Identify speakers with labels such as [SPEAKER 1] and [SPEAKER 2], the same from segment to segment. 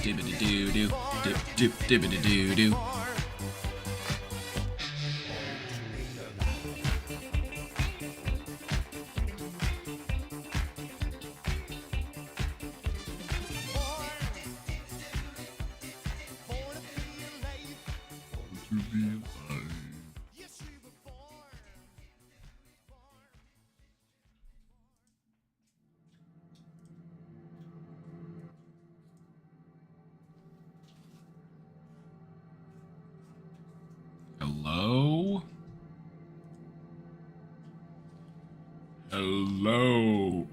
[SPEAKER 1] dibbity doo doo, dip dip dibbity doo doo. Hello? Hello?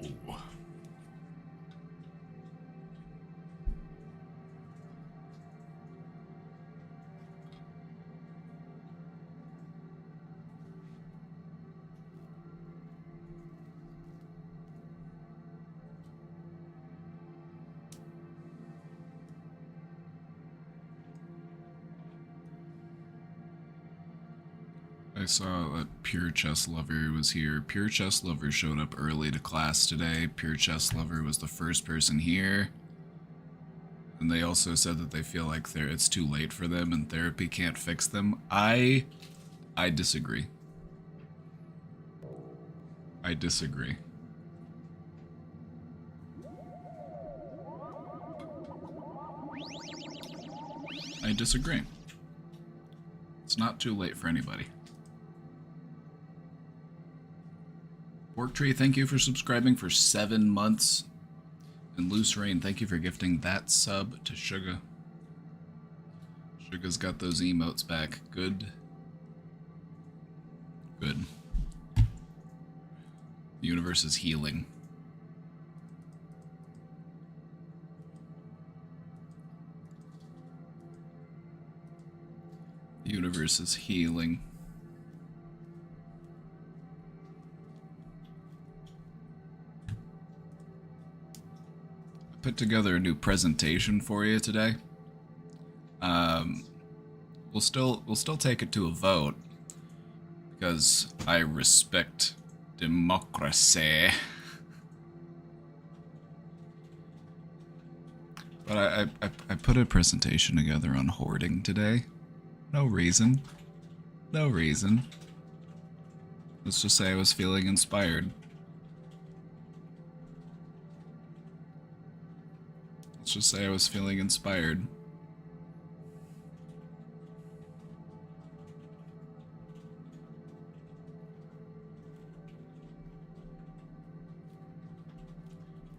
[SPEAKER 1] I saw that Pure Chess Lover was here. Pure Chess Lover showed up early to class today. Pure Chess Lover was the first person here. And they also said that they feel like it's too late for them and therapy can't fix them. I disagree. I disagree. I disagree. It's not too late for anybody. Pork Tree, thank you for subscribing for 7 months. And Loose Rain, thank you for gifting that sub to Suga. Suga's got those emotes back. Good. Good. The universe is healing. The universe is healing. Put together a new presentation for you today. We'll still take it to a vote because I respect democracy. But I put a presentation together on hoarding today. No reason. No reason. Let's just say I was feeling inspired. Let's just say I was feeling inspired.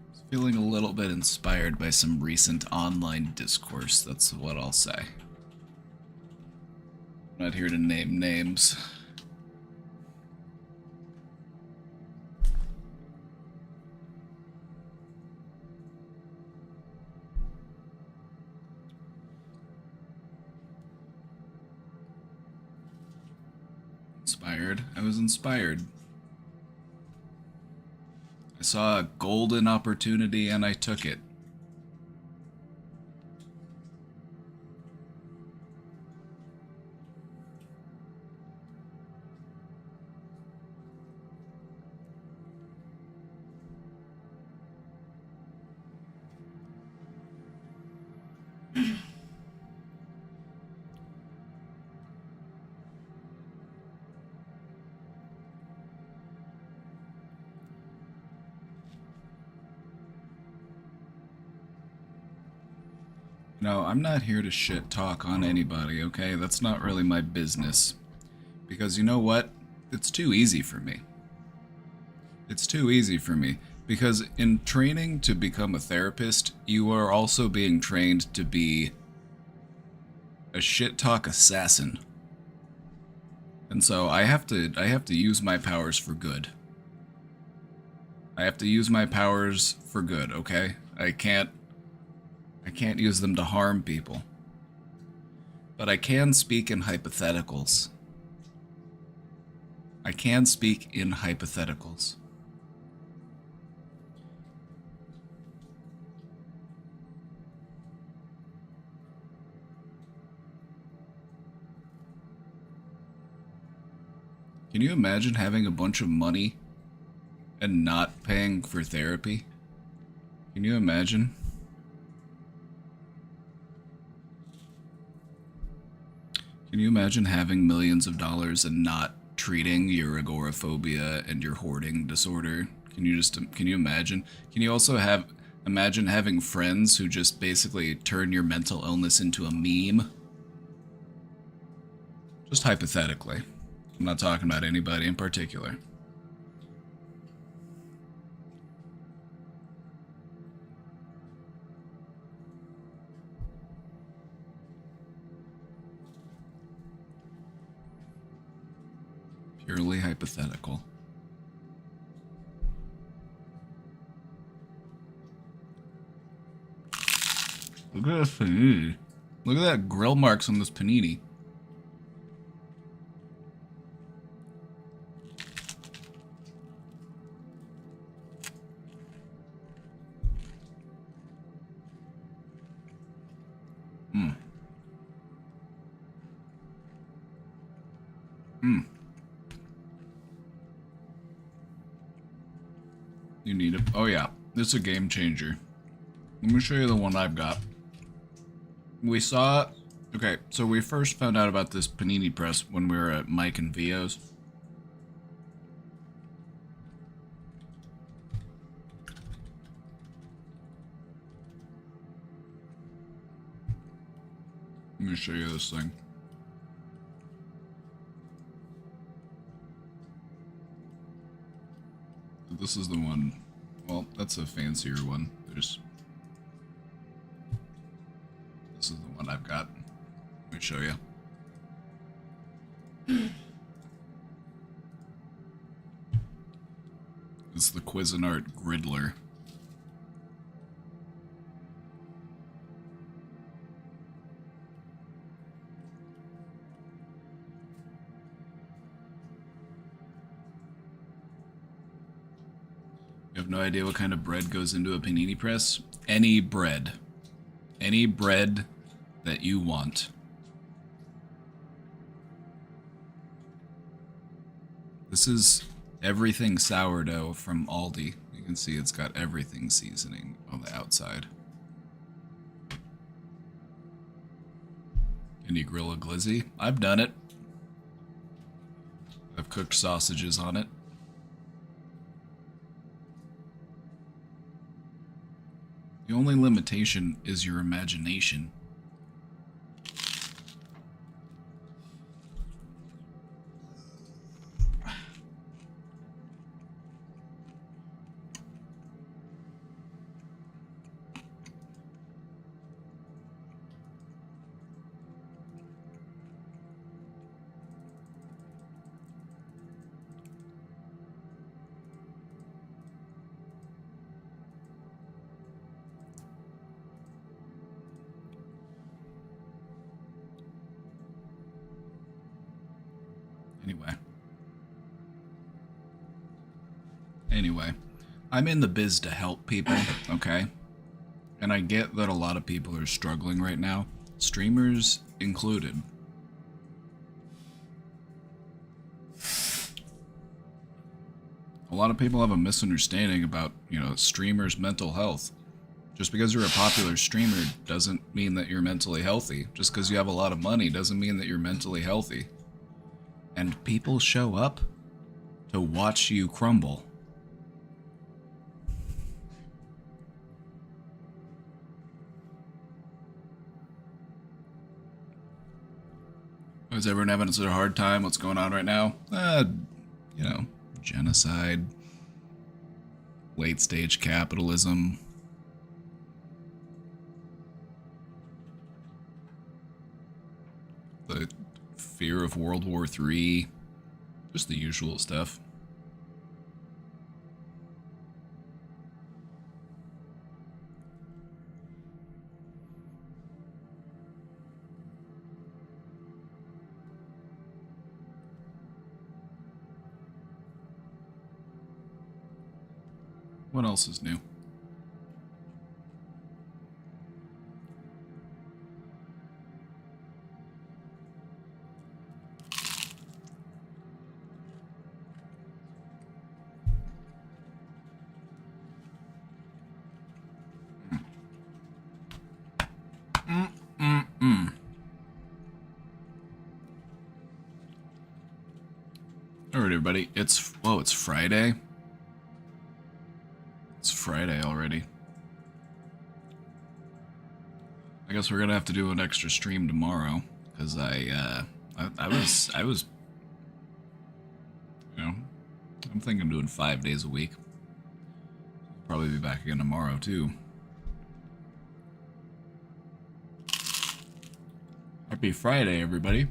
[SPEAKER 1] I was feeling a little bit inspired by some recent online discourse, that's what I'll say. I'm not here to name names. Inspired. I was inspired. I saw a golden opportunity and I took it. No, I'm not here to shit talk on anybody, okay? That's not really my business. Because you know what? It's too easy for me. It's too easy for me. Because in training to become a therapist, you are also being trained to be a shit talk assassin. And so I have to use my powers for good. I have to use my powers for good, okay? I can't use them to harm people. But I can speak in hypotheticals. I can speak in hypotheticals. Can you imagine having a bunch of money and not paying for therapy? Can you imagine? Can you imagine having millions of dollars and not treating your agoraphobia and your hoarding disorder? Can you imagine? Can you also imagine having friends who just basically turn your mental illness into a meme? Just hypothetically. I'm not talking about anybody in particular. Purely hypothetical. Look at this panini. Look at that grill marks on this panini. Hmm. Hmm. You need it. Oh yeah, this is a game changer. Let me show you the one I've got. We saw... Okay, so we first found out about this panini press when we were at Mike and Vio's. Let me show you this thing. This is the one... Well, that's a fancier one. This is the one I've got. Let me show you. It's the Cuisinart Griddler. You have no idea what kind of bread goes into a panini press? Any bread. Any bread that you want. This is everything sourdough from Aldi. You can see it's got everything seasoning on the outside. Can you grill a glizzy? I've done it. I've cooked sausages on it. The only limitation is your imagination. Anyway, I'm in the biz to help people, okay? And I get that a lot of people are struggling right now, streamers included. A lot of people have a misunderstanding about, streamers' mental health. Just because you're a popular streamer doesn't mean that you're mentally healthy. Just because you have a lot of money doesn't mean that you're mentally healthy. And people show up to watch you crumble. Is everyone having such a hard time? What's going on right now? Genocide, late stage capitalism. The fear of World War III. Just the usual stuff. What else is new? Alright, everybody. Whoa, it's Friday? It's Friday already. I guess we're gonna have to do an extra stream tomorrow, because I was, you know, I'm thinking doing 5 days a week. Probably be back again tomorrow, too. Happy Friday, everybody.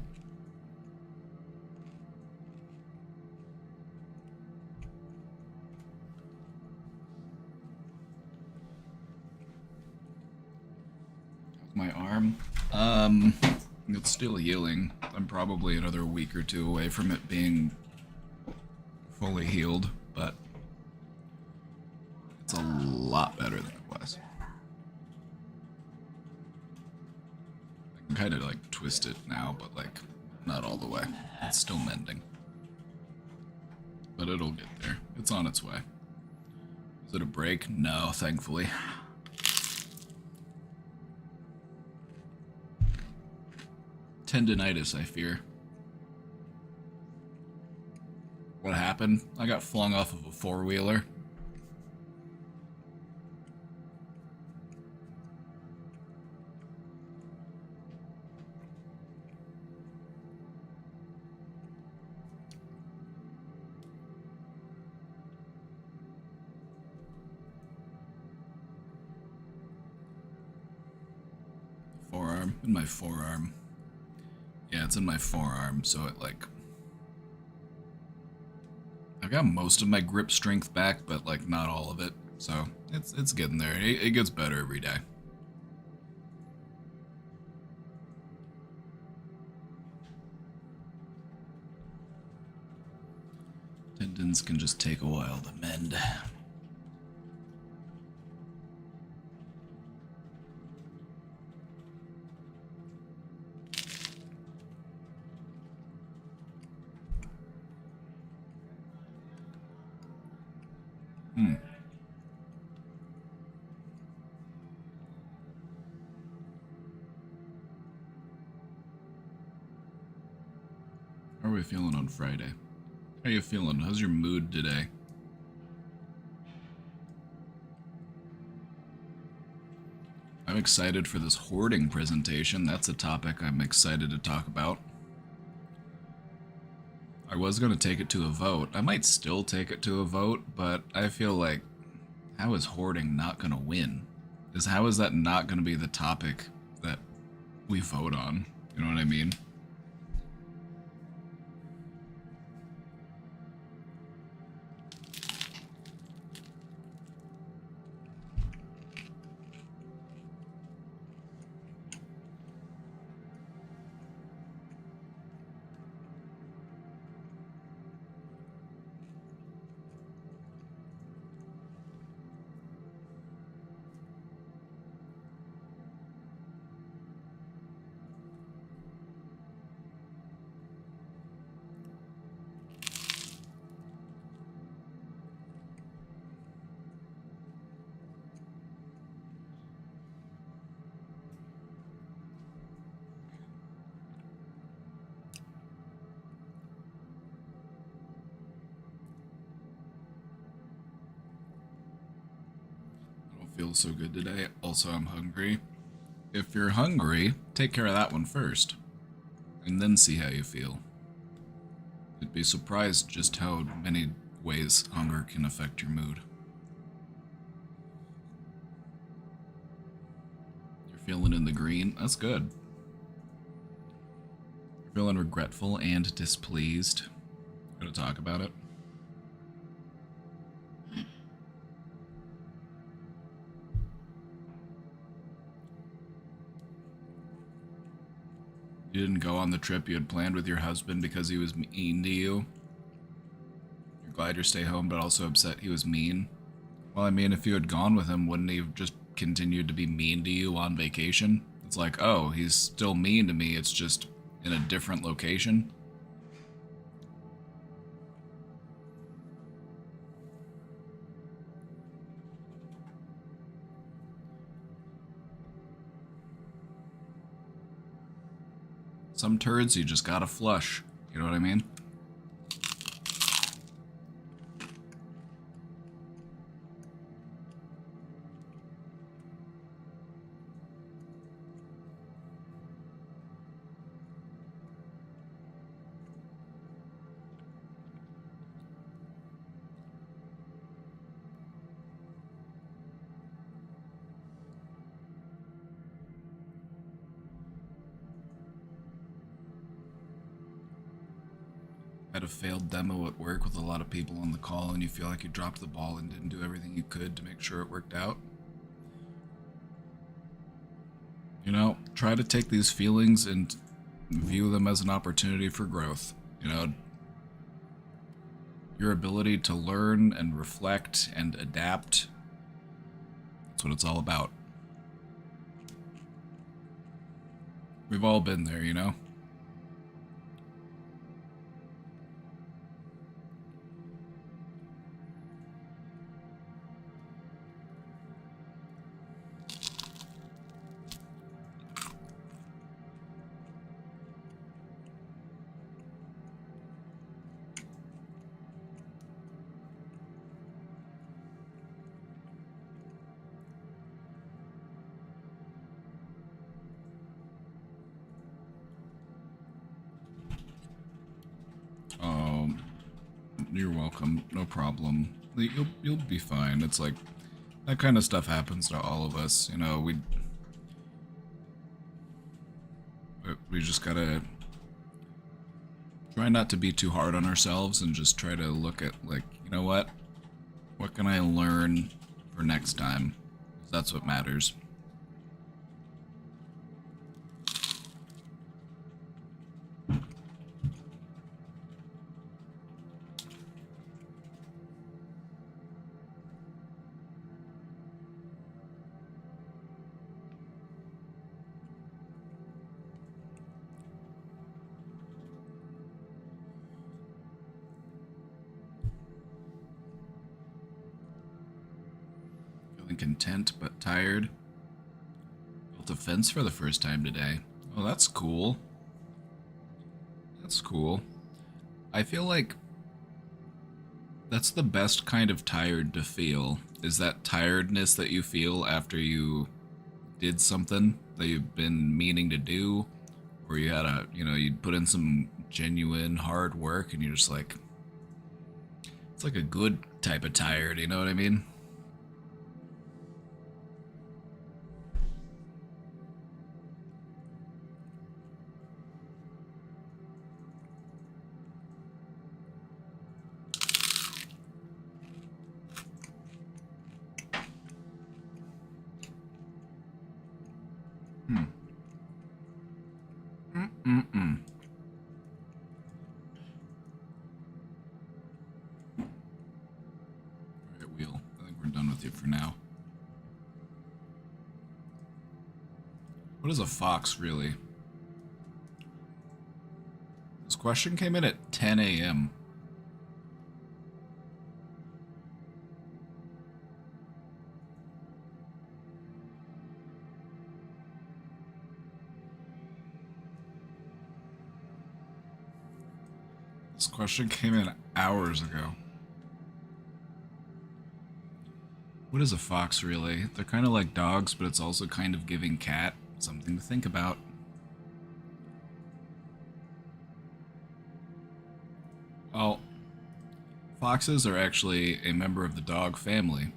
[SPEAKER 1] My arm. It's still healing. I'm probably another week or two away from it being fully healed, but it's a lot better than it was. I can kind of like twist it now, but like not all the way. It's still mending. But it'll get there. It's on its way. Is it a break? No, thankfully. Tendinitis, I fear. What happened? I got flung off of a four-wheeler. Forearm. In my forearm. Yeah, it's in my forearm, so it like... I got most of my grip strength back, but like not all of it. So it's getting there. It gets better every day. Tendons can just take a while to mend. How are we feeling on Friday? How are you feeling? How's your mood today? I'm excited for this hoarding presentation. That's a topic I'm excited to talk about. I was going to take it to a vote. I might still take it to a vote, but I feel like, how is hoarding not going to win? How is that not going to be the topic that we vote on? You know what I mean? Feel so good today. Also, I'm hungry. If you're hungry, take care of that one first, and then see how you feel. You'd be surprised just how many ways hunger can affect your mood. You're feeling in the green? That's good. You're feeling regretful and displeased. Gonna talk about it. You didn't go on the trip you had planned with your husband because he was mean to you? You're glad to stay home, but also upset he was mean? Well, I mean, if you had gone with him, wouldn't he have just continued to be mean to you on vacation? It's like, oh, he's still mean to me, it's just in a different location? Some turds you just gotta flush. You know what I mean? had a failed demo at work with a lot of people on the call and you feel like you dropped the ball and didn't do everything you could to make sure it worked out? You know, try to take these feelings and view them as an opportunity for growth. You know, your ability to learn and reflect and adapt. That's what it's all about. We've all been there, you know? You're welcome. No problem. You'll be fine. It's like that kind of stuff happens to all of us. You know, we just gotta try not to be too hard on ourselves and just try to look at, like, you know what can I learn for next time? 'Cause that's what matters. Feeling content but tired. Built a fence for the first time today. Oh, that's cool. That's cool. I feel like that's the best kind of tired to feel. Is that tiredness that you feel after you did something that you've been meaning to do, or you had you put in some genuine hard work and you're just like, it's like a good type of tired, you know what I mean? Mm-mm. Alright, Wheel. I think we're done with you for now. What is a fox, really? This question came in at 10 a.m. This question came in hours ago. What is a fox, really? They're kind of like dogs, but it's also kind of giving cat something to think about. Well, foxes are actually a member of the dog family.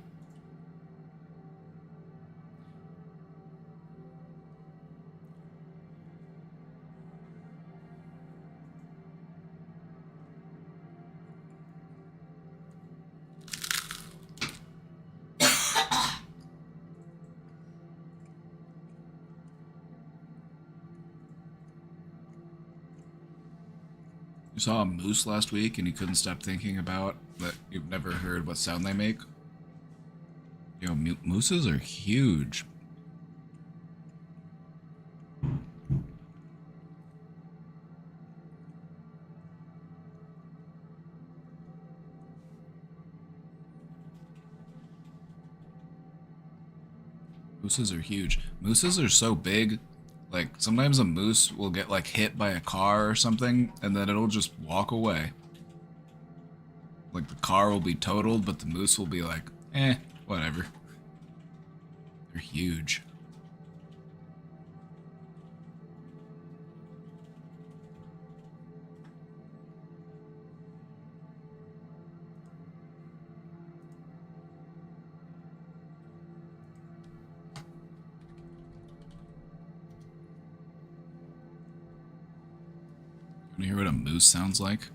[SPEAKER 1] You saw a moose last week and you couldn't stop thinking about that you've never heard what sound they make? You know, mooses are huge. Mooses are huge. Mooses are so big, like sometimes a moose will get like hit by a car or something and then it'll just walk away. Like the car will be totaled, but the moose will be like, whatever. They're huge. You wanna hear what a moose sounds like?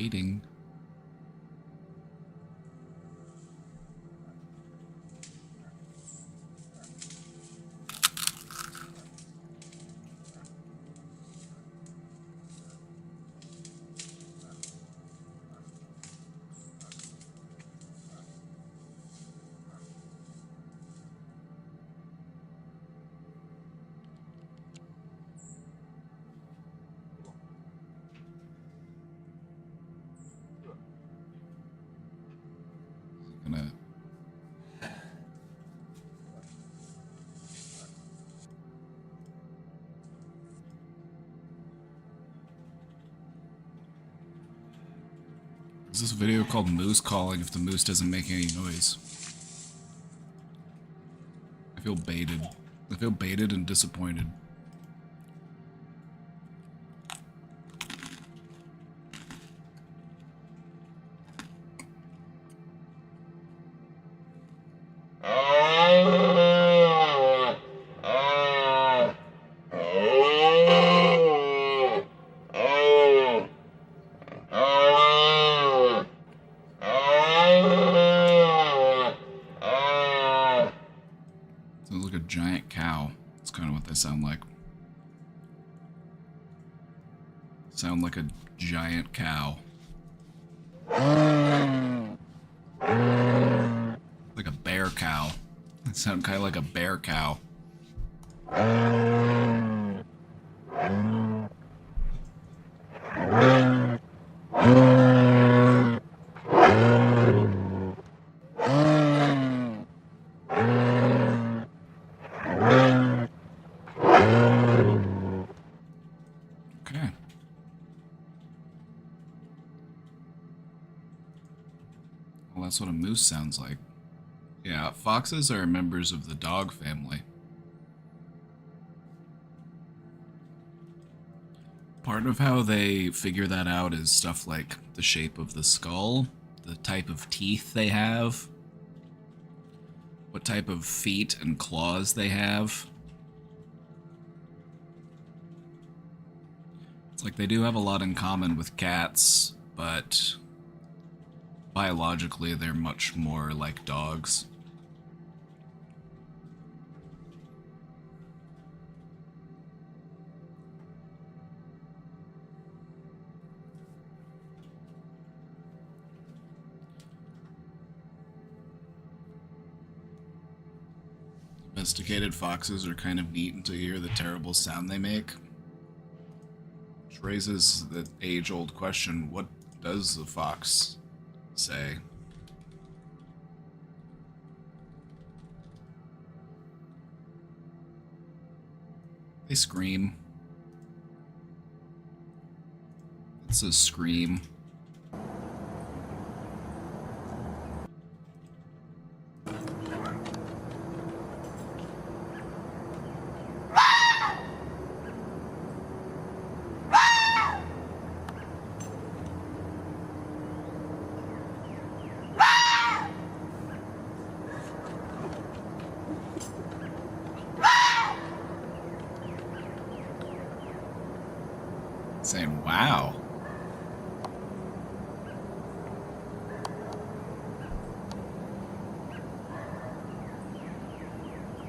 [SPEAKER 1] waiting. Gonna Is this video called Moose Calling if the moose doesn't make any noise? I feel baited. I feel baited and disappointed. Sounds like a giant cow. That's kind of what they sound like. Sound like a giant cow. Like a bear cow. They sound kind of like a bear cow. Okay. Well, that's what a moose sounds like. Yeah, foxes are members of the dog family. Part of how they figure that out is stuff like the shape of the skull, the type of teeth they have, what type of feet and claws they have. It's like they do have a lot in common with cats, but biologically they're much more like dogs. Domesticated foxes are kind of neat until you hear the terrible sound they make. Which raises the age-old question, what does the fox say? They scream. It's a scream. Saying, wow.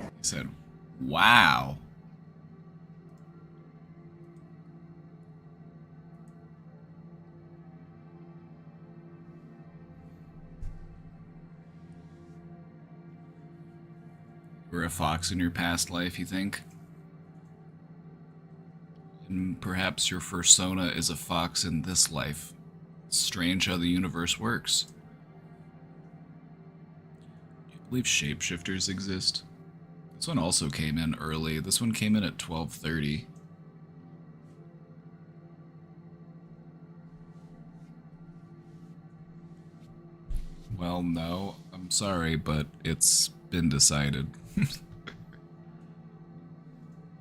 [SPEAKER 1] He said, wow. You were a fox in your past life, you think? And perhaps your persona is a fox in this life. Strange how the universe works. Do you believe shapeshifters exist? This one also came in early. This one came in at 12:30. Well, no. I'm sorry, but it's been decided.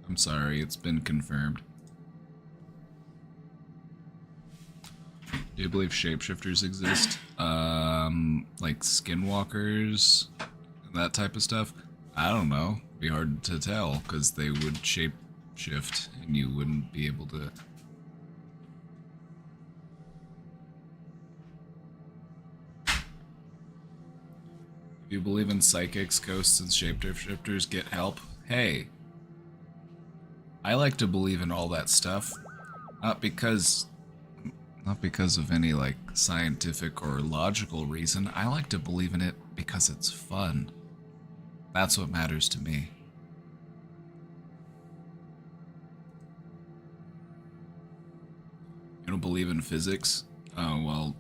[SPEAKER 1] I'm sorry, it's been confirmed. Do you believe shapeshifters exist? Like skinwalkers and that type of stuff? I don't know. It'd be hard to tell because they would shapeshift and you wouldn't be able to. You believe in psychics, ghosts, and shapeshifters get help? Hey, I like to believe in all that stuff. Not because of any like scientific or logical reason. I like to believe in it because it's fun. That's what matters to me. You don't believe in physics? Oh, well.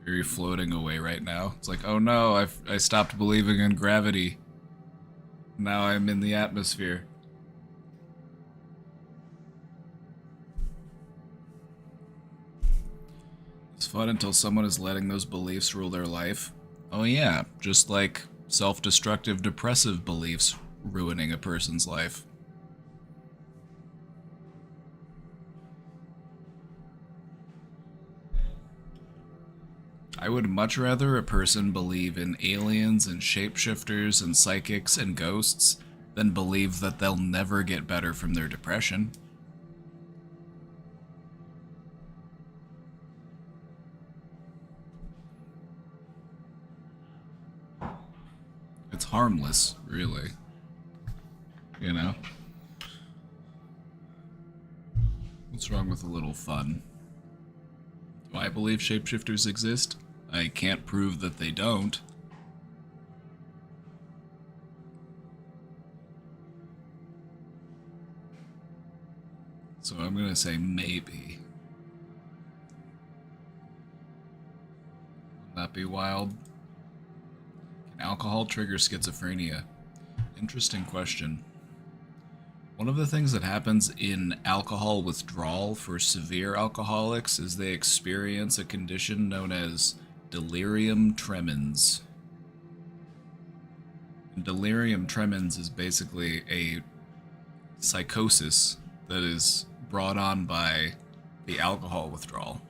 [SPEAKER 1] Are you floating away right now? It's like, oh no, I stopped believing in gravity. Now I'm in the atmosphere. It's fun until someone is letting those beliefs rule their life. Oh yeah, just like self-destructive depressive beliefs ruining a person's life. I would much rather a person believe in aliens and shapeshifters and psychics and ghosts than believe that they'll never get better from their depression. It's harmless, really. You know? What's wrong with a little fun? Do I believe shapeshifters exist? I can't prove that they don't. So I'm gonna say maybe. Would that be wild? Can alcohol trigger schizophrenia? Interesting question. One of the things that happens in alcohol withdrawal for severe alcoholics is they experience a condition known as delirium tremens. And delirium tremens is basically a psychosis that is brought on by the alcohol withdrawal.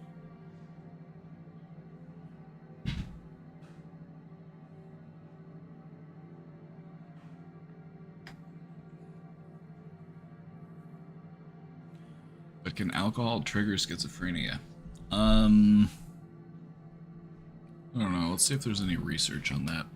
[SPEAKER 1] But can alcohol trigger schizophrenia? I don't know. Let's see if there's any research on that.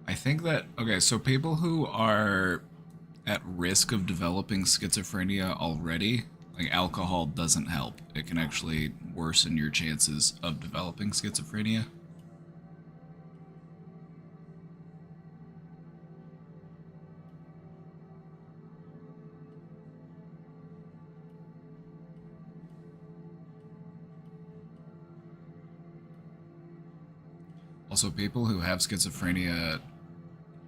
[SPEAKER 1] I think that, okay, so people who are at risk of developing schizophrenia already, like alcohol doesn't help. It can actually worsen your chances of developing schizophrenia. Also, people who have schizophrenia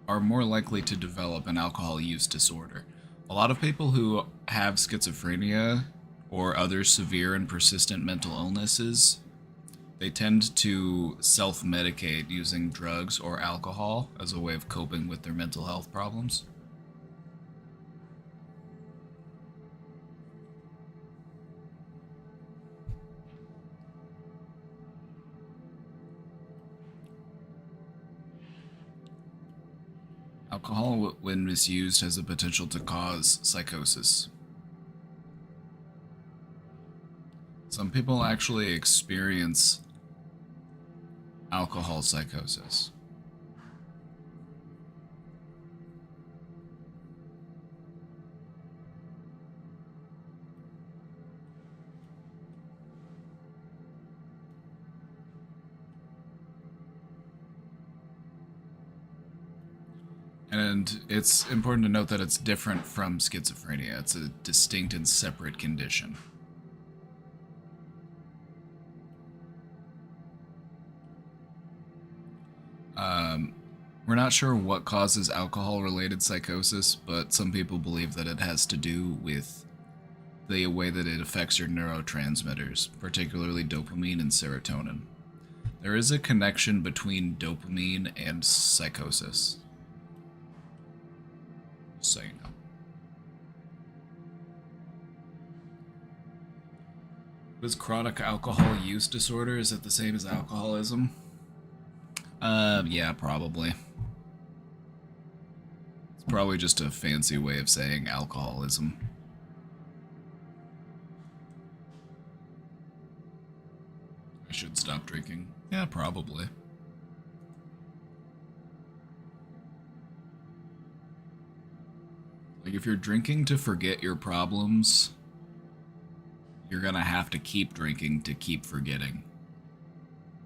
[SPEAKER 1] are more likely to develop an alcohol use disorder. A lot of people who have schizophrenia or other severe and persistent mental illnesses, they tend to self-medicate using drugs or alcohol as a way of coping with their mental health problems. Alcohol, when misused, has the potential to cause psychosis. Some people actually experience alcohol psychosis. And it's important to note that it's different from schizophrenia. It's a distinct and separate condition. We're not sure what causes alcohol-related psychosis, but some people believe that it has to do with the way that it affects your neurotransmitters, particularly dopamine and serotonin. There is a connection between dopamine and psychosis. So you know. What is chronic alcohol use disorder? Is it the same as alcoholism? Yeah, probably. It's probably just a fancy way of saying alcoholism. I should stop drinking. Yeah, probably. Like, if you're drinking to forget your problems, you're gonna have to keep drinking to keep forgetting.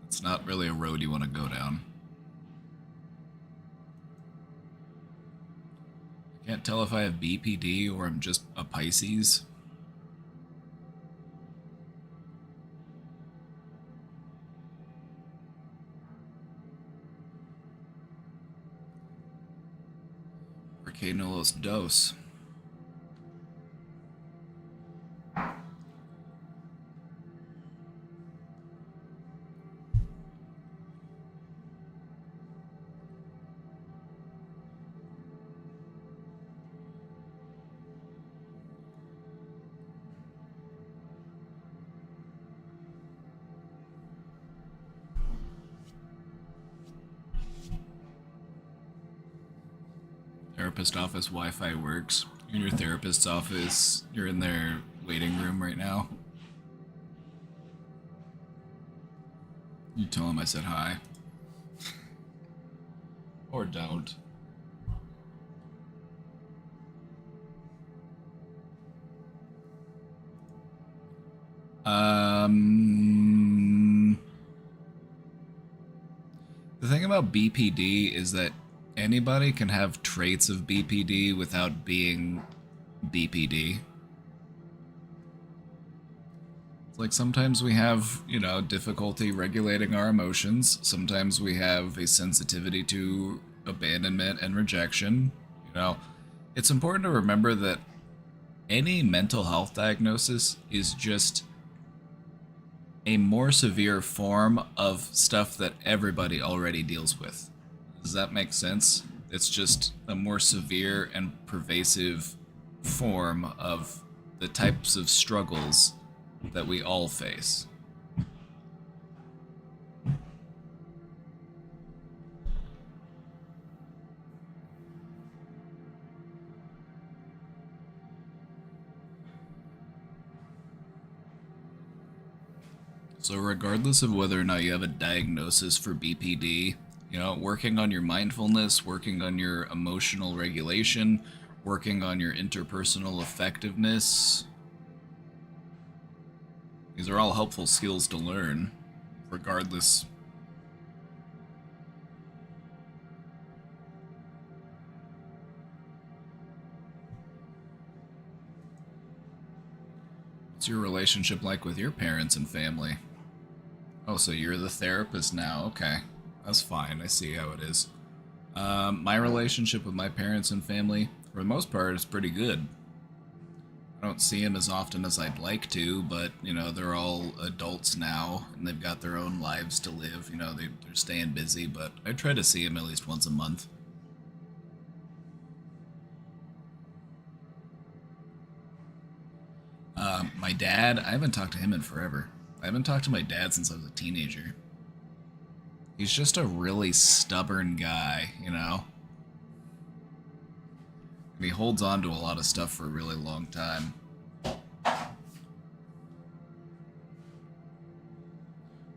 [SPEAKER 1] It's not really a road you want to go down. I can't tell if I have BPD or I'm just a Pisces. Por qué no los dos? Therapist office Wi-Fi works. You're in your therapist's office. You're in their waiting room right now. You tell him I said hi. Or don't. The thing about BPD is that anybody can have traits of BPD without being BPD. It's like sometimes we have, difficulty regulating our emotions. Sometimes we have a sensitivity to abandonment and rejection. It's important to remember that any mental health diagnosis is just a more severe form of stuff that everybody already deals with. Does that make sense? It's just a more severe and pervasive form of the types of struggles that we all face. So regardless of whether or not you have a diagnosis for BPD, working on your mindfulness, working on your emotional regulation, working on your interpersonal effectiveness, these are all helpful skills to learn, regardless. What's your relationship like with your parents and family? Oh, so you're the therapist now. Okay. That's fine. I see how it is. My relationship with my parents and family, for the most part, is pretty good. I don't see them as often as I'd like to, but, they're all adults now, and they've got their own lives to live. They're staying busy, but I try to see them at least once a month. My dad, I haven't talked to him in forever. I haven't talked to my dad since I was a teenager. He's just a really stubborn guy, And he holds on to a lot of stuff for a really long time.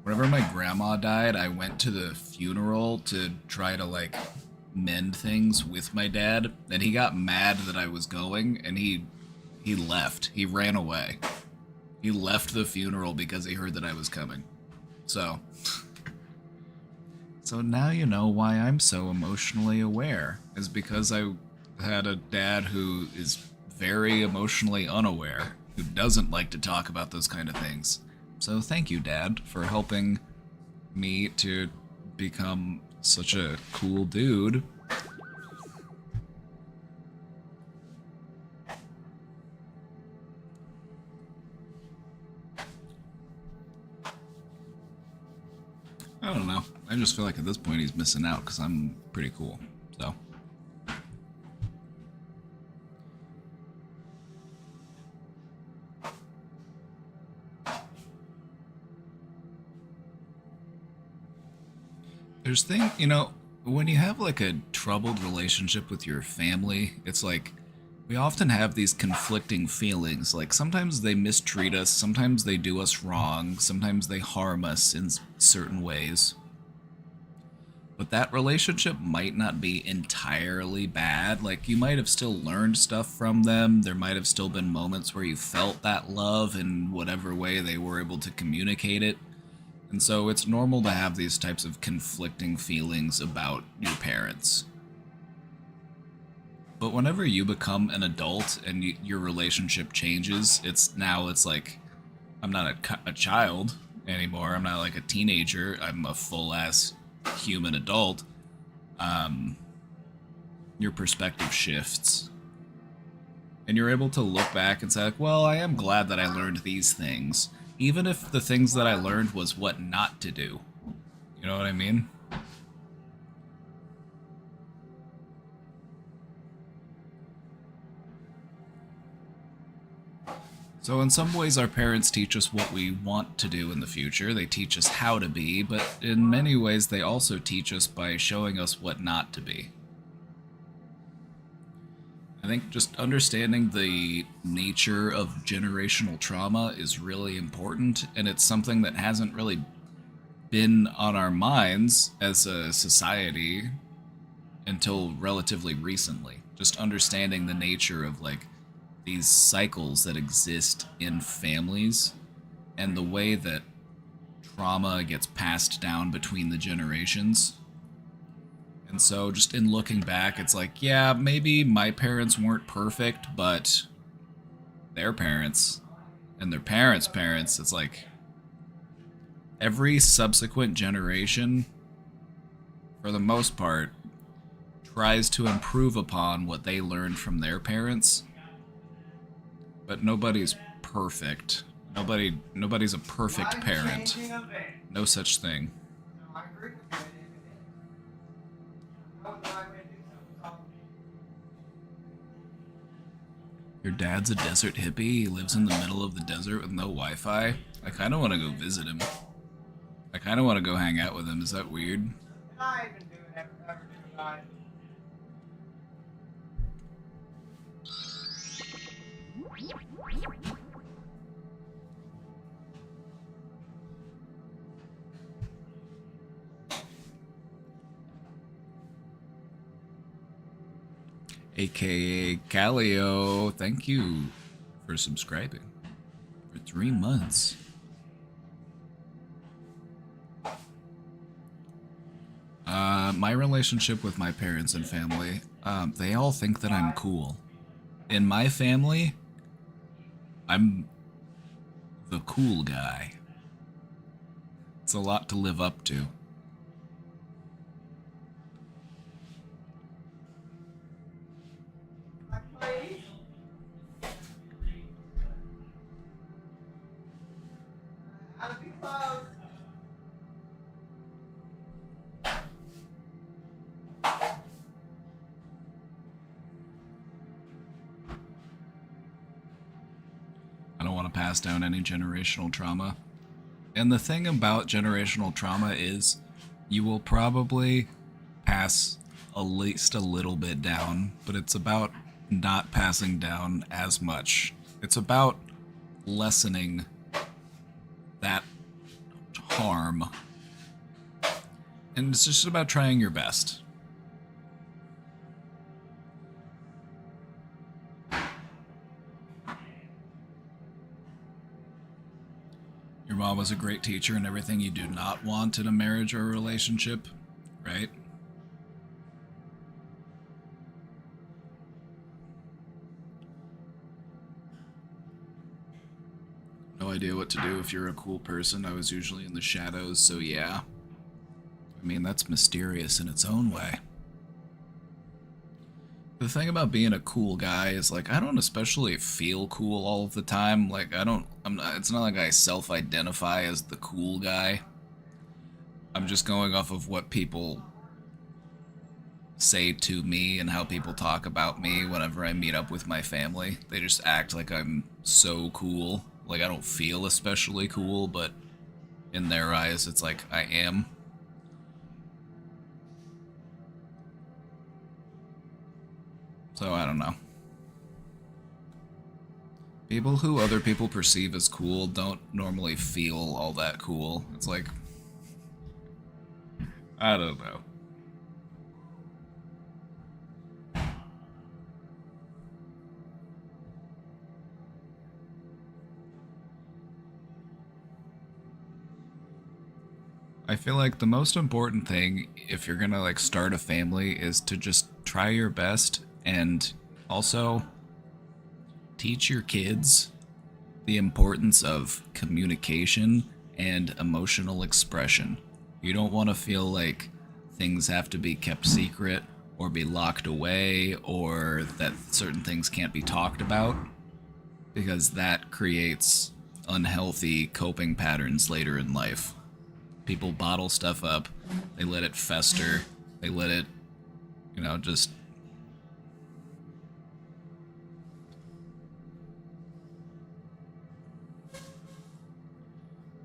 [SPEAKER 1] Whenever my grandma died, I went to the funeral to try to, mend things with my dad, and he got mad that I was going, and he left. He ran away. He left the funeral because he heard that I was coming. So now you know why I'm so emotionally aware, is because I had a dad who is very emotionally unaware, who doesn't like to talk about those kind of things. So thank you, Dad, for helping me to become such a cool dude. I don't know. I just feel like at this point he's missing out because I'm pretty cool. So. There's thing, you know, when you have like a troubled relationship with your family, it's like we often have these conflicting feelings. Like sometimes they mistreat us, sometimes they do us wrong, sometimes they harm us in certain ways. But that relationship might not be entirely bad. Like you might have still learned stuff from them. There might have still been moments where you felt that love in whatever way they were able to communicate it. And so it's normal to have these types of conflicting feelings about your parents. But whenever you become an adult and your relationship changes, it's like I'm not a child anymore. I'm not like a teenager. I'm a full ass human adult. Um, your perspective shifts, and you're able to look back and say, like, well, I am glad that I learned these things, even if the things that I learned was what not to do. You know what I mean? So, in some ways, our parents teach us what we want to do in the future. They teach us how to be, but in many ways, they also teach us by showing us what not to be. I think just understanding the nature of generational trauma is really important, and it's something that hasn't really been on our minds as a society until relatively recently. Just understanding the nature of like these cycles that exist in families and the way that trauma gets passed down between the generations. And so, just in looking back, it's like, yeah, maybe my parents weren't perfect, but their parents and their parents' parents, it's like every subsequent generation, for the most part, tries to improve upon what they learned from their parents, but nobody's perfect. Nobody's a perfect parent. No such thing. Your dad's a desert hippie. He lives in the middle of the desert with no Wi-Fi. I kind of want to go visit him. I kind of want to go hang out with him. Is that weird? AKA Calio, thank you for subscribing for 3 months. My relationship with my parents and family, they all think that I'm cool. In my family, I'm the cool guy. It's a lot to live up to. I don't want to pass down any generational trauma. And the thing about generational trauma is you will probably pass at least a little bit down, but it's about not passing down as much. It's about lessening that harm. And it's just about trying your best. Your mom was a great teacher and everything you do not want in a marriage or a relationship, right? No idea what to do if you're a cool person. I was usually in the shadows, so yeah. I mean, that's mysterious in its own way. The thing about being a cool guy is like I don't especially feel cool all of the time. Like I'm not it's not like I self-identify as the cool guy. I'm just going off of what people say to me and how people talk about me whenever I meet up with my family. They just act like I'm so cool. Like I don't feel especially cool, but in their eyes it's like I am. So I don't know. People who other people perceive as cool don't normally feel all that cool. It's like, I don't know. I feel like the most important thing if you're gonna like start a family is to just try your best and also teach your kids the importance of communication and emotional expression. You don't want to feel like things have to be kept secret or be locked away or that certain things can't be talked about because that creates unhealthy coping patterns later in life. People bottle stuff up, they let it fester, they let it, just.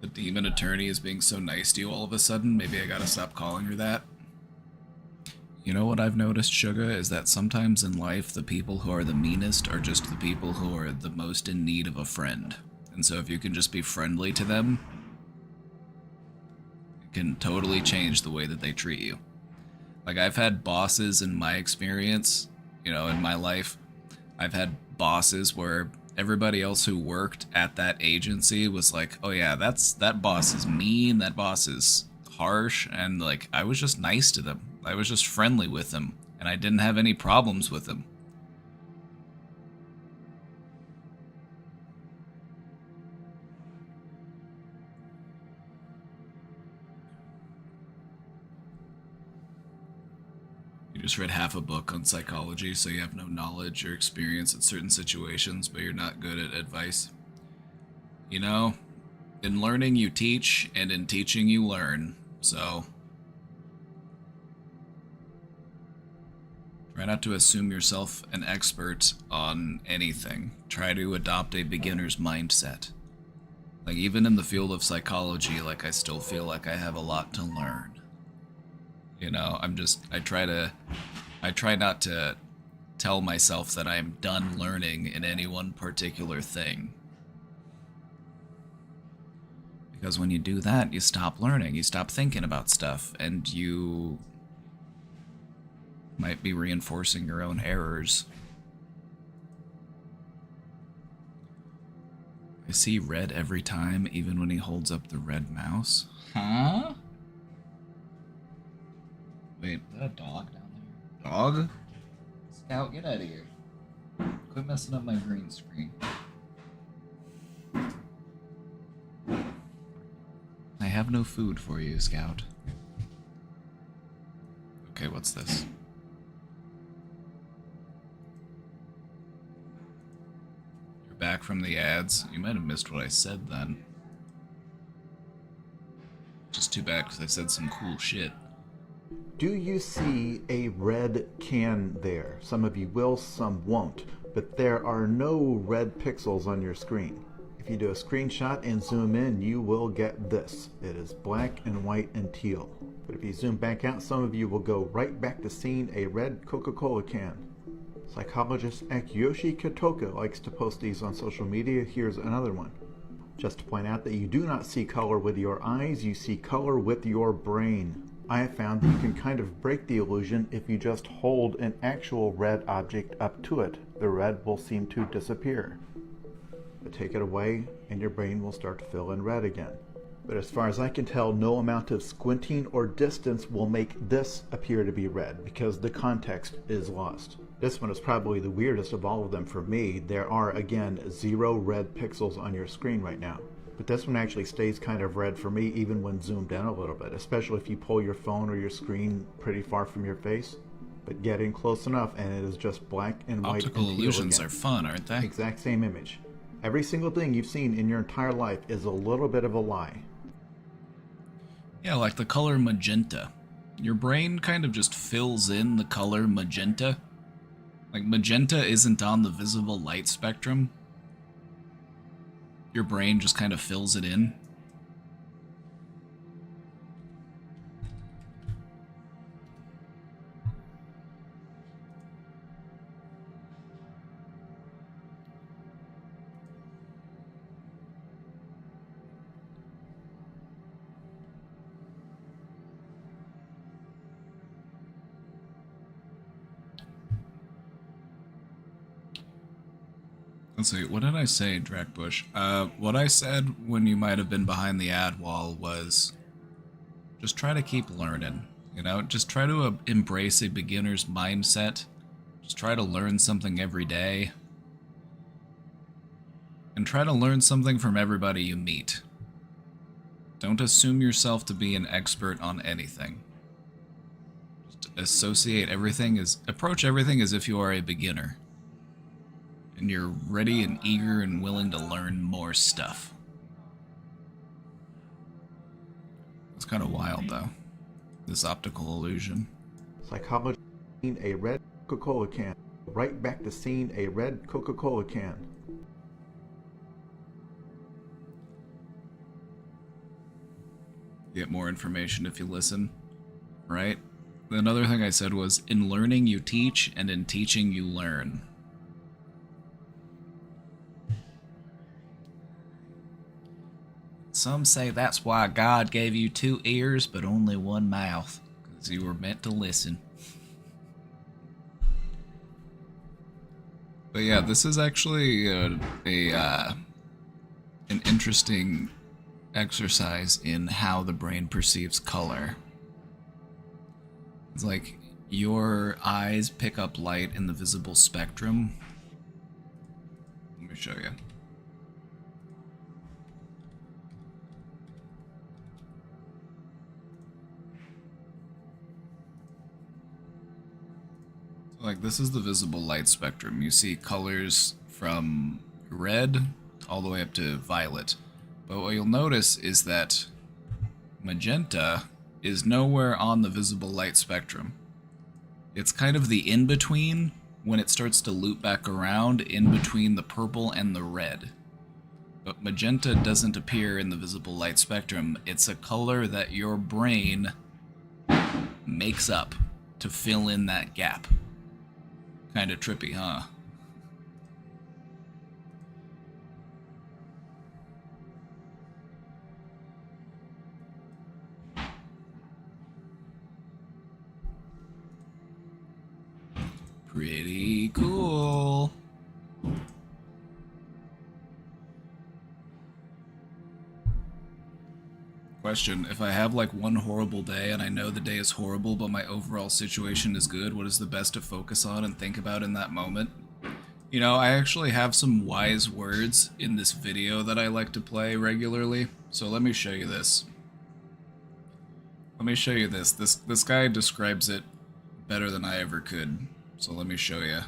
[SPEAKER 1] The demon attorney is being so nice to you all of a sudden, maybe I gotta stop calling her that. You know what I've noticed, Suga, is that sometimes in life the people who are the meanest are just the people who are the most in need of a friend. And so if you can just be friendly to them, it can totally change the way that they treat you. Like, I've had bosses in my experience, in my life. I've had bosses where everybody else who worked at that agency was like, oh yeah, that boss is mean, that boss is harsh, and like, I was just nice to them. I was just friendly with them, and I didn't have any problems with them. You just read half a book on psychology, so you have no knowledge or experience in certain situations, but you're not good at advice. In learning you teach, and in teaching you learn, so try not to assume yourself an expert on anything. Try to adopt a beginner's mindset. Like, even in the field of psychology, like, I still feel like I have a lot to learn. I try not to tell myself that I am done learning in any one particular thing. Because when you do that, you stop learning, you stop thinking about stuff, and you might be reinforcing your own errors. I see red every time, even when he holds up the red mouse. Huh? Wait, is that a dog down there? Dog? Scout, get out of here. Quit messing up my green screen. I have no food for you, Scout. Okay, what's this? You're back from the ads. You might have missed what I said then. Just too bad because I said some cool shit.
[SPEAKER 2] Do you see a red can there? Some of you will, some won't. But there are no red pixels on your screen. If you do a screenshot and zoom in, you will get this. It is black and white and teal. But if you zoom back out, some of you will go right back to seeing a red Coca-Cola can. Psychologist Akiyoshi Katoka likes to post these on social media. Here's another one. Just to point out that you do not see color with your eyes, you see color with your brain. I have found that you can kind of break the illusion if you just hold an actual red object up to it. The red will seem to disappear. But take it away and your brain will start to fill in red again. But as far as I can tell, no amount of squinting or distance will make this appear to be red because the context is lost. This one is probably the weirdest of all of them for me. There are, again, 0 red pixels on your screen right now. But this one actually stays kind of red for me even when zoomed in a little bit, especially if you pull your phone or your screen pretty far from your face. But getting close enough and it is just black and white.
[SPEAKER 1] Optical illusions are fun, aren't they?
[SPEAKER 2] Exact same image. Every single thing you've seen in your entire life is a little bit of a lie.
[SPEAKER 1] Yeah, like the color magenta. Your brain kind of just fills in the color magenta. Like, magenta isn't on the visible light spectrum. Your brain just kind of fills it in. Let's see, what did I say, Drakbush? What I said when you might have been behind the ad wall was just try to keep learning. You know, just try to embrace a beginner's mindset. Just try to learn something every day. And try to learn something from everybody you meet. Don't assume yourself to be an expert on anything. Just approach everything as if you are a beginner. And you're ready and eager and willing to learn more stuff. It's kind of wild, though. This optical illusion.
[SPEAKER 2] Psychology seeing a red Coca-Cola can. Right back to seeing a red Coca-Cola can.
[SPEAKER 1] You get more information if you listen, right? Another thing I said was, in learning you teach, and in teaching you learn. Some say that's why God gave you 2 ears but only 1 mouth, because you were meant to listen. But yeah, this is actually an interesting exercise in how the brain perceives color. It's like your eyes pick up light in the visible spectrum. Let me show you. So like this is the visible light spectrum. You see colors from red all the way up to violet. But what you'll notice is that magenta is nowhere on the visible light spectrum. It's kind of the in-between when it starts to loop back around in between the purple and the red. But magenta doesn't appear in the visible light spectrum. It's a color that your brain makes up to fill in that gap. Kind of trippy, huh? Pretty cool. Question, if I have like one horrible day and I know the day is horrible but my overall situation is good, what is the best to focus on and think about in that moment? You know, I actually have some wise words in this video that I like to play regularly, so let me show you this. Let me show you this. This guy describes it better than I ever could. So let me show you.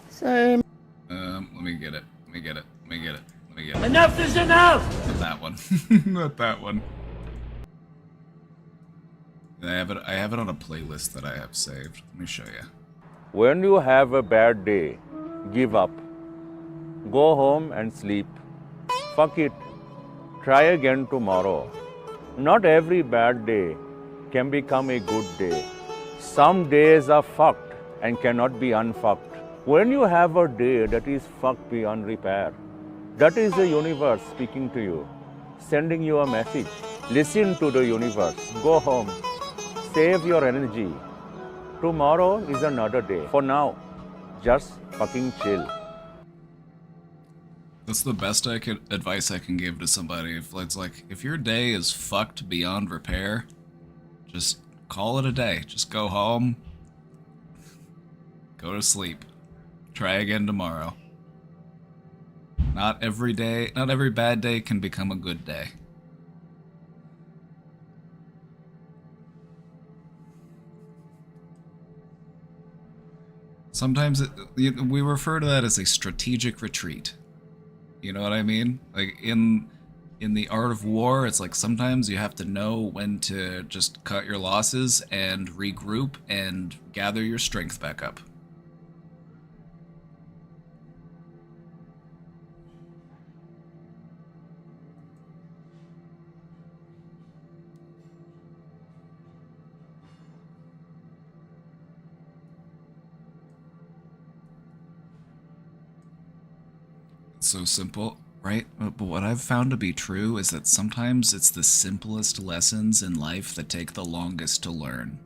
[SPEAKER 3] So
[SPEAKER 1] Let me get it. Let me get it. Let me get it. Let me get it.
[SPEAKER 3] enough is enough!
[SPEAKER 1] Not that one. Not that one. I have it on a playlist that I have saved. Let me show you.
[SPEAKER 4] When you have a bad day, give up. Go home and sleep. Fuck it. Try again tomorrow. Not every bad day can become a good day. Some days are fucked and cannot be unfucked. When you have a day that is fucked beyond repair, that is the universe speaking to you, sending you a message. Listen to the universe. Go home. Save your energy. Tomorrow is another day. For now, just fucking chill.
[SPEAKER 1] That's the best advice I can give to somebody. If it's like, if your day is fucked beyond repair, just call it a day. Just go home, go to sleep, try again tomorrow. Not every bad day can become a good day. Sometimes we refer to that as a strategic retreat. You know what I mean? Like in the art of war, it's like sometimes you have to know when to just cut your losses and regroup and gather your strength back up. It's so simple. right? But what I've found to be true is that sometimes it's the simplest lessons in life that take the longest to learn.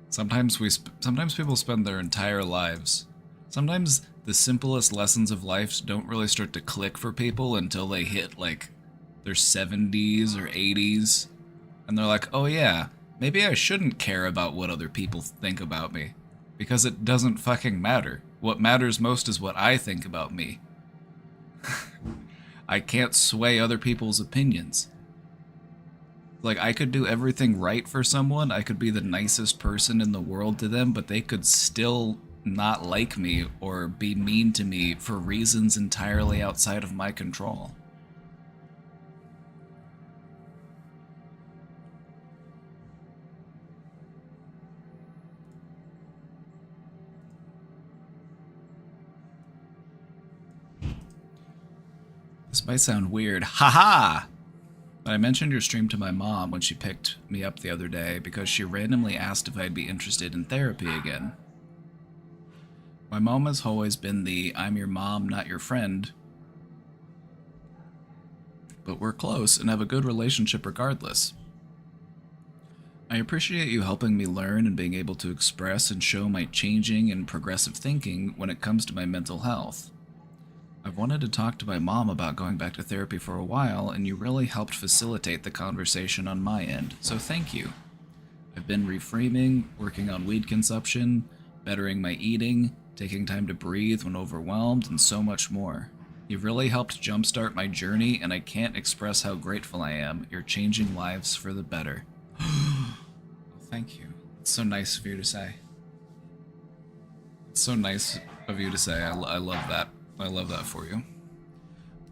[SPEAKER 1] Sometimes people spend their entire lives. Sometimes the simplest lessons of life don't really start to click for people until they hit like their 70s or 80s. And they're like, oh yeah, maybe I shouldn't care about what other people think about me. Because it doesn't fucking matter. What matters most is what I think about me. I can't sway other people's opinions. Like, I could do everything right for someone, I could be the nicest person in the world to them, but they could still not like me or be mean to me for reasons entirely outside of my control. This might sound weird. Haha! But I mentioned your stream to my mom when she picked me up the other day because she randomly asked if I'd be interested in therapy again. My mom has always been the I'm your mom, not your friend. But we're close and have a good relationship regardless. I appreciate you helping me learn and being able to express and show my changing and progressive thinking when it comes to my mental health. I've wanted to talk to my mom about going back to therapy for a while, and you really helped facilitate the conversation on my end, so thank you. I've been reframing, working on weed consumption, bettering my eating, taking time to breathe when overwhelmed, and so much more. You've really helped jumpstart my journey, and I can't express how grateful I am. You're changing lives for the better. Well, thank you. It's so nice of you to say. It's so nice of you to say. I love that. I love that for you.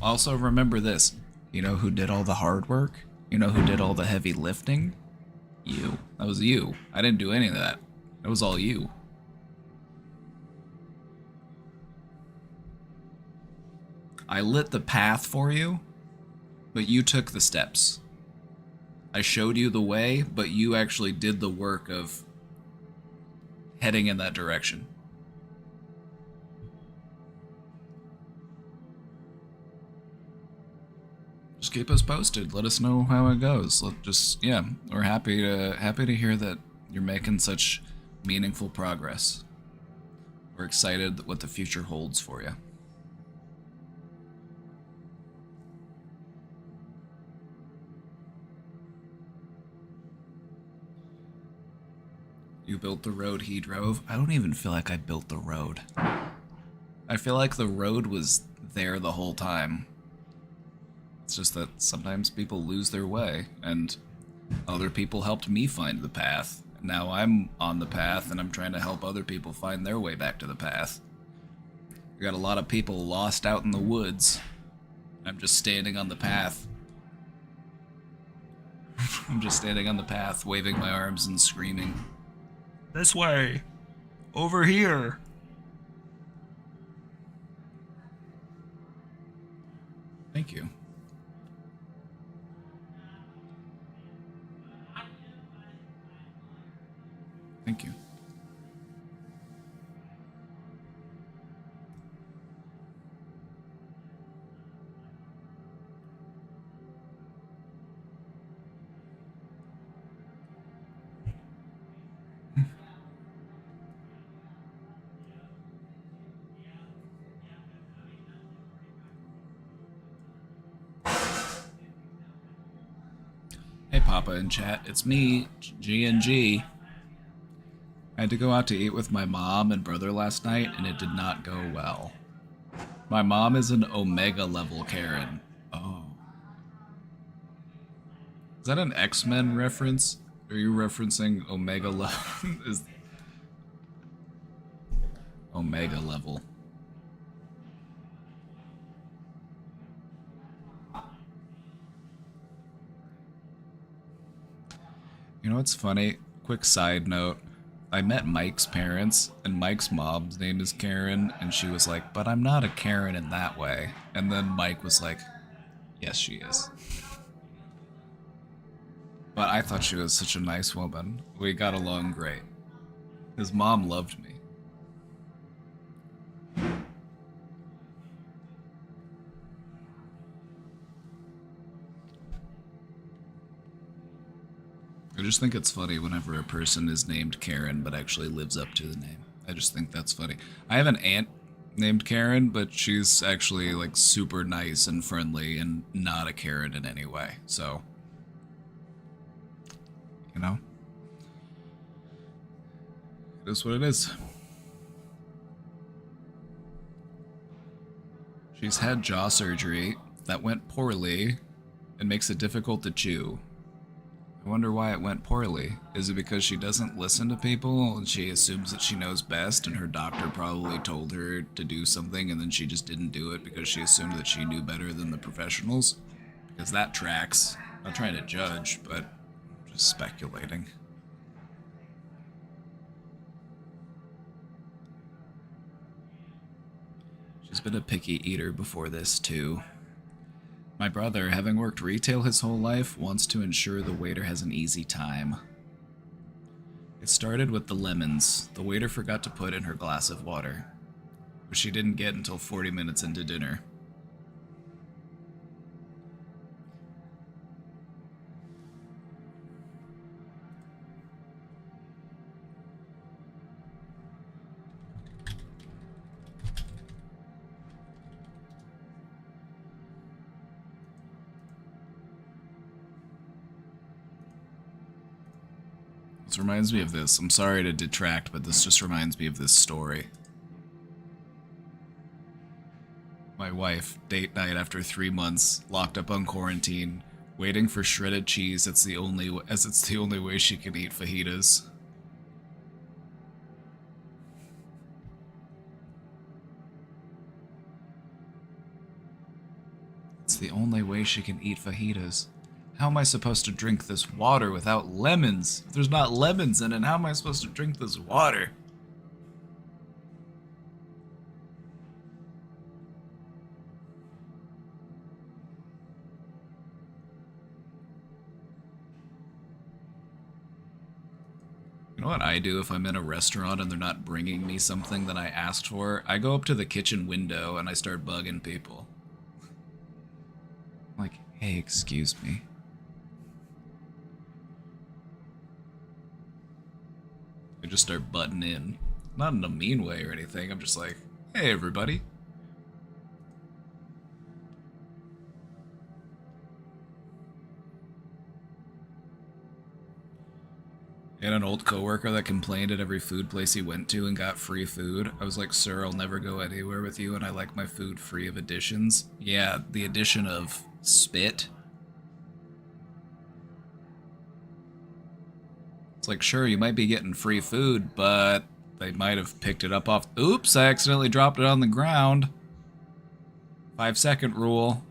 [SPEAKER 1] Also, remember this. You know who did all the hard work? You know who did all the heavy lifting? You. That was you. I didn't do any of that. That was all you. I lit the path for you, but you took the steps. I showed you the way, but you actually did the work of heading in that direction. Just keep us posted. Let us know how it goes. We're happy to hear that you're making such meaningful progress. We're excited what the future holds for you. You built the road he drove. I don't even feel like I built the road. I feel like the road was there the whole time. It's just that sometimes people lose their way, and other people helped me find the path. Now I'm on the path, and I'm trying to help other people find their way back to the path. We got a lot of people lost out in the woods. I'm just standing on the path. I'm just standing on the path, waving my arms and screaming, "This way! Over here!" Thank you. Thank you. Hey Papa in chat, it's me, GNG. I had to go out to eat with my mom and brother last night, and it did not go well. My mom is an Omega level Karen. Oh. Is that an X-Men reference? Are you referencing Omega level? Is Omega level. You know what's funny? Quick side note. I met Mike's parents, and Mike's mom's name is Karen, and she was like, "But I'm not a Karen in that way." And then Mike was like, "Yes, she is." But I thought she was such a nice woman. We got along great. His mom loved me. just think it's funny whenever a person is named Karen but actually lives up to the name. I just think that's funny. I have an aunt named Karen, but she's actually like super nice and friendly and not a Karen in any way. So, you know, it is what it is. She's had jaw surgery that went poorly and makes it difficult to chew. I wonder why it went poorly. Is it because she doesn't listen to people and she assumes that she knows best and her doctor probably told her to do something and then she just didn't do it because she assumed that she knew better than the professionals? Because that tracks. I'm not trying to judge, but just speculating. She's been a picky eater before this, too. My brother, having worked retail his whole life, wants to ensure the waiter has an easy time. It started with the lemons the waiter forgot to put in her glass of water, which she didn't get until 40 minutes into dinner. This reminds me of this. I'm sorry to detract, but this just reminds me of this story. My wife, date night after 3 months, locked up on quarantine, waiting for shredded cheese. It's the only way she can eat fajitas. It's the only way she can eat fajitas. How am I supposed to drink this water without lemons? If there's not lemons in it, how am I supposed to drink this water? You know what I do if I'm in a restaurant and they're not bringing me something that I asked for? I go up to the kitchen window and I start bugging people. Like, hey, excuse me. I just start butting in. Not in a mean way or anything. I'm just like, hey, everybody. I had an old coworker that complained at every food place he went to and got free food. I was like, sir, I'll never go anywhere with you and I like my food free of additions. Yeah, the addition of spit. It's like, sure, you might be getting free food, but they might have picked it up off... Oops, I accidentally dropped it on the ground. 5-second rule.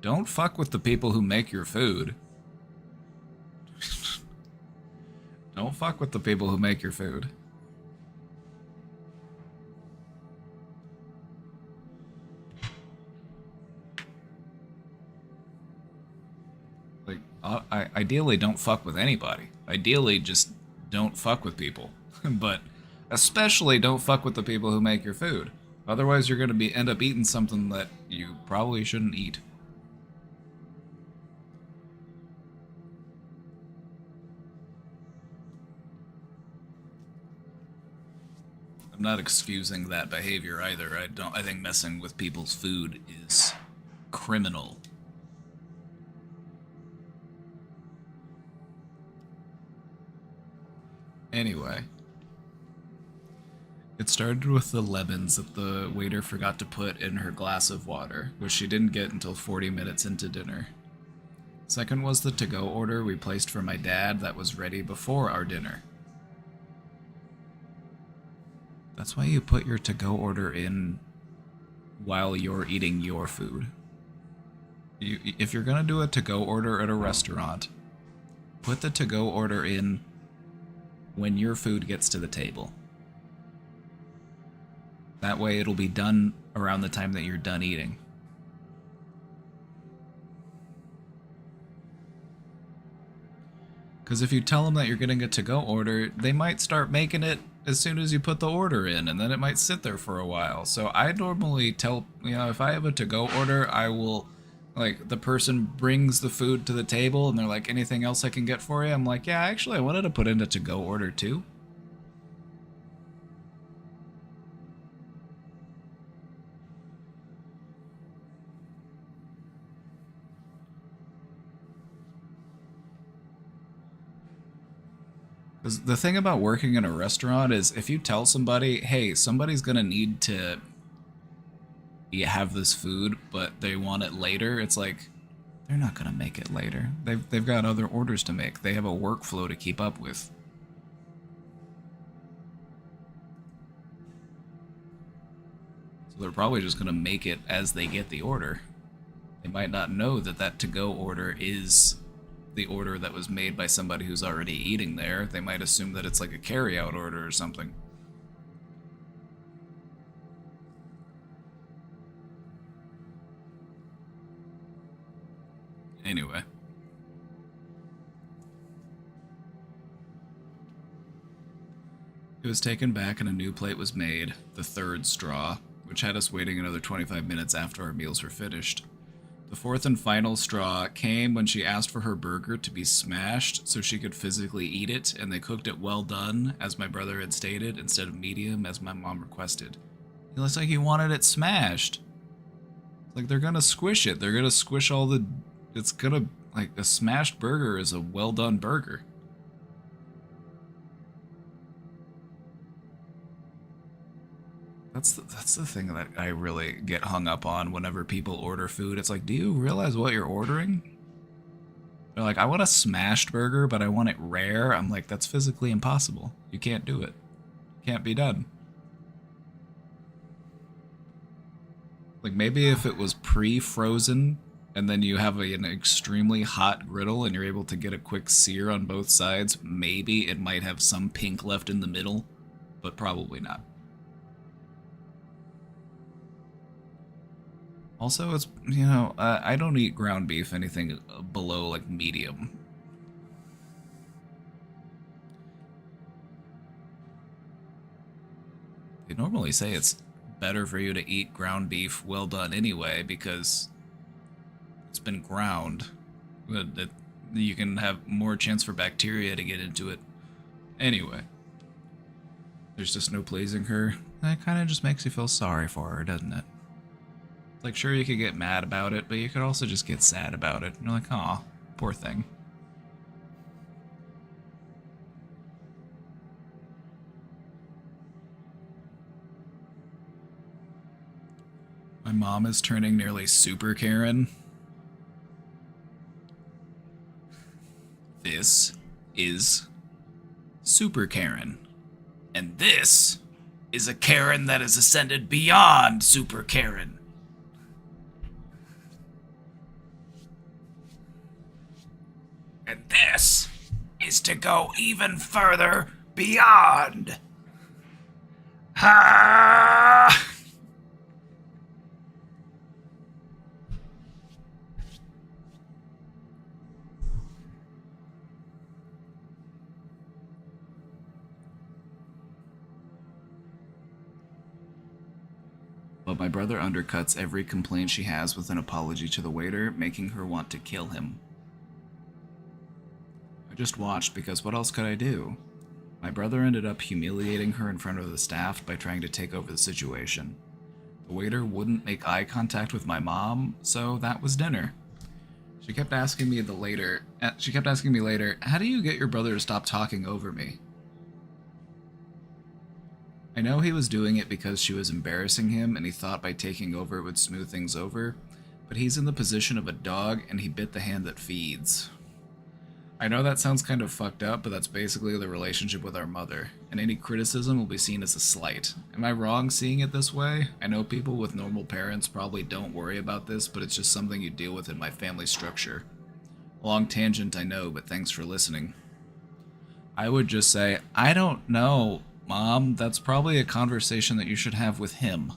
[SPEAKER 1] Don't fuck with the people who make your food. Don't fuck with the people who make your food. Like, ideally, don't fuck with anybody. Ideally, just don't fuck with people. But especially don't fuck with the people who make your food. Otherwise, you're going to end up eating something that you probably shouldn't eat. I'm not excusing that behavior either. I think messing with people's food is criminal. Anyway, it started with the lemons that the waiter forgot to put in her glass of water, which she didn't get until 40 minutes into dinner. Second was the to-go order we placed for my dad that was ready before our dinner. That's why you put your to-go order in while you're eating your food. If you're gonna do a to-go order at a restaurant, put the to-go order in when your food gets to the table. That way it'll be done around the time that you're done eating. Because if you tell them that you're getting a to-go order, they might start making it as soon as you put the order in, and then it might sit there for a while. So I normally tell, if I have a to-go order, I will Like, the person brings the food to the table and they're like, anything else I can get for you? I'm like, yeah, actually, I wanted to put in a to-go order too. Because the thing about working in a restaurant is if you tell somebody, hey, somebody's going to need to have this food, but they want it later, it's like, they're not going to make it later. They've got other orders to make. They have a workflow to keep up with. So they're probably just going to make it as they get the order. They might not know that that to-go order is the order that was made by somebody who's already eating there. They might assume that it's like a carry-out order or something. Anyway. It was taken back and a new plate was made, the third straw, which had us waiting another 25 minutes after our meals were finished. The fourth and final straw came when she asked for her burger to be smashed so she could physically eat it, and they cooked it well done, as my brother had stated, instead of medium, as my mom requested. It looks like he wanted it smashed. Like, they're gonna squish it. They're gonna squish all the... It's gonna... Like, a smashed burger is a well-done burger. That's the thing that I really get hung up on whenever people order food. It's like, do you realize what you're ordering? They're like, I want a smashed burger, but I want it rare. I'm like, that's physically impossible. You can't do it. Can't be done. Like, maybe if it was pre-frozen, and then you have an extremely hot griddle and you're able to get a quick sear on both sides, maybe it might have some pink left in the middle, but probably not. Also, it's, you know, I don't eat ground beef anything below, like, medium. They normally say it's better for you to eat ground beef well done anyway, because it's been ground. You can have more chance for bacteria to get into it. Anyway. There's just no pleasing her. That kind of just makes you feel sorry for her, doesn't it? Like, sure, you could get mad about it, but you could also just get sad about it. You're like, aw, poor thing. My mom is turning nearly super Karen. This is Super Karen. And this is a Karen that has ascended beyond Super Karen. And this is to go even further beyond. Ha! But my brother undercuts every complaint she has with an apology to the waiter, making her want to kill him. I just watched because what else could I do? My brother ended up humiliating her in front of the staff by trying to take over the situation. The waiter wouldn't make eye contact with my mom, so that was dinner. She kept asking me later, how do you get your brother to stop talking over me? I know he was doing it because she was embarrassing him and he thought by taking over it would smooth things over, but he's in the position of a dog and he bit the hand that feeds. I know that sounds kind of fucked up, but that's basically the relationship with our mother, and any criticism will be seen as a slight. Am I wrong seeing it this way? I know people with normal parents probably don't worry about this, but it's just something you deal with in my family structure. A long tangent, I know, but thanks for listening. I would just say, I don't know, Mom. That's probably a conversation that you should have with him.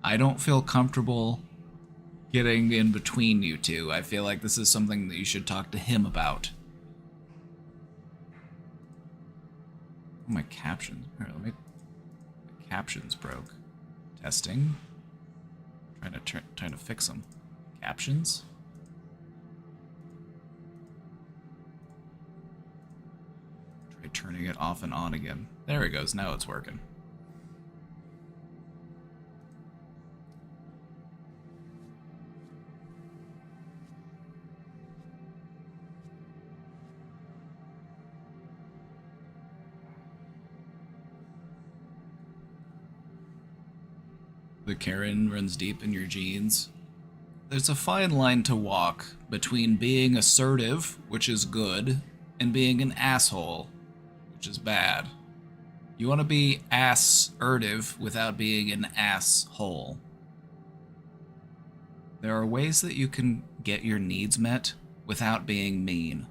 [SPEAKER 1] I don't feel comfortable getting in between you two. I feel like this is something that you should talk to him about. Oh, my captions. Here, my captions broke. Testing. Trying to fix them. Captions? Try turning it off and on again. There it goes. Now it's working. The Karen runs deep in your genes. There's a fine line to walk between being assertive, which is good, and being an asshole, which is bad. You want to be assertive without being an asshole. There are ways that you can get your needs met without being mean.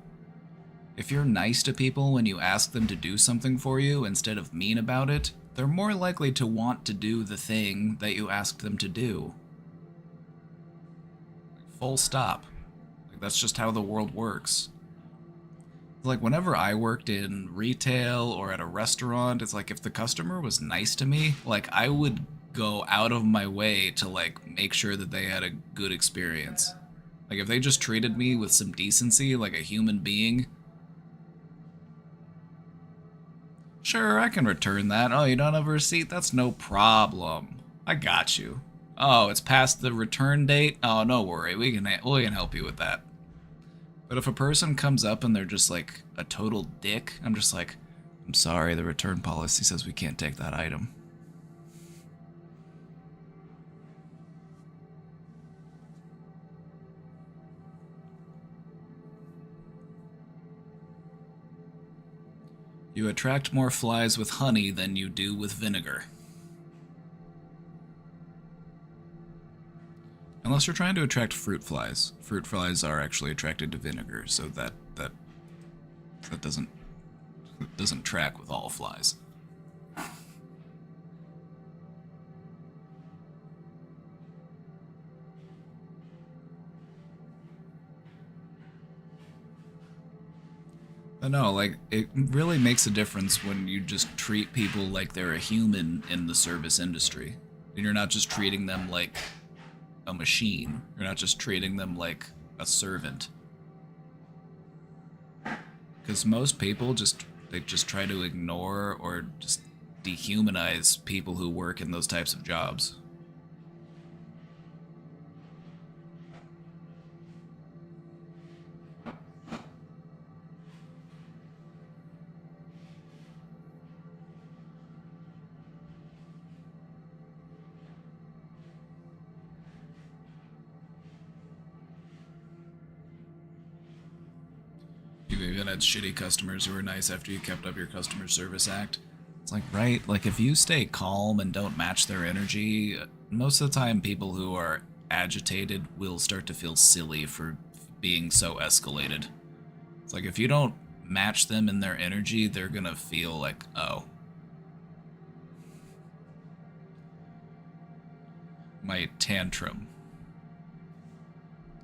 [SPEAKER 1] If you're nice to people when you ask them to do something for you instead of mean about it, they're more likely to want to do the thing that you asked them to do. Full stop. Like, that's just how the world works. Like, whenever I worked in retail or at a restaurant, it's like if the customer was nice to me, like, I would go out of my way to, like, make sure that they had a good experience. Like, if they just treated me with some decency, like a human being, sure, I can return that. Oh, you don't have a receipt? That's no problem. I got you. Oh, it's past the return date? Oh, no worry. We can help you with that. But if a person comes up and they're just like a total dick, I'm just like, I'm sorry, the return policy says we can't take that item. You attract more flies with honey than you do with vinegar. Unless you're trying to attract fruit flies. Fruit flies are actually attracted to vinegar, so that doesn't track with all flies. But no, like, it really makes a difference when you just treat people like they're a human in the service industry. And you're not just treating them like a machine. You're not just treating them like a servant. Because most people they just try to ignore or just dehumanize people who work in those types of jobs. You've even had shitty customers who were nice after you kept up your customer service act. It's like, right, like if you stay calm and don't match their energy, most of the time people who are agitated will start to feel silly for being so escalated. It's like if you don't match them in their energy, they're gonna feel like, oh, my tantrum.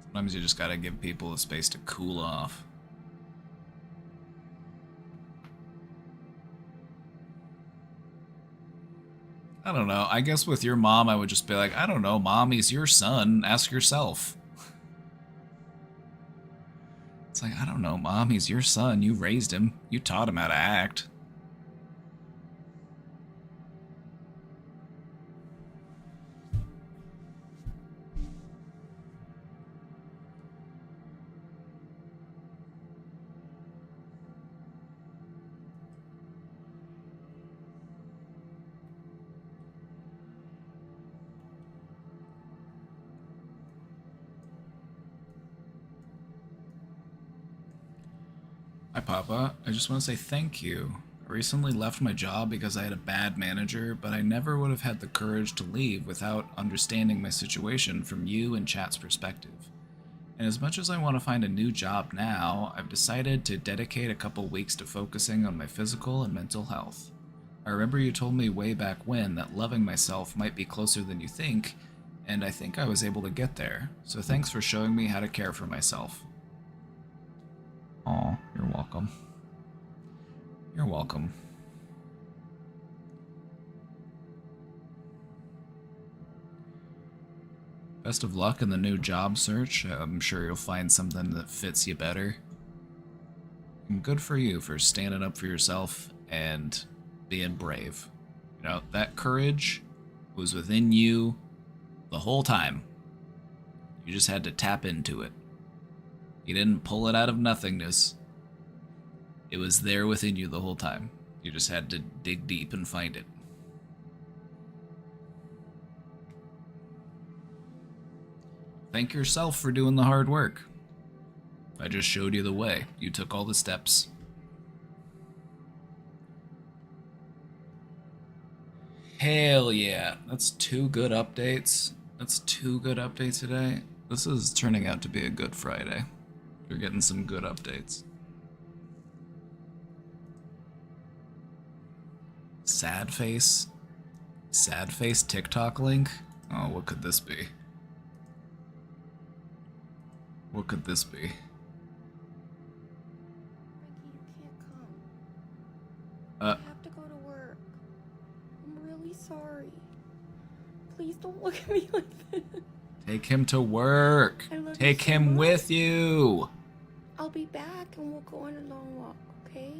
[SPEAKER 1] Sometimes you just gotta give people a space to cool off. I don't know. I guess with your mom, I would just be like, I don't know, Mom, he's your son. Ask yourself. It's like, I don't know, Mom, he's your son. You raised him. You taught him how to act. Hi, Papa. I just want to say thank you. I recently left my job because I had a bad manager, but I never would have had the courage to leave without understanding my situation from you and Chat's perspective. And as much as I want to find a new job now, I've decided to dedicate a couple weeks to focusing on my physical and mental health. I remember you told me way back when that loving myself might be closer than you think, and I think I was able to get there, so thanks for showing me how to care for myself. Aw, you're welcome. You're welcome. Best of luck in the new job search. I'm sure you'll find something that fits you better. And good for you for standing up for yourself and being brave. You know, that courage was within you the whole time. You just had to tap into it. You didn't pull it out of nothingness. It was there within you the whole time. You just had to dig deep and find it. Thank yourself for doing the hard work. I just showed you the way. You took all the steps. Hell yeah. That's 2 good updates. That's 2 good updates today. This is turning out to be a good Friday. You're getting some good updates. Sad face? Sad face TikTok link? Oh, what could this be? What could this be?
[SPEAKER 3] Frankie, you can't come. I have to go to work. I'm really sorry. Please don't look at me like this.
[SPEAKER 1] Take him to work.
[SPEAKER 3] I love you
[SPEAKER 1] Take
[SPEAKER 3] so
[SPEAKER 1] him
[SPEAKER 3] much.
[SPEAKER 1] with you.
[SPEAKER 3] I'll be back and we'll go on a long walk, okay?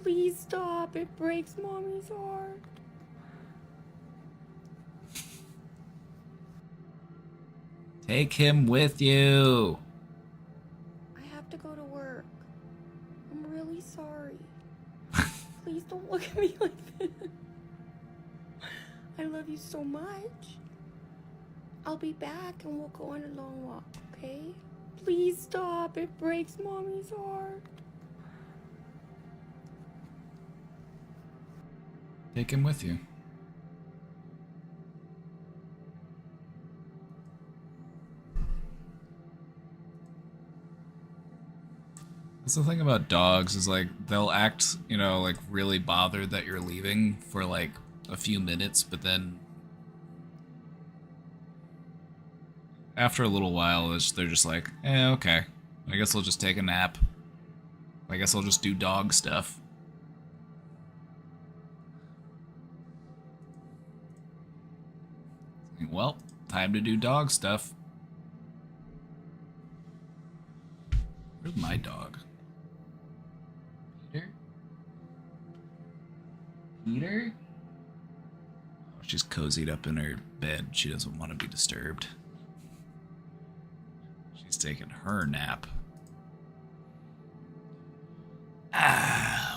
[SPEAKER 3] Please stop. It breaks Mommy's heart.
[SPEAKER 1] Take him with you.
[SPEAKER 3] I have to go to work. I'm really sorry. Please don't look at me like this. I love you so much. I'll be back and we'll go on a long walk, okay? Please stop. It breaks Mommy's heart.
[SPEAKER 1] Take him with you. That's the thing about dogs is like they'll act, you know, like really bothered that you're leaving for like a few minutes, but then after a little while they're just like, okay, I guess I'll just take a nap. I guess I'll just do dog stuff. Well, time to do dog stuff. Where's my dog? Peter? Peter? Oh, she's cozied up in her bed. She doesn't want to be disturbed. She's taking her nap.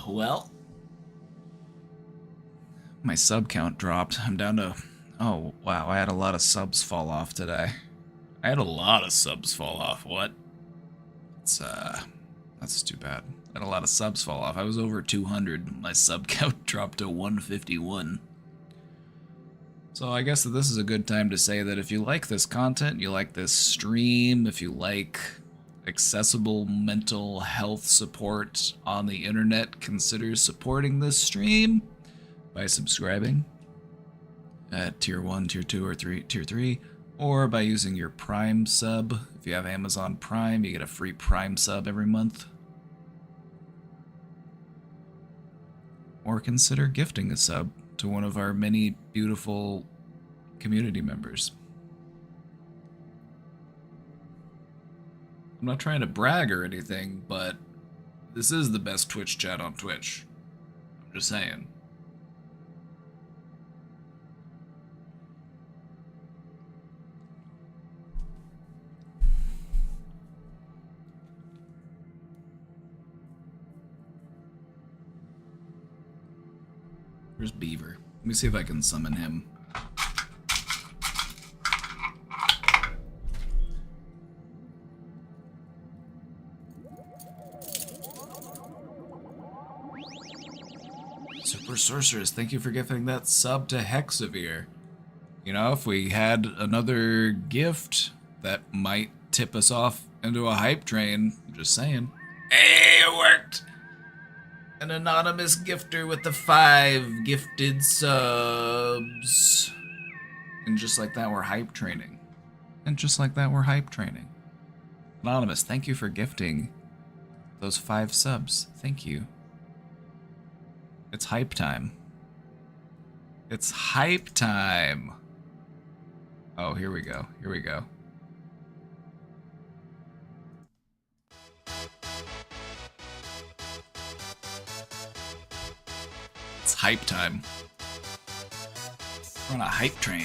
[SPEAKER 1] Well. My sub count dropped. I'm down to... Oh, wow, I had a lot of subs fall off today. I had a lot of subs fall off. What? That's too bad. I had a lot of subs fall off. I was over 200. My sub count dropped to 151. So I guess that this is a good time to say that if you like this content, you like this stream, if you like accessible mental health support on the internet, consider supporting this stream by subscribing at tier 1, tier 2, or tier 3, or by using your Prime sub. If you have Amazon Prime, you get a free Prime sub every month. Or consider gifting a sub to one of our many beautiful community members. I'm not trying to brag or anything, but this is the best Twitch chat on Twitch. I'm just saying. Where's Beaver? Let me see if I can summon him. Super Sorceress, thank you for gifting that sub to Hexavir. You know, if we had another gift, that might tip us off into a hype train. I'm just saying. Hey, it worked! An anonymous gifter with the 5 gifted subs. And just like that, we're hype training. And just like that, we're hype training. Anonymous, thank you for gifting those 5 subs. Thank you. It's hype time. It's hype time. Oh, here we go. Here we go. It's hype time. We're on a hype train.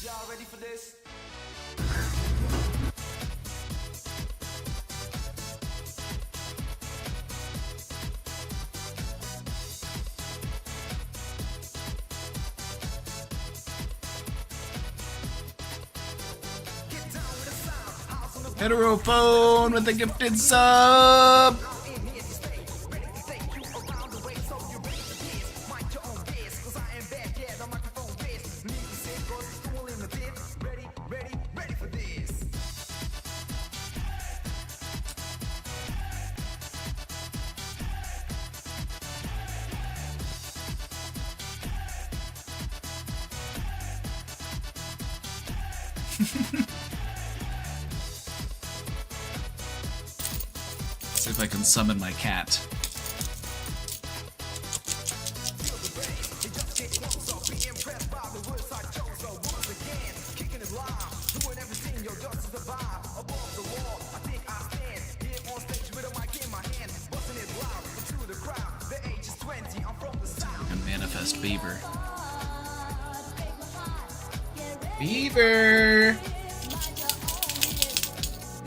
[SPEAKER 5] Y'all ready for this?
[SPEAKER 1] Heterophone with a gifted sub. See if I can summon my cat. And manifest Beaver. Beaver!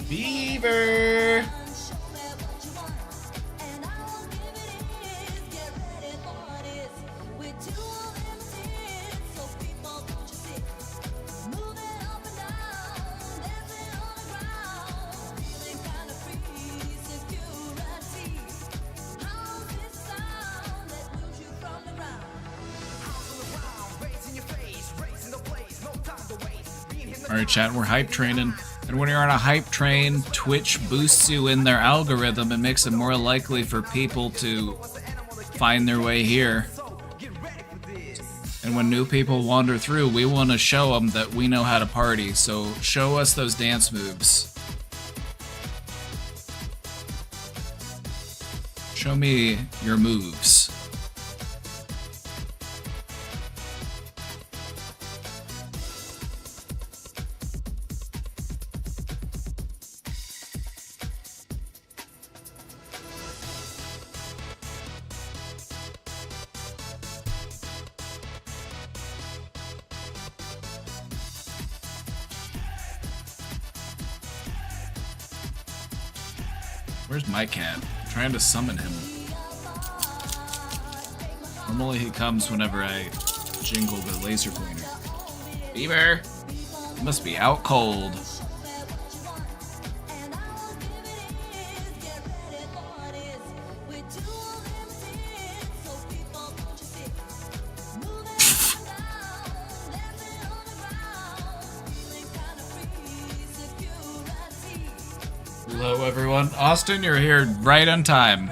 [SPEAKER 1] Beaver! Alright, chat, we're hype training. And when you're on a hype train, Twitch boosts you in their algorithm and makes it more likely for people to find their way here. And when new people wander through, we want to show them that we know how to party, so show us those dance moves. Show me your moves. Where's my cat? I'm trying to summon him. Normally he comes whenever I jingle the laser pointer. Beaver! You must be out cold. Hello, everyone. Austin, you're here right on time.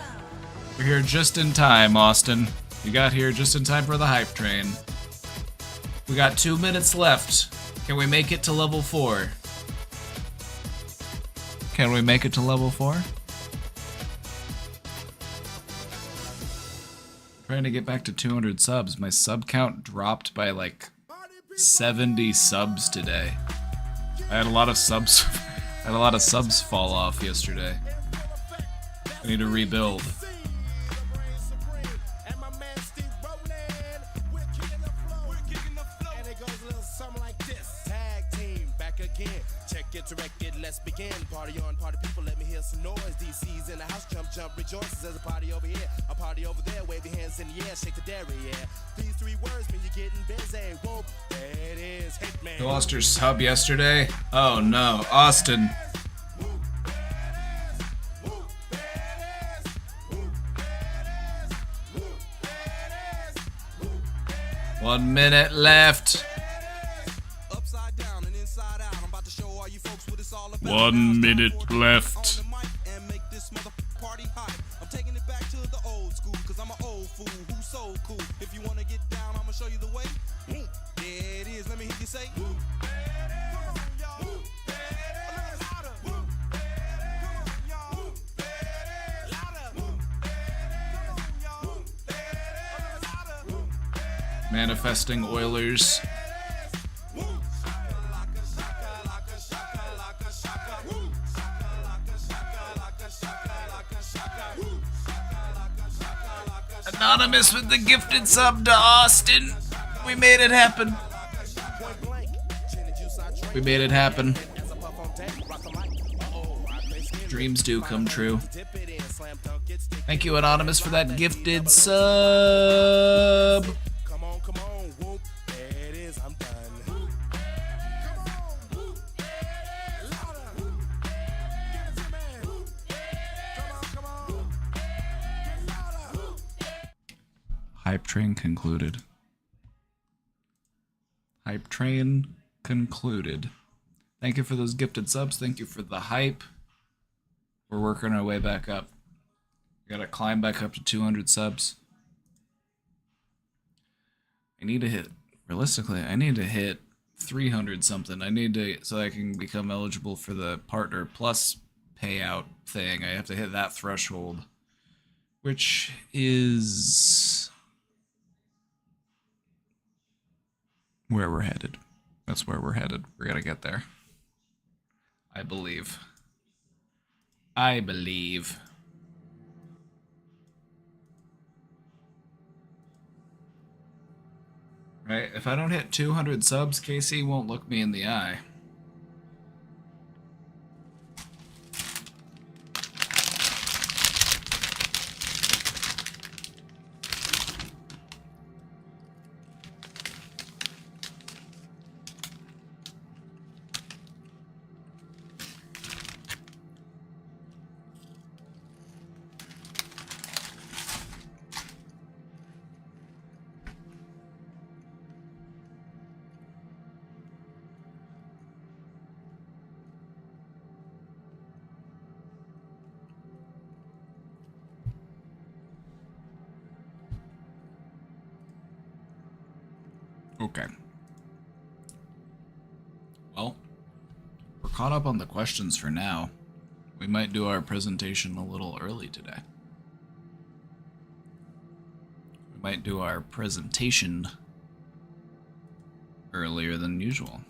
[SPEAKER 1] You're here just in time, Austin. You got here just in time for the hype train. We got 2 minutes left. Can we make it to level 4? Can we make it to level 4? Trying to get back to 200 subs. My sub count dropped by like 70 subs today. I had a lot of subs. I had a lot of subs fall off yesterday. I need to rebuild.
[SPEAKER 5] Let's begin. Party on, party people, let me hear some noise. DC's in the house, jump, jump, rejoices. There's a party over here, a party over there. Wave your hands in the air, shake the dairy, yeah. These 3 words mean you're getting busy. Whoa, there it is, Hitman.
[SPEAKER 1] You lost your sub yesterday? Oh no, Austin. One minute left. 1 minute left.
[SPEAKER 5] I'm taking it back to the old school, cause I'm an old fool who's so cool. If you wanna get down, I'ma show you the way. There it is, let me hear you say.
[SPEAKER 1] Manifesting Oilers. Anonymous with the gifted sub to Austin. We made it happen. We made it happen. Dreams do come true. Thank you, Anonymous, for that gifted sub.
[SPEAKER 5] Come on, whoop. There it is, I'm done.
[SPEAKER 1] Hype train concluded. Hype train concluded. Thank you for those gifted subs. Thank you for the hype. We're working our way back up. We gotta climb back up to 200 subs. I need to hit, realistically, I need to hit 300 something. I need to, so I can become eligible for the Partner Plus payout thing. I have to hit that threshold, which is where we're headed. That's where we're headed. We're gonna get there. I believe. I believe. Right? If I don't hit 200 subs, KC won't look me in the eye. Okay. Well, we're caught up on the questions for now. We might do our presentation a little early today. We might do our presentation earlier than usual.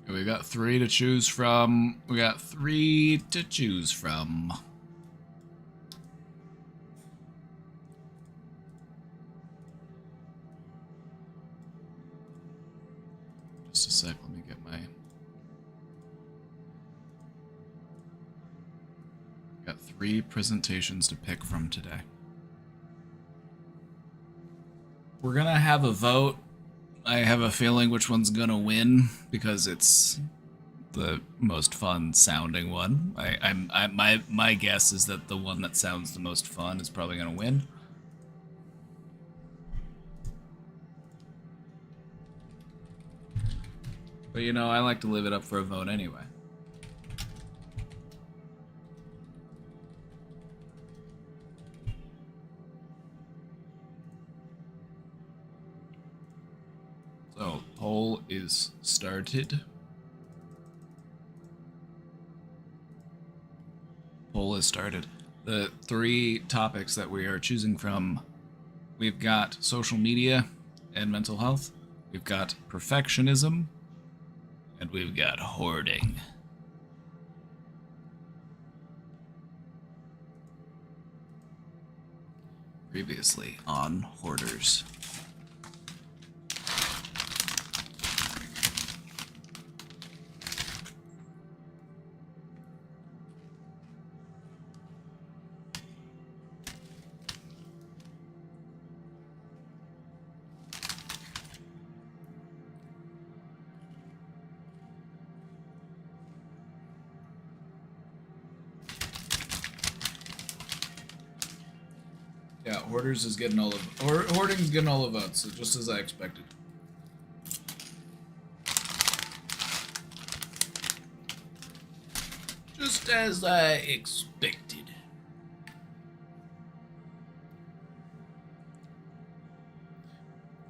[SPEAKER 1] We got 3 to choose from. We got 3 to choose from. Just a sec, let me get my... Got 3 presentations to pick from today. We're gonna have a vote. I have a feeling which one's gonna win because it's the most fun sounding one. My guess is that the one that sounds the most fun is probably gonna win. But you know, I like to leave it up for a vote anyway. So, poll is started. Poll is started. The 3 topics that we are choosing from, we've got social media and mental health, we've got perfectionism, and we've got hoarding. Previously on Hoarders. Yeah, Hoarders is getting all of Hoarding's getting all the votes, so just as I expected. Just as I expected.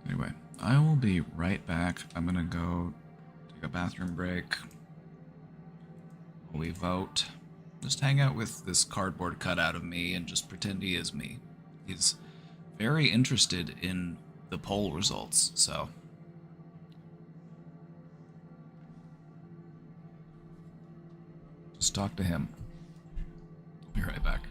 [SPEAKER 1] Anyway, I will be right back. I'm gonna go take a bathroom break. While we vote. Just hang out with this cardboard cutout of me and just pretend he is me. He's very interested in the poll results, so. Just talk to him. I'll be right back.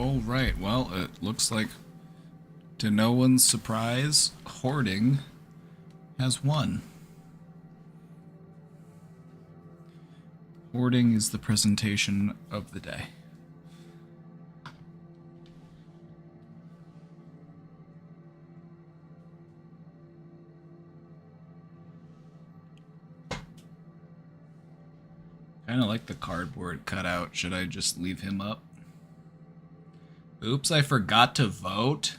[SPEAKER 1] All right. Well, it looks like, to no one's surprise, hoarding has won. Hoarding is the presentation of the day. Kind of like the cardboard cutout. Should I just leave him up? Oops, I forgot to vote.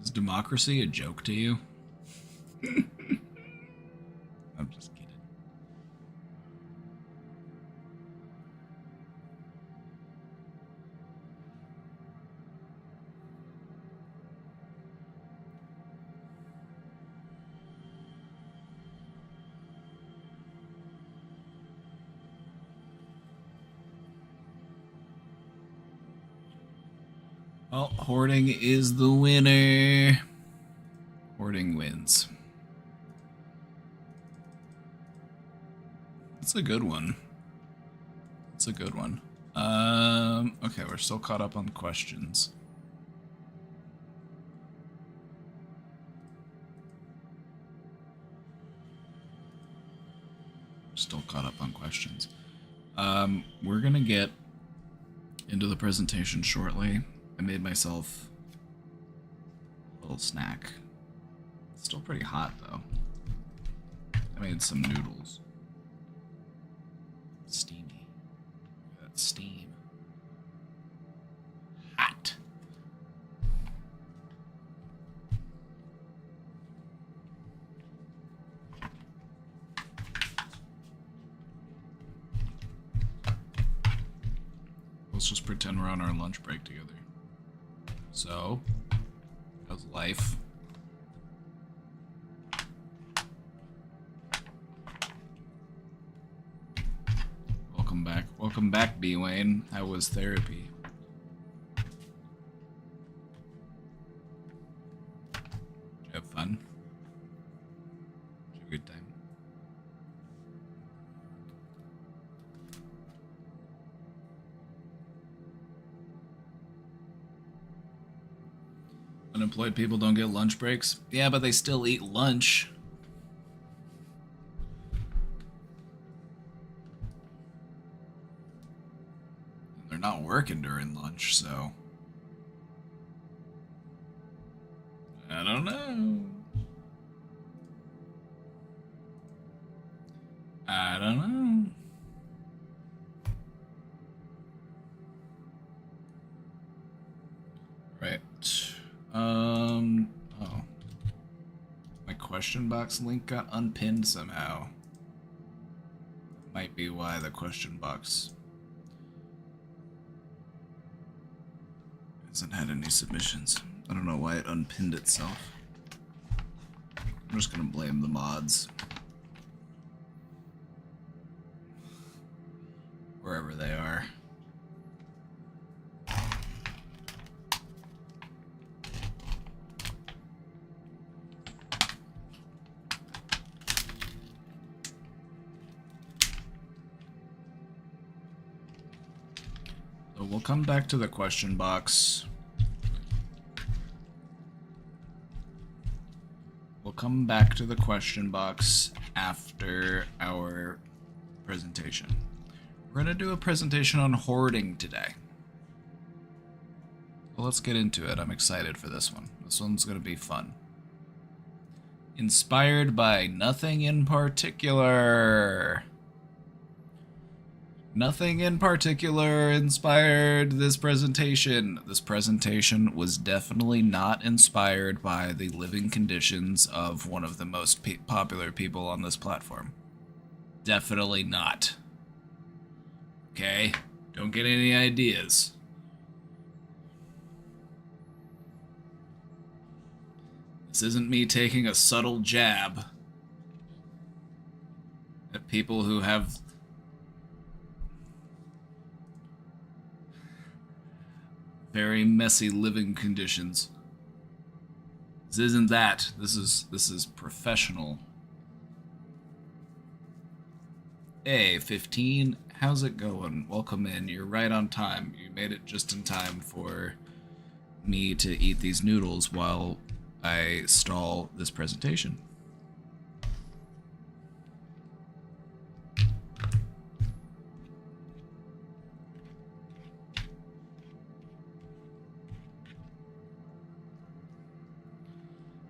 [SPEAKER 1] Is democracy a joke to you? I'm just kidding. Well, hoarding is the winner. Hoarding wins. It's a good one. It's a good one. Okay, we're still caught up on questions. Still caught up on questions. We're gonna get into the presentation shortly. I made myself a little snack. It's still pretty hot though. I made some noodles. Steamy. That steam. Hot. Let's just pretend we're on our lunch break together. So, how's life? Welcome back. Welcome back, B. Wayne. How was therapy? Did you have fun? Did you have a good time? Unemployed people don't get lunch breaks? Yeah, but they still eat lunch. They're not working during lunch, so... I don't know. I don't know. Right. Oh. My question box link got unpinned somehow. Might be why the question box hasn't had any submissions. I don't know why it unpinned itself. I'm just gonna blame the mods. Wherever they are. So we'll come back to the question box. We'll come back to the question box after our presentation. We're going to do a presentation on hoarding today. Well, let's get into it. I'm excited for this one. This one's going to be fun. Inspired by nothing in particular. Nothing in particular inspired this presentation. This presentation was definitely not inspired by the living conditions of one of the most popular people on this platform. Definitely not. Okay? Don't get any ideas. This isn't me taking a subtle jab at people who have very messy living conditions. This isn't that. This is professional. Hey, 15, how's it going? Welcome in. You're right on time. You made it just in time for me to eat these noodles while I stall this presentation.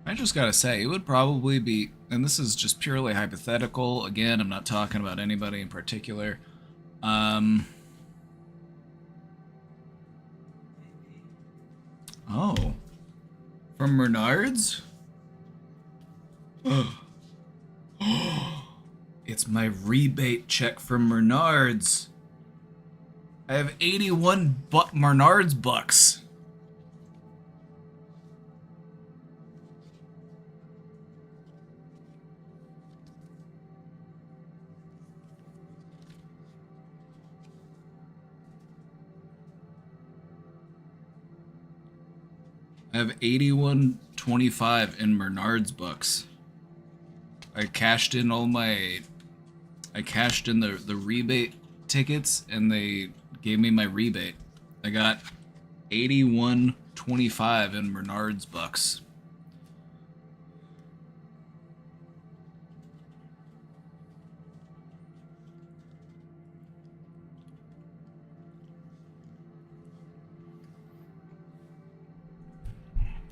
[SPEAKER 1] I just gotta say, it would probably be, and this is just purely hypothetical. Again, I'm not talking about anybody in particular. Oh. From Menards? It's my rebate check from Menards. I have 81 Menards bucks. I have 81.25 in Menards bucks. I cashed in the rebate tickets and they gave me my rebate. I got 81.25 in Menards bucks.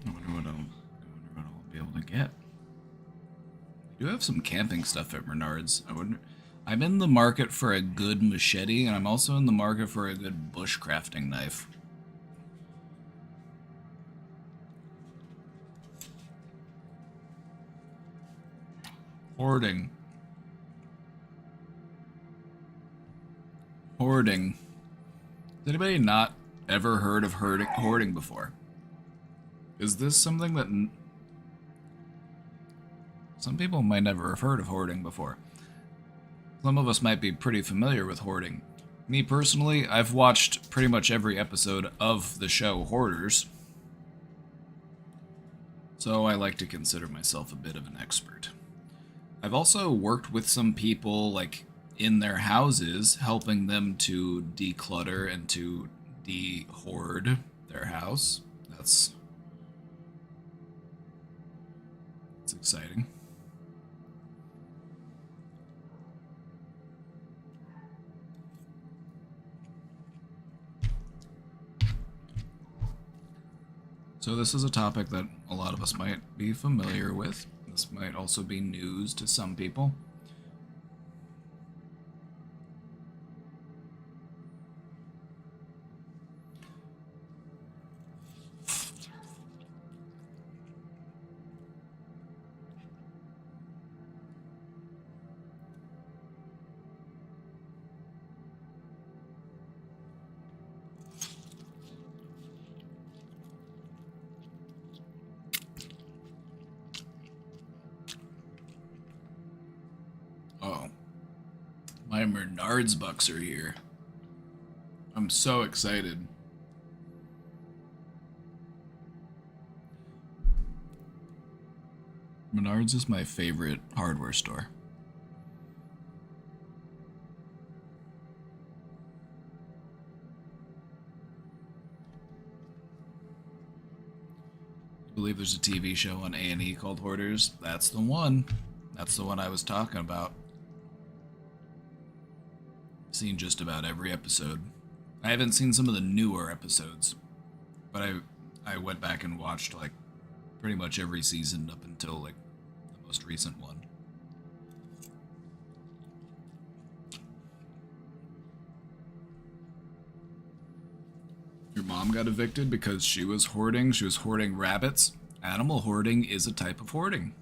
[SPEAKER 1] I wonder what I'll be able to get. I do have some camping stuff at Menards. I'm in the market for a good machete, and I'm also in the market for a good bushcrafting knife. Hoarding. Hoarding. Has anybody not ever heard of hoarding before? Is this something that some people might never have heard of hoarding before? Some of us might be pretty familiar with hoarding. Me personally, I've watched pretty much every episode of the show Hoarders, so I like to consider myself a bit of an expert. I've also worked with some people, like, in their houses, helping them to declutter and to de-hoard their house. That's exciting. So this is a topic that a lot of us might be familiar with. This might also be news to some people. Oh, my Menards bucks are here. I'm so excited. Menards is my favorite hardware store. I believe there's a TV show on A&E called Hoarders. That's the one. That's the one I was talking about. Seen just about every episode. I haven't seen some of the newer episodes, but I went back and watched like pretty much every season up until like the most recent one. Your mom got evicted because she was hoarding. She was hoarding rabbits. Animal hoarding is a type of hoarding.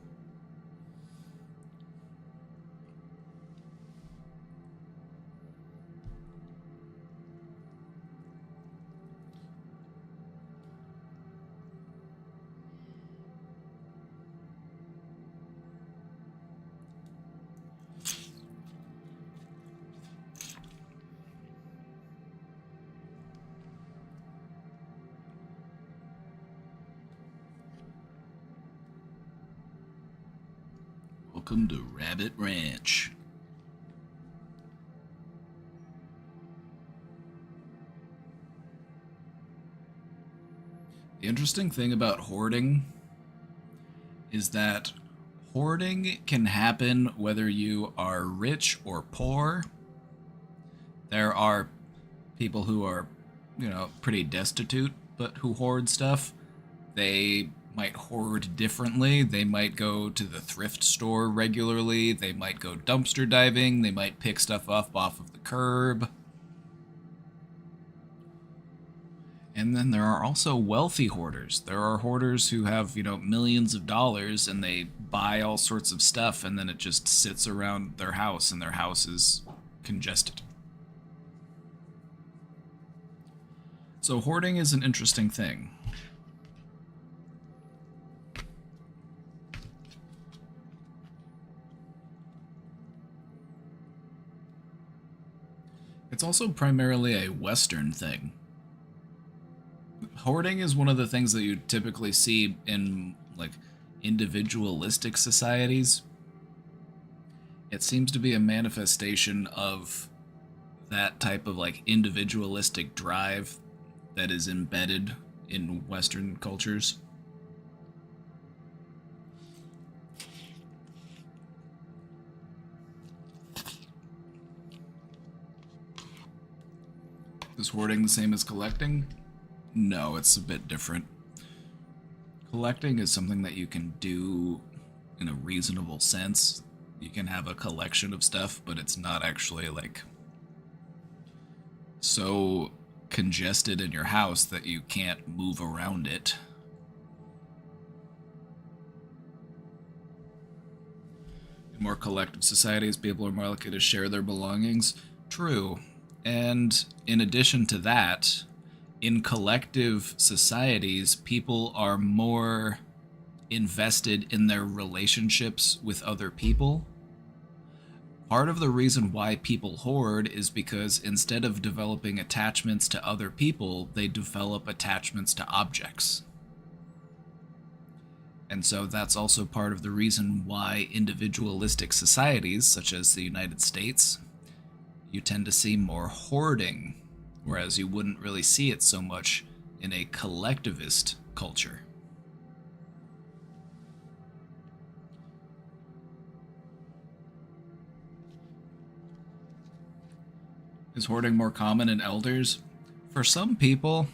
[SPEAKER 1] Welcome to Rabbit Ranch. The interesting thing about hoarding is that hoarding can happen whether you are rich or poor. There are people who are, pretty destitute, but who hoard stuff. They might hoard differently. They might go to the thrift store regularly. They might go dumpster diving. They might pick stuff up off of the curb. And then there are also wealthy hoarders. There are hoarders who have, millions of dollars and they buy all sorts of stuff and then it just sits around their house and their house is congested. So hoarding is an interesting thing. It's also primarily a Western thing. Hoarding is one of the things that you typically see in, individualistic societies. It seems to be a manifestation of that type of, individualistic drive that is embedded in Western cultures. Is hoarding the same as collecting? No, it's a bit different. Collecting is something that you can do in a reasonable sense. You can have a collection of stuff, but it's not actually, so congested in your house that you can't move around it. In more collective societies, people are more likely to share their belongings. True. And in addition to that, in collective societies, people are more invested in their relationships with other people. Part of the reason why people hoard is because instead of developing attachments to other people, they develop attachments to objects. And so that's also part of the reason why individualistic societies, such as the United States, you tend to see more hoarding, whereas you wouldn't really see it so much in a collectivist culture. Is hoarding more common in elders? For some people...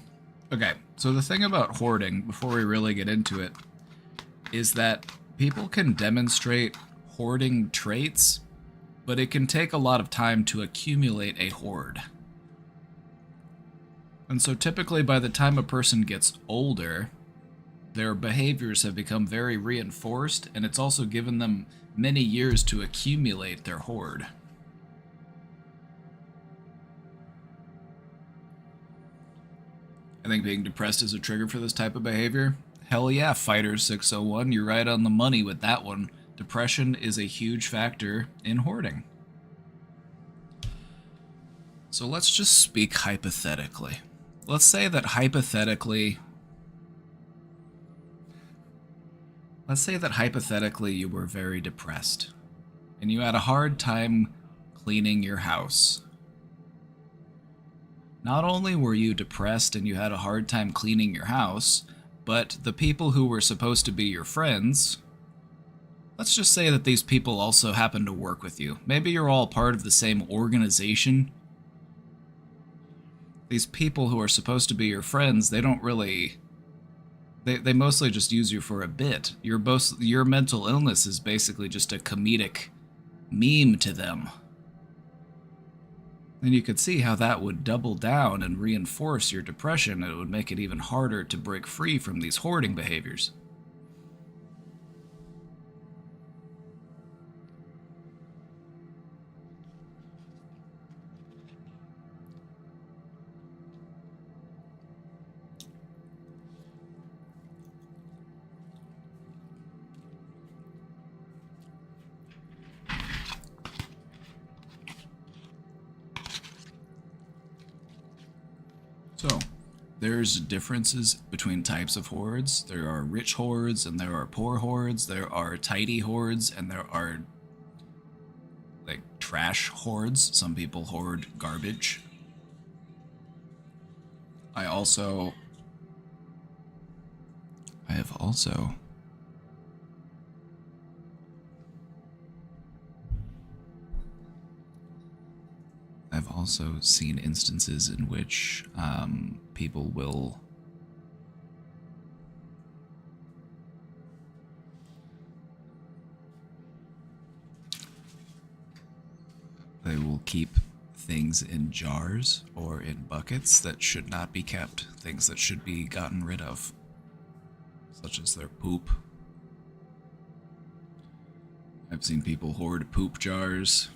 [SPEAKER 1] Okay, so the thing about hoarding, before we really get into it, is that people can demonstrate hoarding traits, but it can take a lot of time to accumulate a hoard. And so typically by the time a person gets older, their behaviors have become very reinforced, and it's also given them many years to accumulate their hoard. I think being depressed is a trigger for this type of behavior. Hell yeah, Fighter 601, you're right on the money with that one. Depression is a huge factor in hoarding. So let's just speak hypothetically. Let's say that hypothetically you were very depressed and you had a hard time cleaning your house. Not only were you depressed and you had a hard time cleaning your house, but the people who were supposed to be your friends, let's just say that these people also happen to work with you. Maybe you're all part of the same organization. These people who are supposed to be your friends, they don't really... They mostly just use you for a bit. Your mental illness is basically just a comedic meme to them. And you could see how that would double down and reinforce your depression, and it would make it even harder to break free from these hoarding behaviors. So, there's differences between types of hordes. There are rich hordes and there are poor hordes. There are tidy hordes and there are like trash hordes. Some people hoard garbage. I've also seen instances in which people will keep things in jars or in buckets that should not be kept, things that should be gotten rid of, such as their poop. I've seen people hoard poop jars.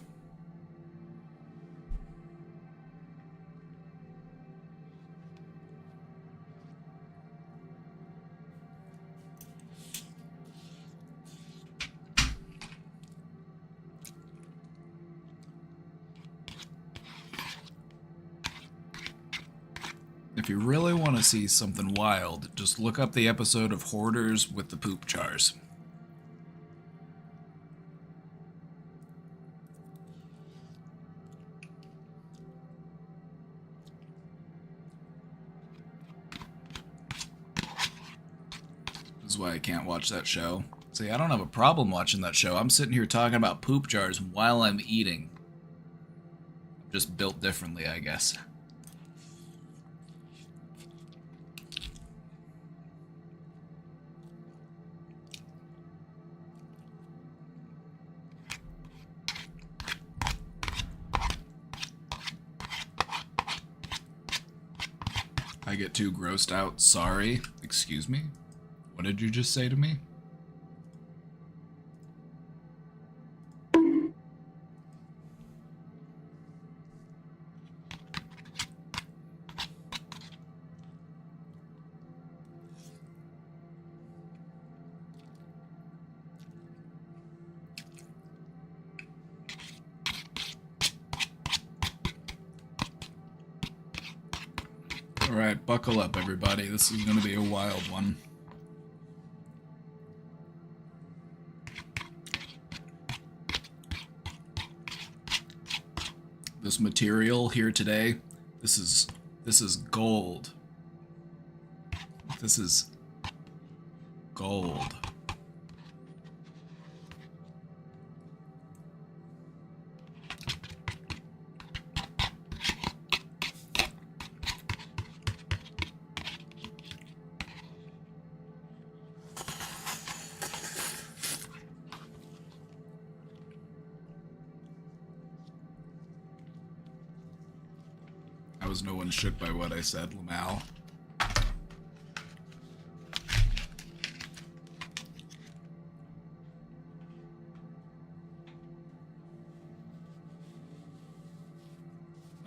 [SPEAKER 1] If you really want to see something wild, just look up the episode of Hoarders with the poop jars. This is why I can't watch that show. See, I don't have a problem watching that show. I'm sitting here talking about poop jars while I'm eating. I'm just built differently, I guess. I get too grossed out. Sorry. Excuse me? What did you just say to me? Alright, buckle up, everybody. This is going to be a wild one. This material here today, this is gold. This is gold. Was no one shook by what I said, Lamal.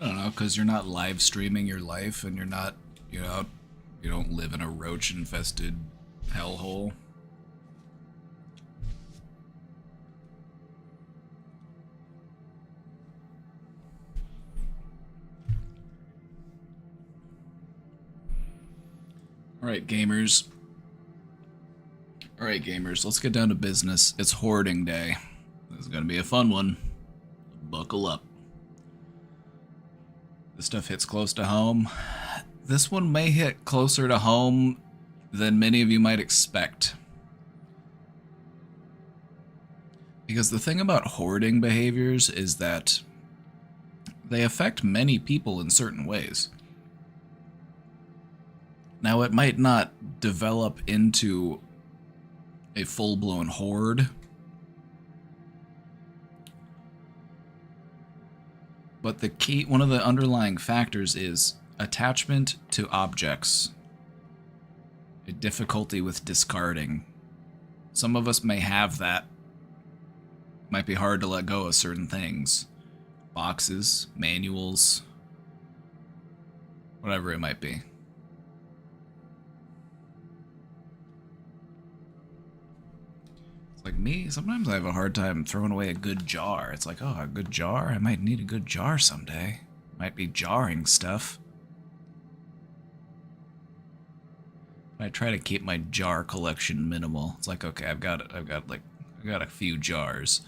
[SPEAKER 1] I don't know, because you're not live streaming your life and you're not, you don't live in a roach infested hellhole. Alright, gamers. Alright, gamers, let's get down to business. It's hoarding day. This is gonna be a fun one. Buckle up. This stuff hits close to home. This one may hit closer to home than many of you might expect. Because the thing about hoarding behaviors is that they affect many people in certain ways. Now, it might not develop into a full-blown hoard, but the key, one of the underlying factors is attachment to objects, a difficulty with discarding. Some of us may have that. It might be hard to let go of certain things. Boxes, manuals, whatever it might be. Like me, sometimes I have a hard time throwing away a good jar. It's like, oh, a good jar? I might need a good jar someday. Might be jarring stuff. I try to keep my jar collection minimal. It's like, okay, I've got a few jars,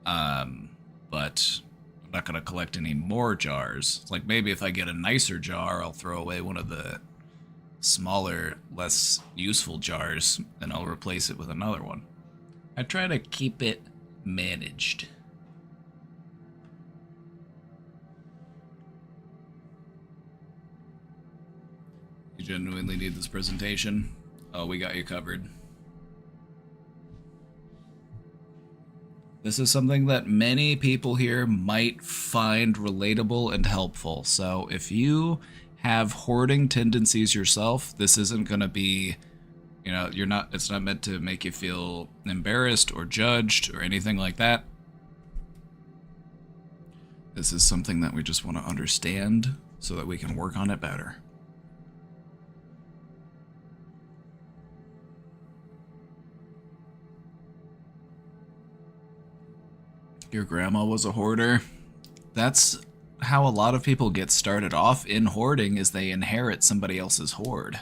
[SPEAKER 1] but I'm not gonna collect any more jars. It's like maybe if I get a nicer jar, I'll throw away one of the smaller, less useful jars, and I'll replace it with another one. I try to keep it managed. You genuinely need this presentation? Oh, we got you covered. This is something that many people here might find relatable and helpful. So if you have hoarding tendencies yourself, this isn't going to be, you know, it's not meant to make you feel embarrassed or judged or anything like that. This is something that we just want to understand so that we can work on it better. Your grandma was a hoarder. That's how a lot of people get started off in hoarding, is they inherit somebody else's hoard.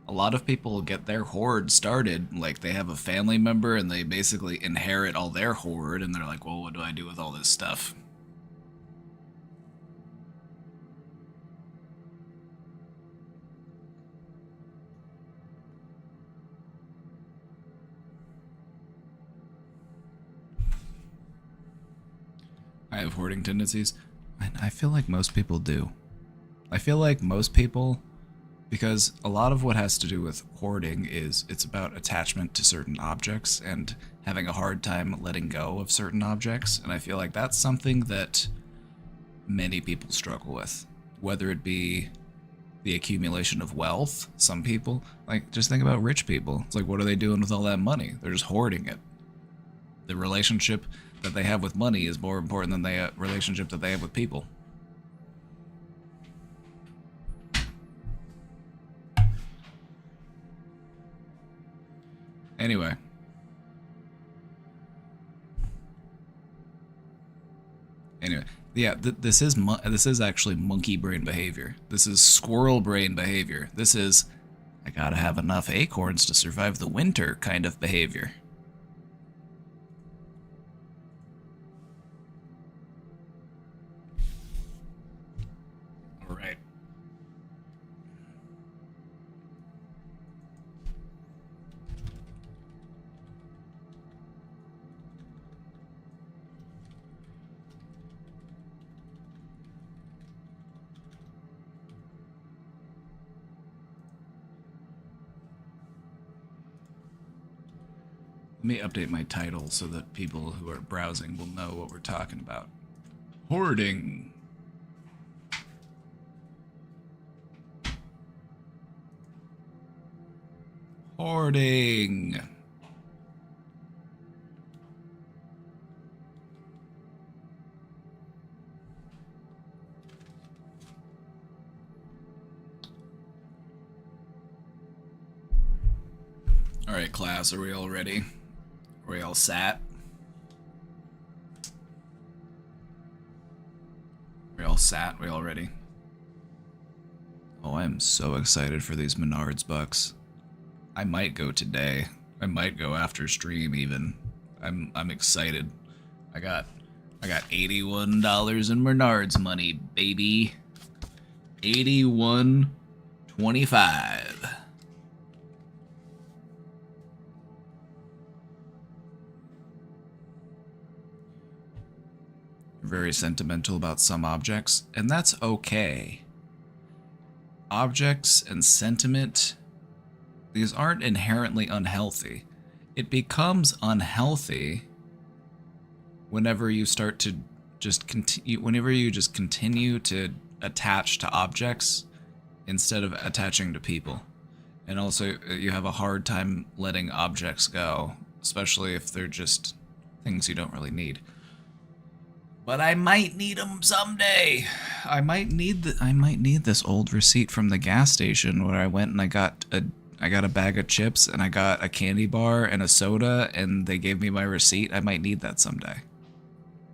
[SPEAKER 1] A lot of people get their hoard started, like they have a family member and they basically inherit all their hoard, and they're like, well, what do I do with all this stuff? I have hoarding tendencies. I feel like most people do. I feel like most people, because a lot of what has to do with hoarding is it's about attachment to certain objects and having a hard time letting go of certain objects. And I feel like that's something that many people struggle with, whether it be the accumulation of wealth. Some people, like, just think about rich people. It's like, what are they doing with all that money? They're just hoarding it. The relationship that they have with money is more important than the relationship that they have with people. Anyway. Yeah, this is actually monkey brain behavior. This is squirrel brain behavior. This is, I gotta have enough acorns to survive the winter kind of behavior. All right. Let me update my title so that people who are browsing will know what we're talking about. Hoarding. Hoarding. All right, class, are we all ready? Are we all sat? We all sat? We all ready? Oh, I am so excited for these Menards bucks. I might go today. I might go after stream even. I'm excited. I got $81 in Menards money, baby. 81.25. Very sentimental about some objects, and that's okay. Objects and sentiment, these aren't inherently unhealthy. It becomes unhealthy whenever you start to just continue to attach to objects instead of attaching to people. And also, you have a hard time letting objects go, especially if they're just things you don't really need. But I might need them someday. I might need this old receipt from the gas station where I went and I got a bag of chips and I got a candy bar and a soda and they gave me my receipt. I might need that someday.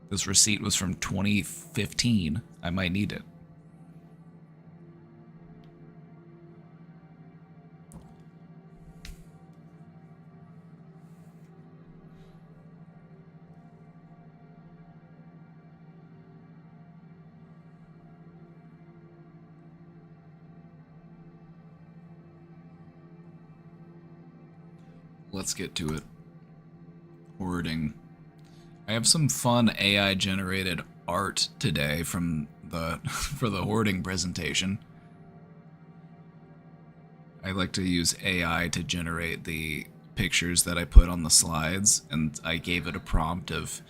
[SPEAKER 1] This receipt was from 2015. I might need it. let's get to it. Hoarding. I have some fun AI generated art today from the for the hoarding presentation. I like to use AI to generate the pictures that I put on the slides, and I gave it a prompt of,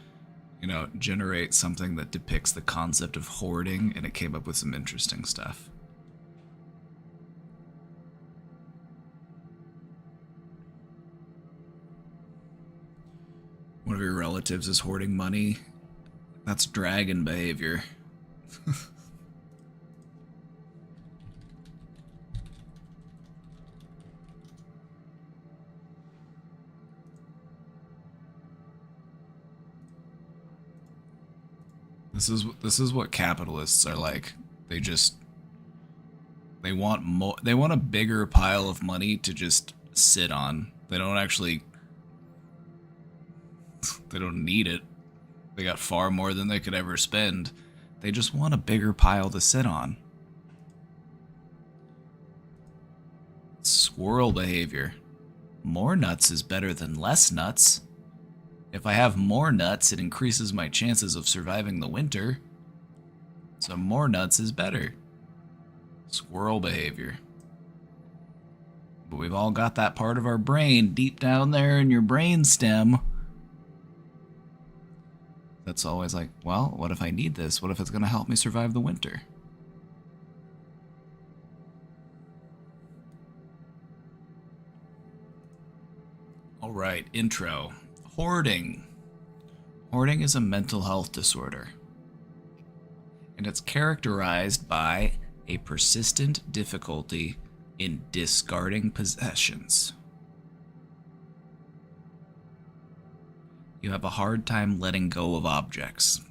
[SPEAKER 1] you know, generate something that depicts the concept of hoarding, and it came up with some interesting stuff. One of your relatives is hoarding money. That's dragon behavior. This is what capitalists are like. They want more. They want a bigger pile of money to just sit on. They don't actually. They don't need it. They got far more than they could ever spend. They just want a bigger pile to sit on. Squirrel behavior. More nuts is better than less nuts. If I have more nuts, it increases my chances of surviving the winter. So more nuts is better. Squirrel behavior. But we've all got that part of our brain deep down there in your brain stem that's always like, well, what if I need this? What if it's going to help me survive the winter? All right, intro. Hoarding. Hoarding is a mental health disorder, and it's characterized by a persistent difficulty in discarding possessions. You have a hard time letting go of objects.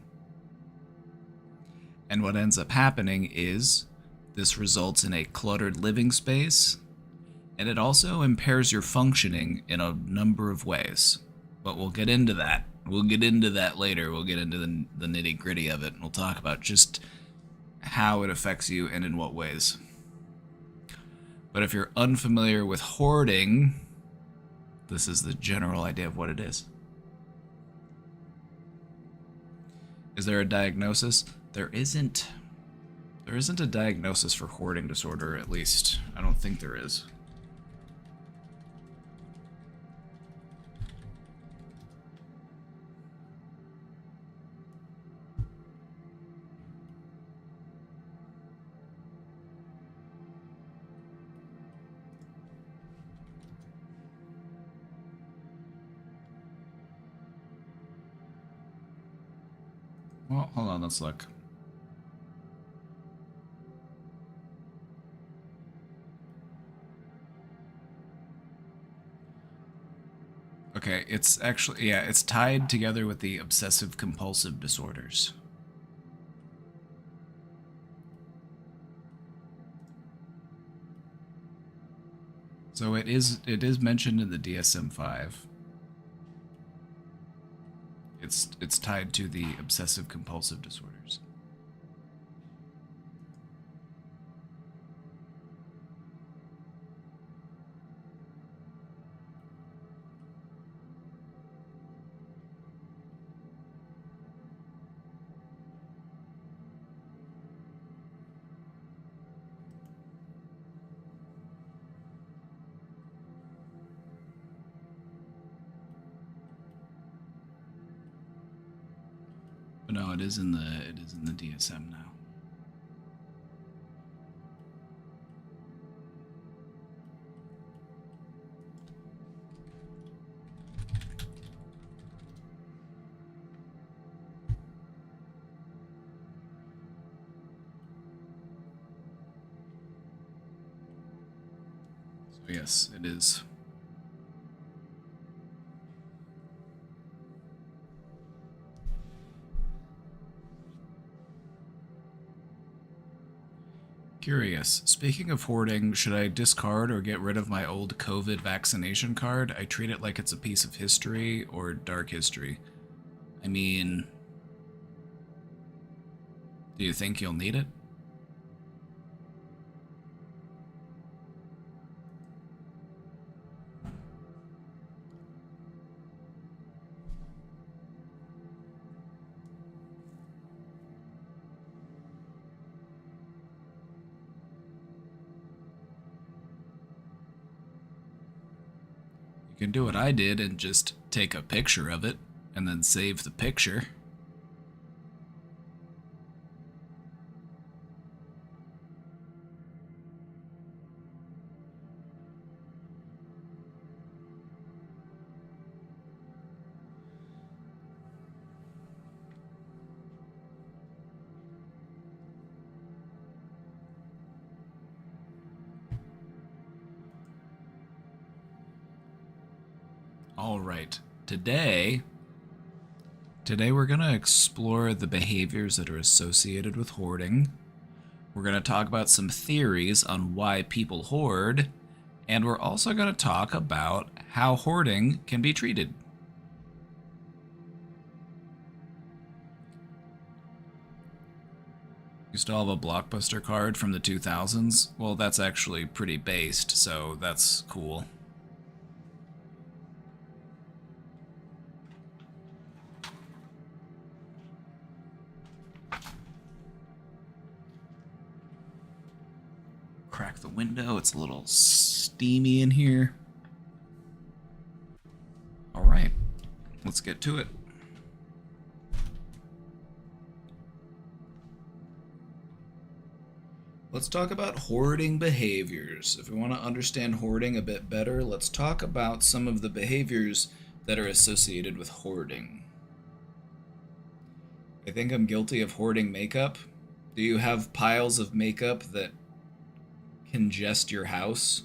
[SPEAKER 1] And what ends up happening is this results in a cluttered living space, and it also impairs your functioning in a number of ways. But we'll get into that. We'll get into that later. We'll get into the nitty-gritty of it, and we'll talk about just how it affects you and in what ways. But if you're unfamiliar with hoarding, this is the general idea of what it is. Is there a diagnosis? There isn't a diagnosis for hoarding disorder, at least. I don't think there is. Well, hold on, let's look. Okay, it's actually, yeah, it's tied together with the obsessive compulsive disorders. So it is mentioned in the DSM-5. It's tied to the obsessive compulsive disorders. But no, it is in the DSM now. So yes, it is. Curious. Speaking of hoarding, should I discard or get rid of my old COVID vaccination card? I treat it like it's a piece of history or dark history. I mean, do you think you'll need it? can do what I did and just take a picture of it and then save the picture. All right. Today we're going to explore the behaviors that are associated with hoarding. We're going to talk about some theories on why people hoard, and we're also going to talk about how hoarding can be treated. You still have a Blockbuster card from the 2000s? Well, that's actually pretty based, so that's cool. Crack the window. It's a little steamy in here. All right, let's get to it. Let's talk about hoarding behaviors. If we want to understand hoarding a bit better, let's talk about some of the behaviors that are associated with hoarding. I think I'm guilty of hoarding makeup. Do you have piles of makeup that congest your house?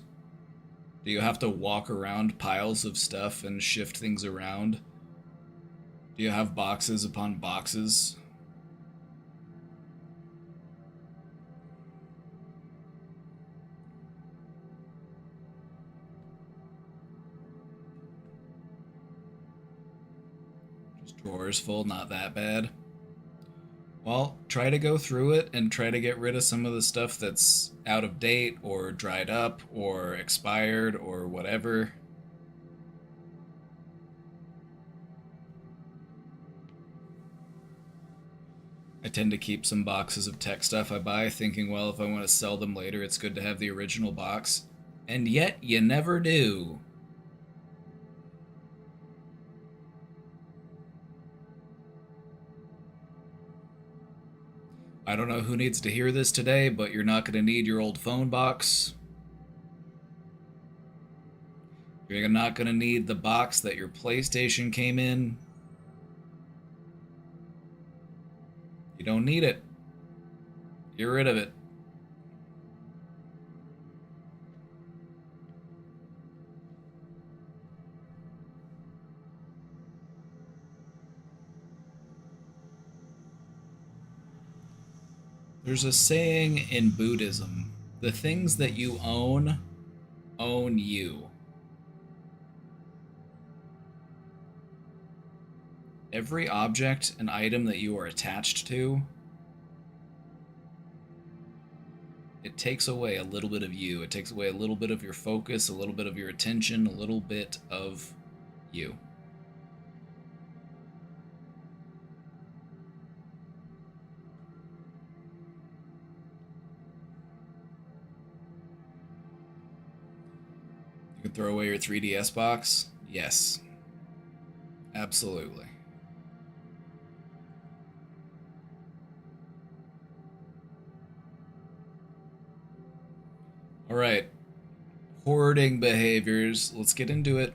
[SPEAKER 1] Do you have to walk around piles of stuff and shift things around? Do you have boxes upon boxes? Just drawers full, not that bad. Well, try to go through it and try to get rid of some of the stuff that's out of date or dried up or expired or whatever. I tend to keep some boxes of tech stuff I buy, thinking, well, if I want to sell them later, it's good to have the original box. And yet, you never do. I don't know who needs to hear this today, but you're not going to need your old phone box. You're not going to need the box that your PlayStation came in. You don't need it. Get rid of it. There's a saying in Buddhism, the things that you own you. Every object and item that you are attached to, it takes away a little bit of you. It takes away a little bit of your focus, a little bit of your attention, a little bit of you. You can throw away your 3DS box? Yes. Absolutely. All right, hoarding behaviors. Let's get into it.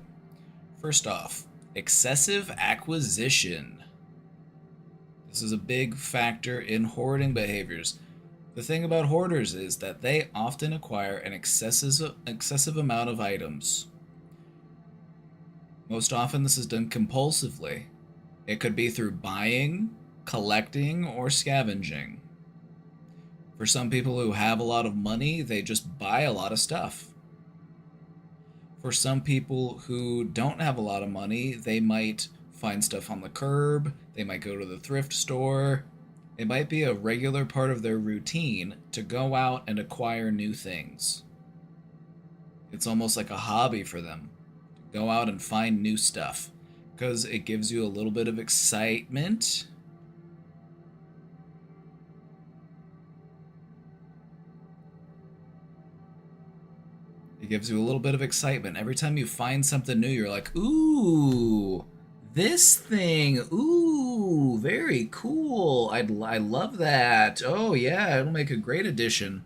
[SPEAKER 1] First off, excessive acquisition. This is a big factor in hoarding behaviors. The thing about hoarders is that they often acquire an excessive amount of items. Most often this is done compulsively. It could be through buying, collecting, or scavenging. For some people who have a lot of money, they just buy a lot of stuff. For some people who don't have a lot of money, they might find stuff on the curb, they might go to the thrift store. It might be a regular part of their routine to go out and acquire new things. It's almost like a hobby for them. Go out and find new stuff because it gives you a little bit of excitement. It gives you a little bit of excitement. Every time you find something new, you're like, ooh, this thing, ooh, very cool. I love that. Oh yeah, it'll make a great addition.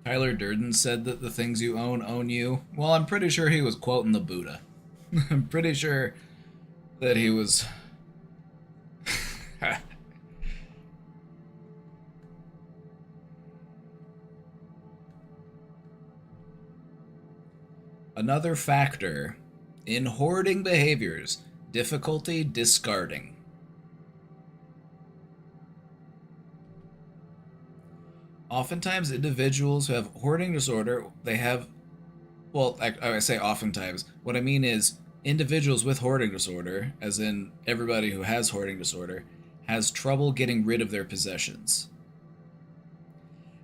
[SPEAKER 1] Tyler Durden said that the things you own you. Well, I'm pretty sure he was quoting the Buddha. I'm pretty sure that he was... Another factor in hoarding behaviors, difficulty discarding. Oftentimes, individuals who have hoarding disorder, they have, well, I say oftentimes. What I mean is individuals with hoarding disorder, as in everybody who has hoarding disorder, has trouble getting rid of their possessions.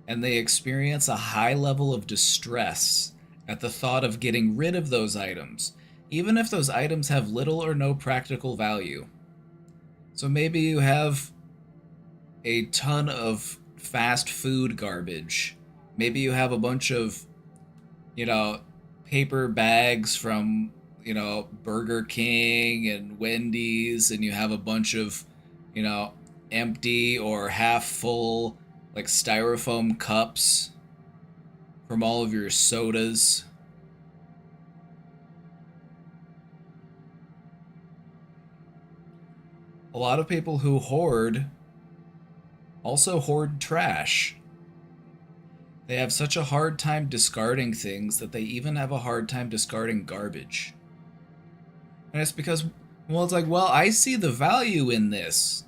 [SPEAKER 1] And they experience a high level of distress at the thought of getting rid of those items, even if those items have little or no practical value. So maybe you have a ton of fast food garbage. Maybe you have a bunch of, paper bags from, Burger King and Wendy's, and you have a bunch of, empty or half full, like, styrofoam cups from all of your sodas. A lot of people who hoard also hoard trash. They have such a hard time discarding things that they even have a hard time discarding garbage. And it's because, it's like, I see the value in this.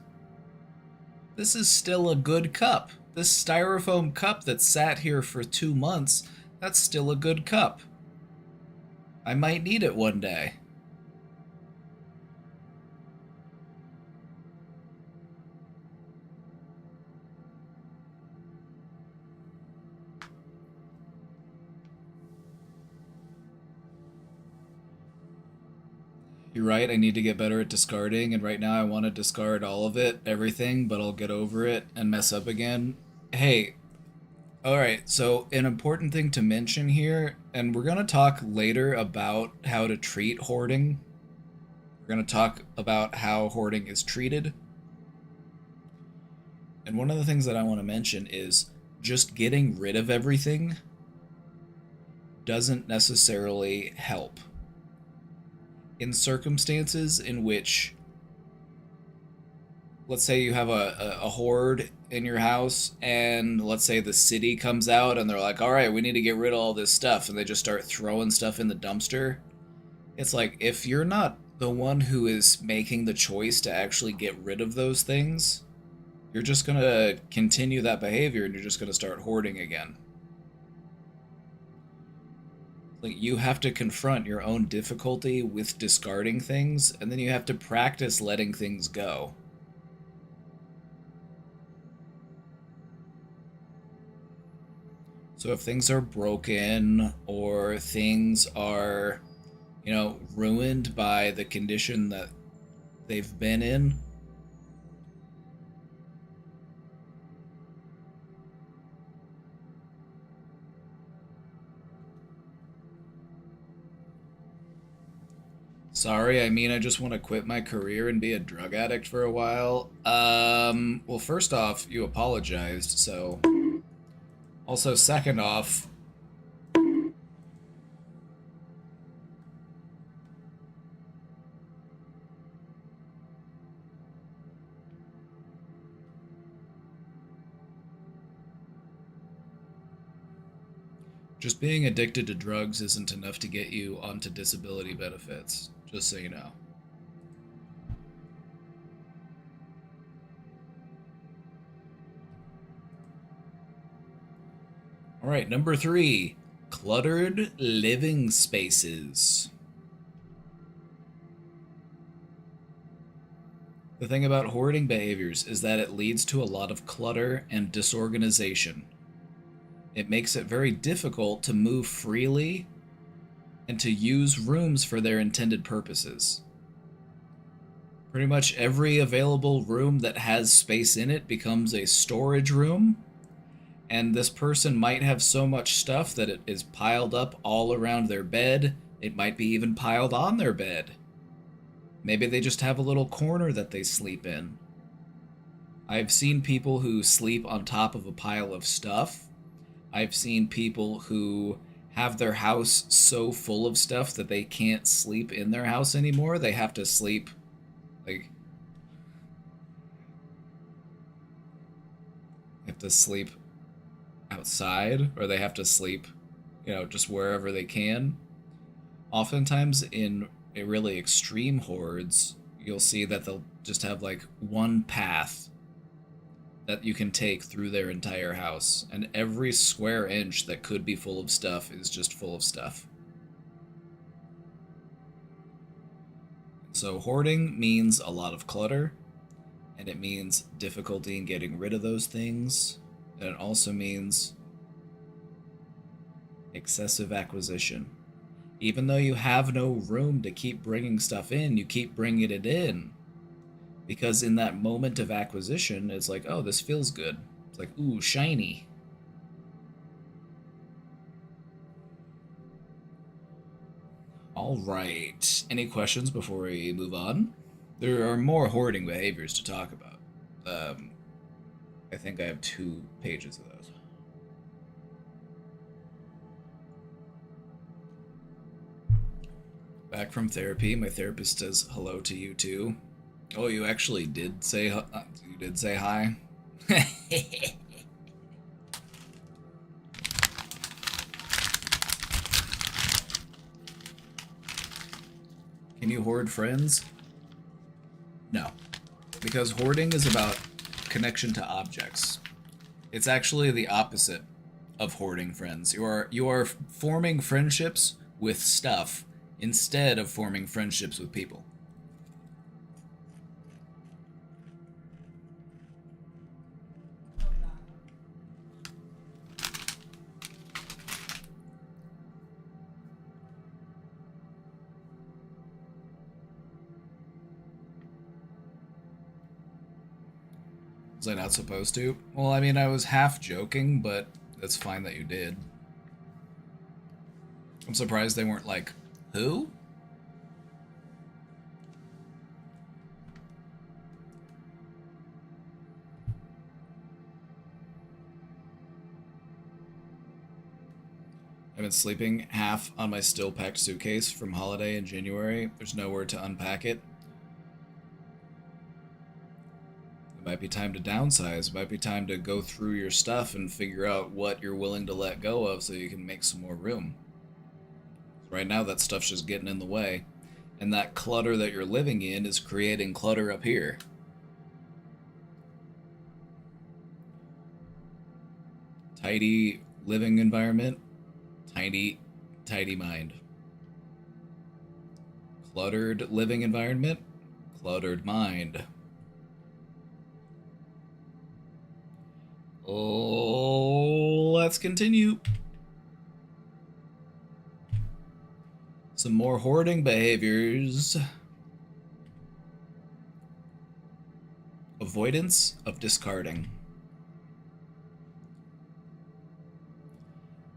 [SPEAKER 1] This is still a good cup. This styrofoam cup that sat here for 2 months, that's still a good cup. I might need it one day. You're right, I need to get better at discarding, and right now I want to discard all of it, everything, but I'll get over it and mess up again. Hey, alright, so an important thing to mention here, and we're going to talk later about how to treat hoarding. We're going to talk about how hoarding is treated. And one of the things that I want to mention is just getting rid of everything doesn't necessarily help. In circumstances in which, let's say you have a hoard in your house, and let's say the city comes out and they're like, all right, we need to get rid of all this stuff, and they just start throwing stuff in the dumpster. It's like, if you're not the one who is making the choice to actually get rid of those things, you're just going to continue that behavior and you're just going to start hoarding again. Like, you have to confront your own difficulty with discarding things, and then you have to practice letting things go. So if things are broken, or things are, ruined by the condition that they've been in, sorry, I just want to quit my career and be a drug addict for a while. Well, first off, you apologized, so... Also, second off... just being addicted to drugs isn't enough to get you onto disability benefits, just so you know. Alright, number 3, cluttered living spaces. The thing about hoarding behaviors is that it leads to a lot of clutter and disorganization. It makes it very difficult to move freely and to use rooms for their intended purposes. Pretty much every available room that has space in it becomes a storage room, and this person might have so much stuff that it is piled up all around their bed. It might be even piled on their bed. Maybe they just have a little corner that they sleep in. I've seen people who sleep on top of a pile of stuff. I've seen people who have their house so full of stuff that they can't sleep in their house anymore. They have to sleep, like, they have to sleep outside, or they have to sleep, just wherever they can. Oftentimes in a really extreme hordes, you'll see that they'll just have like one path that you can take through their entire house, and every square inch that could be full of stuff is just full of stuff. So hoarding means a lot of clutter, and it means difficulty in getting rid of those things, and it also means excessive acquisition. Even though you have no room to keep bringing stuff in, you keep bringing it in. Because in that moment of acquisition, it's like, oh, this feels good. It's like, ooh, shiny. All right. Any questions before we move on? There are more hoarding behaviors to talk about. I think I have 2 pages of those. Back from therapy, my therapist says hello to you too. Oh, you actually did say hi? Can you hoard friends? No. Because hoarding is about connection to objects. It's actually the opposite of hoarding friends. You are forming friendships with stuff instead of forming friendships with people. Was I not supposed to? Well, I mean, I was half joking, but that's fine that you did. I'm surprised they weren't like, who? I've been sleeping half on my still packed suitcase from holiday in January. There's nowhere to unpack it. It might be time to downsize. It might be time to go through your stuff and figure out what you're willing to let go of so you can make some more room. Right now, that stuff's just getting in the way. And that clutter that you're living in is creating clutter up here. Tidy living environment, tidy mind. Cluttered living environment, cluttered mind. Oh, let's continue. Some more hoarding behaviors. Avoidance of discarding.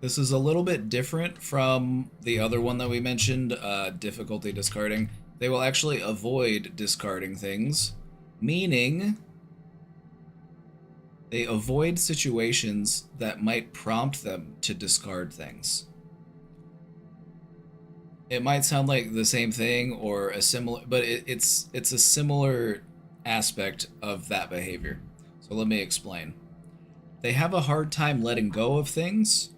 [SPEAKER 1] This is a little bit different from the other one that we mentioned, difficulty discarding. They will actually avoid discarding things, meaning they avoid situations that might prompt them to discard things. It might sound like the same thing or a similar, but it's a similar aspect of that behavior. So let me explain. They have a hard time letting go of things.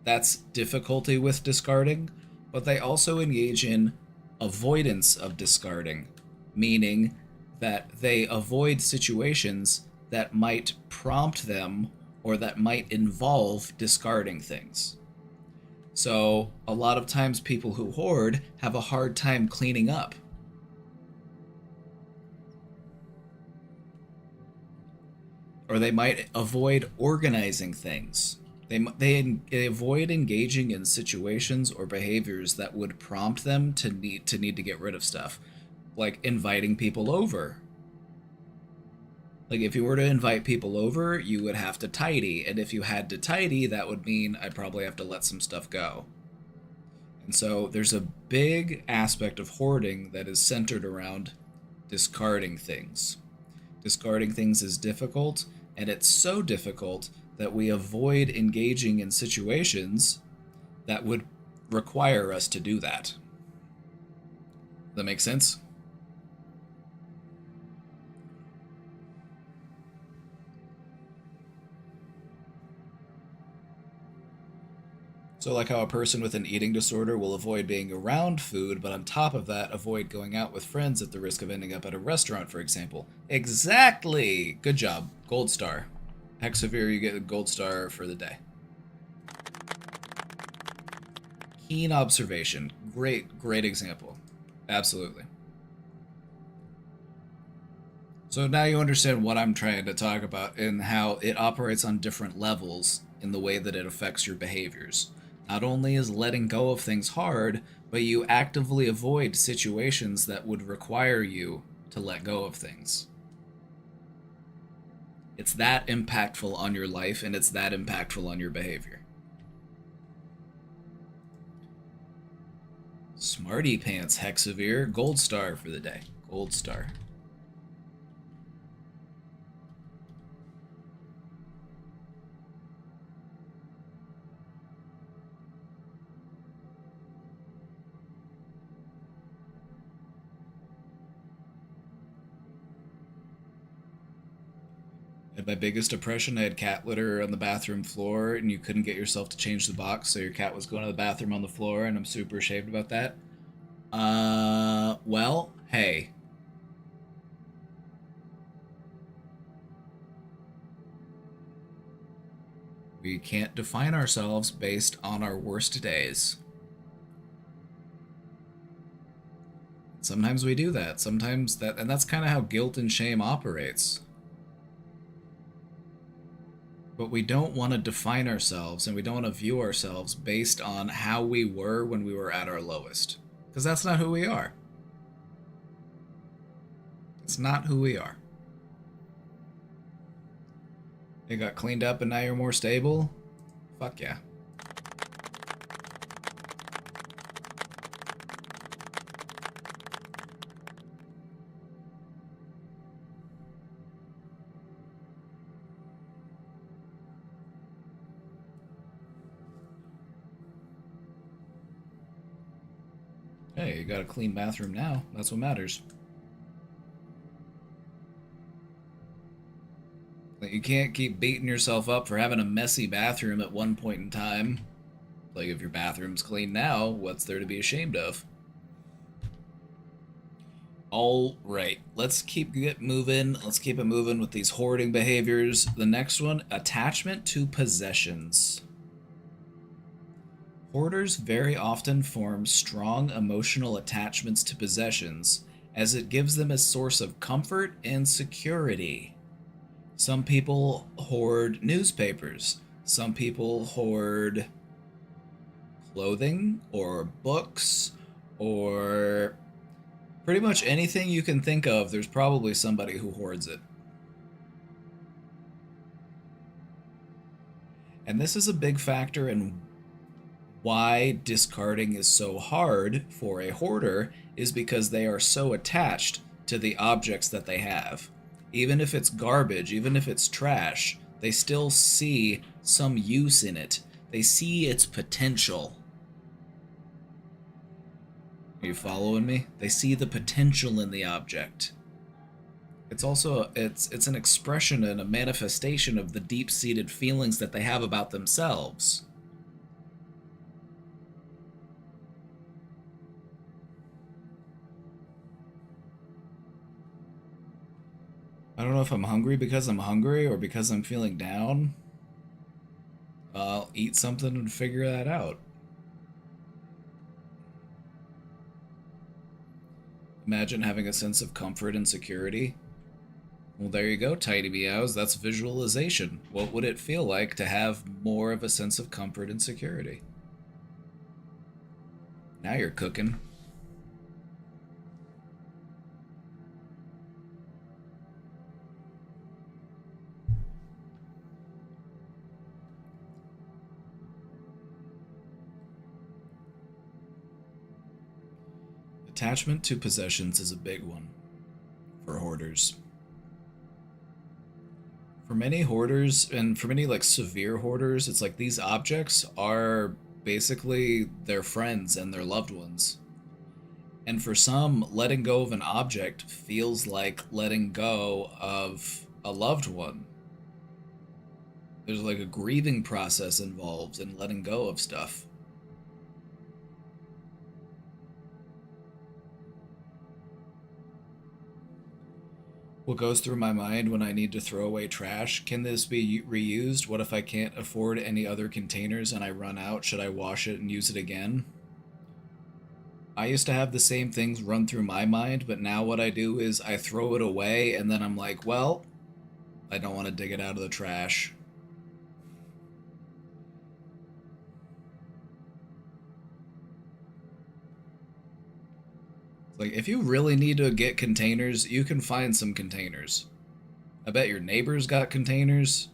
[SPEAKER 1] That's difficulty with discarding, but they also engage in avoidance of discarding, meaning that they avoid situations that might prompt them or that might involve discarding things. So a lot of times people who hoard have a hard time cleaning up. Or they might avoid organizing things. They avoid engaging in situations or behaviors that would prompt them to need to get rid of stuff. like inviting people over. Like if you were to invite people over, you would have to tidy, and if you had to tidy, that would mean I'd probably have to let some stuff go. And so there's a big aspect of hoarding that is centered around discarding things. Discarding things is difficult, and it's so difficult that we avoid engaging in situations that would require us to do that. Does that make sense? So like how a person with an eating disorder will avoid being around food, but on top of that, avoid going out with friends at the risk of ending up at a restaurant, for example. Exactly! Good job. Gold star. Hexavir, you get a gold star for the day. Keen observation. Great example. Absolutely. So now you understand what I'm trying to talk about and how it operates on different levels in the way that it affects your behaviors. Not only is letting go of things hard, but you actively avoid situations that would require you to let go of things. It's that impactful on your life, and it's that impactful on your behavior. Smarty Pants Hexavir, gold star for the day. Gold star. At my biggest depression, I had cat litter on the bathroom floor, and you couldn't get yourself to change the box, so your cat was going to the bathroom on the floor, and I'm super ashamed about that. Well, hey. We can't define ourselves based on our worst days. Sometimes we do that. Sometimes that, and that's kind of how guilt and shame operates. But we don't want to define ourselves, and we don't want to view ourselves based on how we were when we were at our lowest. Because that's not who we are. It's not who we are. You got cleaned up and now you're more stable? Fuck yeah. Hey, you got a clean bathroom now. That's what matters. Like, you can't keep beating yourself up for having a messy bathroom at one point in time. Like, if your bathroom's clean now, what's there to be ashamed of? All right, let's keep it moving. Let's keep it moving with these hoarding behaviors. The next one, attachment to possessions. Hoarders very often form strong emotional attachments to possessions, as it gives them a source of comfort and security. Some people hoard newspapers. Some people hoard clothing or books or pretty much anything you can think of. There's probably somebody who hoards it. And this is a big factor in why discarding is so hard for a hoarder, is because they are so attached to the objects that they have. Even if it's garbage, even if it's trash, they still see some use in it. They see its potential. Are you following me? They see the potential in the object. It's also it's an expression and a manifestation of the deep-seated feelings that they have about themselves. I don't know if I'm hungry because I'm hungry or because I'm feeling down. I'll eat something and figure that out. Imagine having a sense of comfort and security. Well, there you go, Tidy Meows. That's visualization. What would it feel like to have more of a sense of comfort and security? Now you're cooking. attachment to possessions is a big one for hoarders. For many hoarders, and for many like severe hoarders, it's like these objects are basically their friends and their loved ones. And for some, letting go of an object feels like letting go of a loved one. There's like a grieving process involved in letting go of stuff. What goes through my mind when I need to throw away trash? Can this be reused? What if I can't afford any other containers and I run out? Should I wash it and use it again? I used to have the same things run through my mind, but now what I do is I throw it away and then I'm like, well, I don't want to dig it out of the trash. Like, if you really need to get containers, you can find some containers. I bet your neighbors got containers.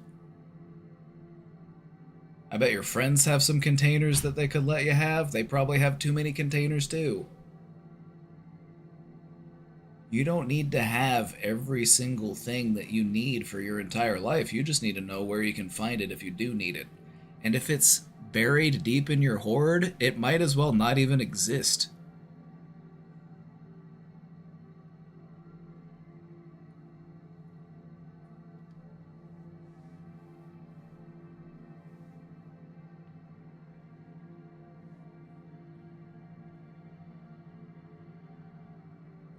[SPEAKER 1] I bet your friends have some containers that they could let you have. They probably have too many containers too. You don't need to have every single thing that you need for your entire life. You just need to know where you can find it if you do need it. And if it's buried deep in your hoard, it might as well not even exist.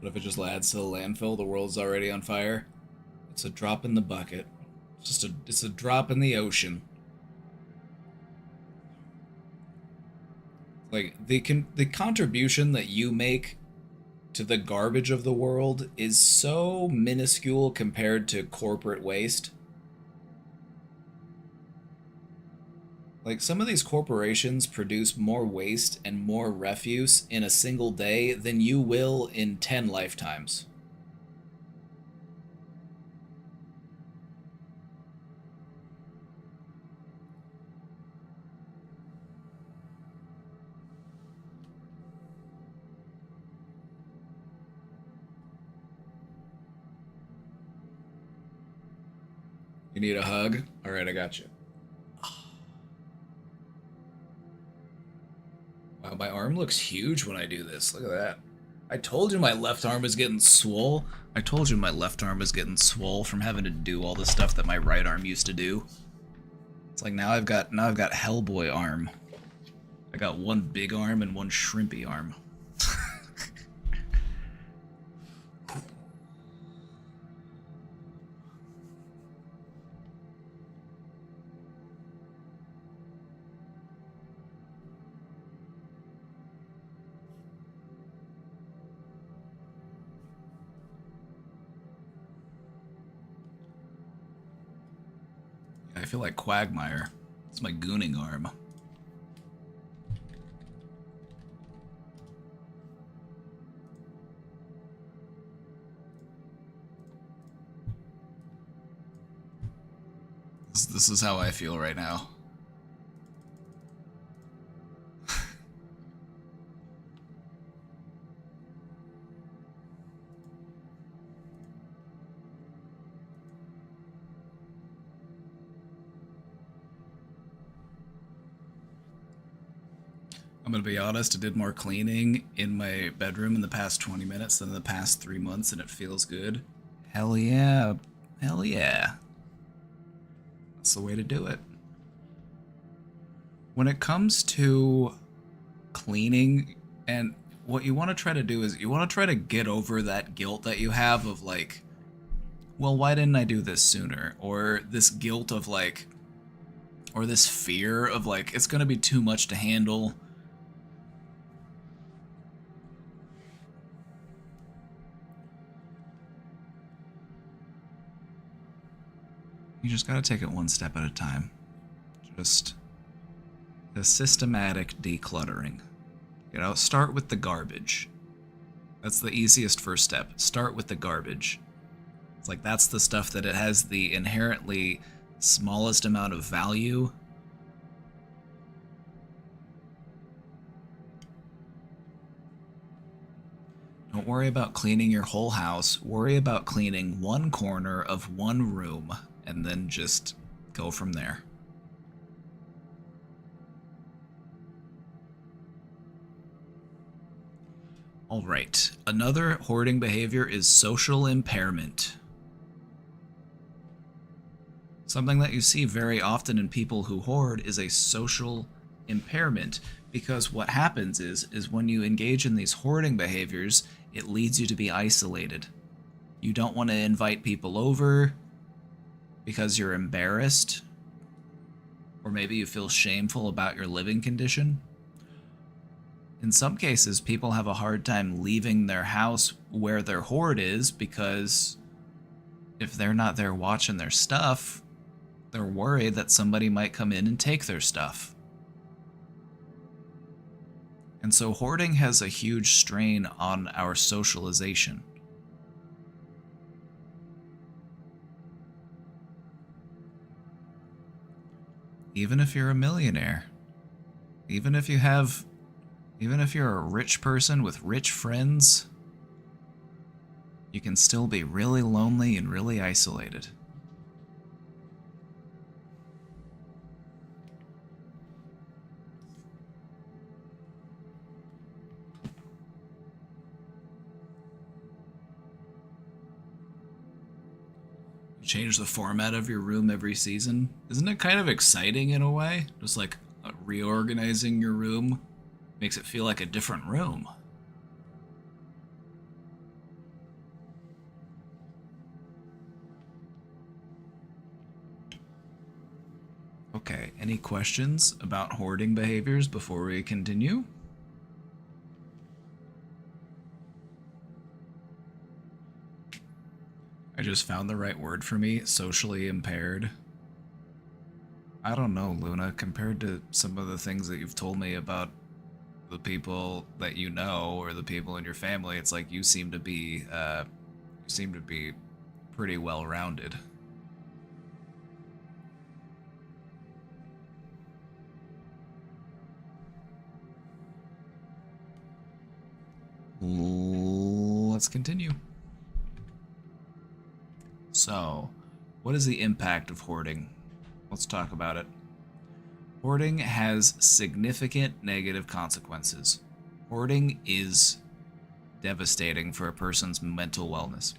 [SPEAKER 1] What if it just adds to the landfill? The world's already on fire. It's a drop in the bucket. It's a drop in the ocean. Like the contribution that you make to the garbage of the world is so minuscule compared to corporate waste. Like, some of these corporations produce more waste and more refuse in a single day than you will in 10 lifetimes. You need a hug? Alright, I got you. Wow, my arm looks huge when I do this. Look at that. I told you my left arm was getting swole. I told you my left arm was getting swole from having to do all the stuff that my right arm used to do. It's like now I've got Hellboy arm. I got one big arm and one shrimpy arm. I feel like Quagmire. It's my gooning arm. This is how I feel right now. I'm gonna be honest, I did more cleaning in my bedroom in the past 20 minutes than in the past 3 months, and it feels good. Hell yeah. Hell yeah. That's the way to do it. When it comes to cleaning, and what you want to try to do is you want to try to get over that guilt that you have of like, well, why didn't I do this sooner? Or this guilt of like, or this fear of like, it's gonna be too much to handle. You just gotta take it one step at a time. Just a systematic decluttering. You know, start with the garbage. That's the easiest first step. Start with the garbage. It's like that's the stuff that it has the inherently smallest amount of value. Don't worry about cleaning your whole house. Worry about cleaning one corner of one room and then just go from there. All right. Another hoarding behavior is social impairment. Something that you see very often in people who hoard is a social impairment, because what happens is when you engage in these hoarding behaviors, it leads you to be isolated. You don't want to invite people over because you're embarrassed, or maybe you feel shameful about your living condition. In some cases, people have a hard time leaving their house where their hoard is because if they're not there watching their stuff, they're worried that somebody might come in and take their stuff. And so hoarding has a huge strain on our socialization. Even if you're a millionaire, even if you're a rich person with rich friends, you can still be really lonely and really isolated. Change the format of your room every season. Isn't it kind of exciting in a way? Just like reorganizing your room makes it feel like a different room. Okay, any questions about hoarding behaviors before we continue? I just found the right word for me, socially impaired. I don't know, Luna, compared to some of the things that you've told me about the people that you know or the people in your family, it's like you seem to be pretty well-rounded. Let's continue. So, what is the impact of hoarding? Let's talk about it. Hoarding has significant negative consequences. Hoarding is devastating for a person's mental wellness.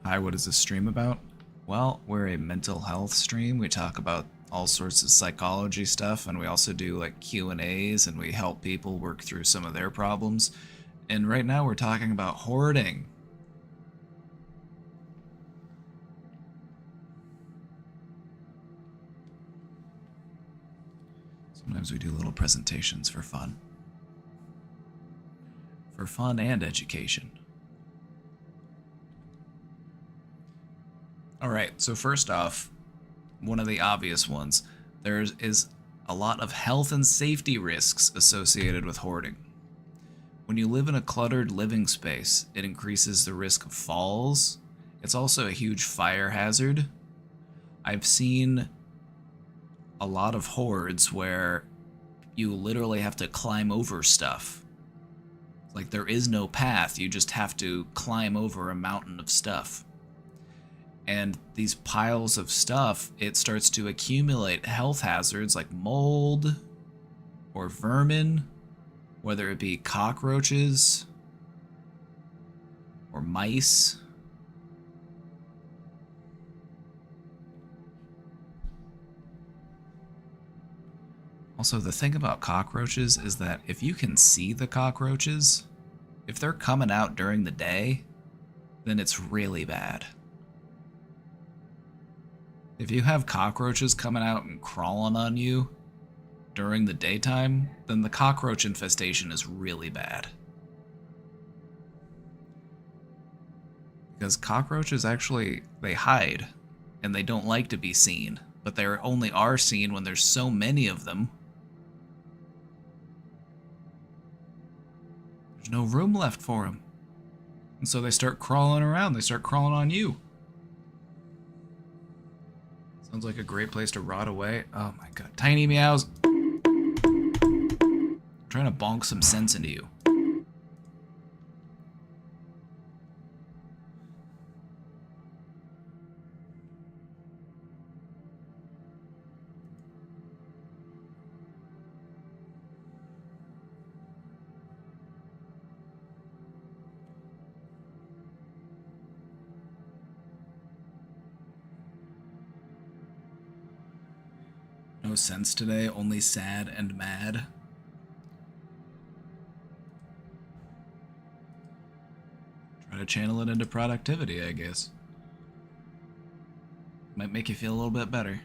[SPEAKER 1] Hi, what is this stream about? Well, we're a mental health stream. We talk about all sorts of psychology stuff, and we also do like Q&As, and we help people work through some of their problems. And right now we're talking about hoarding. Sometimes we do little presentations for fun. For fun and education. Alright, so first off, one of the obvious ones, there is a lot of health and safety risks associated with hoarding. When you live in a cluttered living space, it increases the risk of falls. It's also a huge fire hazard. I've seen a lot of hoards where you literally have to climb over stuff. Like there is no path, you just have to climb over a mountain of stuff. And these piles of stuff, it starts to accumulate health hazards like mold or vermin, whether it be cockroaches or mice. Also, the thing about cockroaches is that if you can see the cockroaches, if they're coming out during the day, then it's really bad. If you have cockroaches coming out and crawling on you during the daytime, then the cockroach infestation is really bad. Because cockroaches actually, they hide, and they don't like to be seen, but they only are seen when there's so many of them. There's no room left for them. And so they start crawling around, they start crawling on you. Sounds like a great place to rot away. Oh my god. Tiny meows. trying to bonk some sense into you. No sense today, only sad and mad. Try to channel it into productivity, I guess. Might make you feel a little bit better.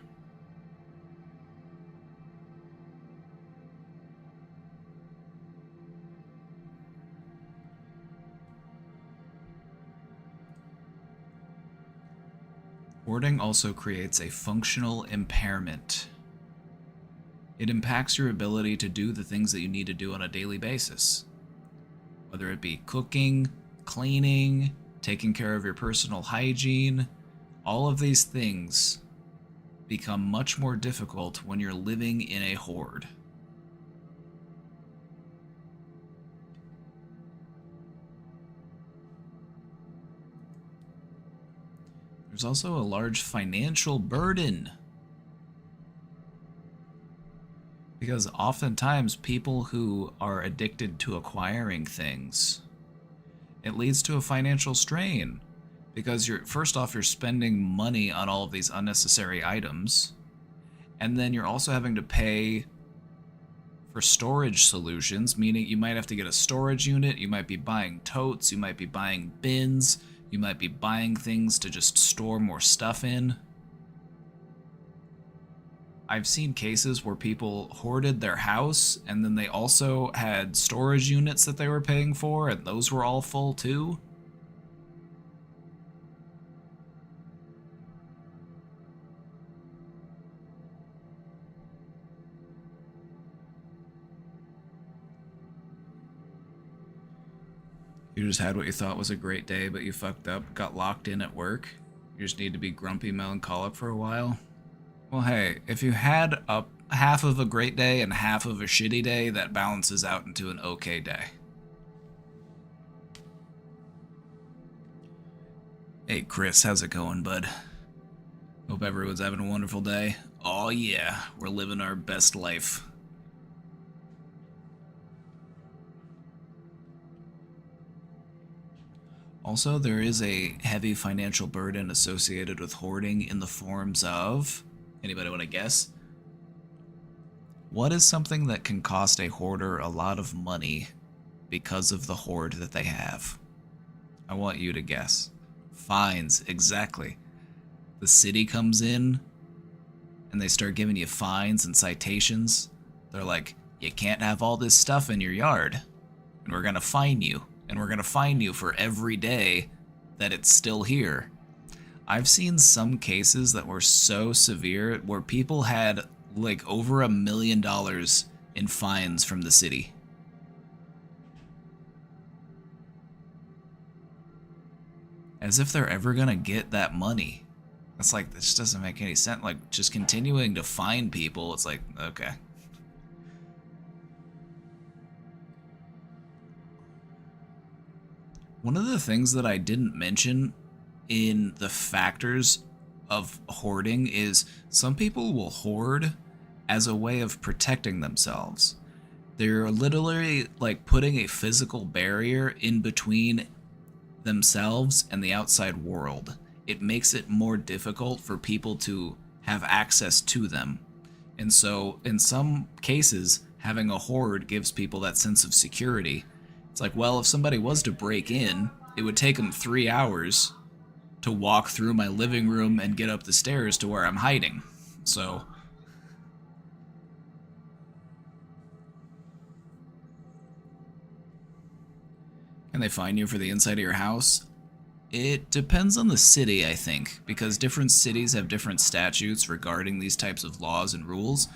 [SPEAKER 1] Hoarding also creates a functional impairment. It impacts your ability to do the things that you need to do on a daily basis. Whether it be cooking, cleaning, taking care of your personal hygiene, all of these things become much more difficult when you're living in a hoard. There's also a large financial burden. Because oftentimes people who are addicted to acquiring things, it leads to a financial strain. Because first off, you're spending money on all of these unnecessary items, and then you're also having to pay for storage solutions, meaning you might have to get a storage unit, you might be buying totes, you might be buying bins, you might be buying things to just store more stuff in. I've seen cases where people hoarded their house and then they also had storage units that they were paying for, and those were all full too. You just had what you thought was a great day, but you fucked up, got locked in at work. You just need to be grumpy, melancholic for a while. Well, hey, if you had half of a great day and half of a shitty day, that balances out into an okay day. Hey, Chris, how's it going, bud? Hope everyone's having a wonderful day. Oh yeah, we're living our best life. Also, there is a heavy financial burden associated with hoarding in the forms of... Anybody want to guess? What is something that can cost a hoarder a lot of money because of the hoard that they have? I want you to guess. Fines, exactly. The city comes in and they start giving you fines and citations. They're like, you can't have all this stuff in your yard, and we're gonna fine you, and we're gonna fine you for every day that it's still here. I've seen some cases that were so severe where people had like over $1 million in fines from the city. As if they're ever gonna get that money. It's like, this doesn't make any sense. Like, just continuing to fine people, it's like, okay. One of the things that I didn't mention in the factors of hoarding is some people will hoard as a way of protecting themselves. They're literally like putting a physical barrier in between themselves and the outside world. It makes it more difficult for people to have access to them. And so in some cases, having a hoard gives people that sense of security. It's like, well, if somebody was to break in, it would take them 3 hours to walk through my living room and get up the stairs to where I'm hiding. So... Can they fine you for the inside of your house? It depends on the city, I think, because different cities have different statutes regarding these types of laws and rules,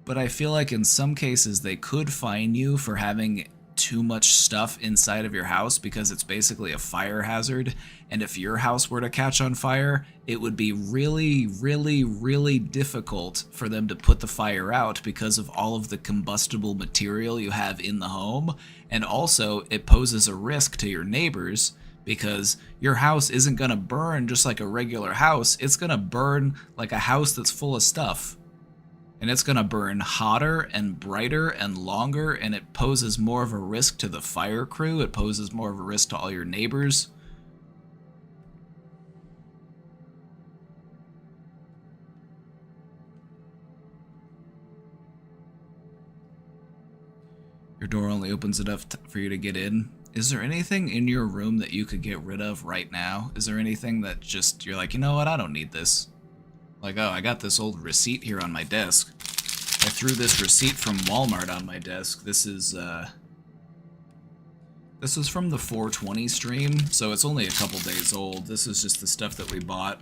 [SPEAKER 1] but I feel like in some cases they could fine you for having too much stuff inside of your house because it's basically a fire hazard. And if your house were to catch on fire, it would be really, really, really difficult for them to put the fire out because of all of the combustible material you have in the home. And also, it poses a risk to your neighbors because your house isn't going to burn just like a regular house. It's going to burn like a house that's full of stuff. And it's going to burn hotter and brighter and longer, and it poses more of a risk to the fire crew. It poses more of a risk to all your neighbors. Your door only opens enough for you to get in. Is there anything in your room that you could get rid of right now? Is there anything that just, you're like, you know what, I don't need this. Like, oh, I got this old receipt here on my desk. I threw this receipt from Walmart on my desk. This is from the 420 stream, so it's only a couple days old. This is just the stuff that we bought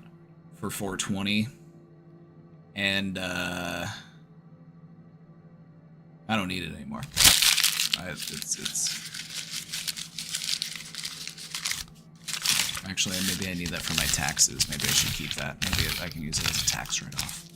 [SPEAKER 1] for 420. And, I don't need it anymore. Actually, maybe I need that for my taxes. Maybe I should keep that. Maybe I can use it as a tax write-off.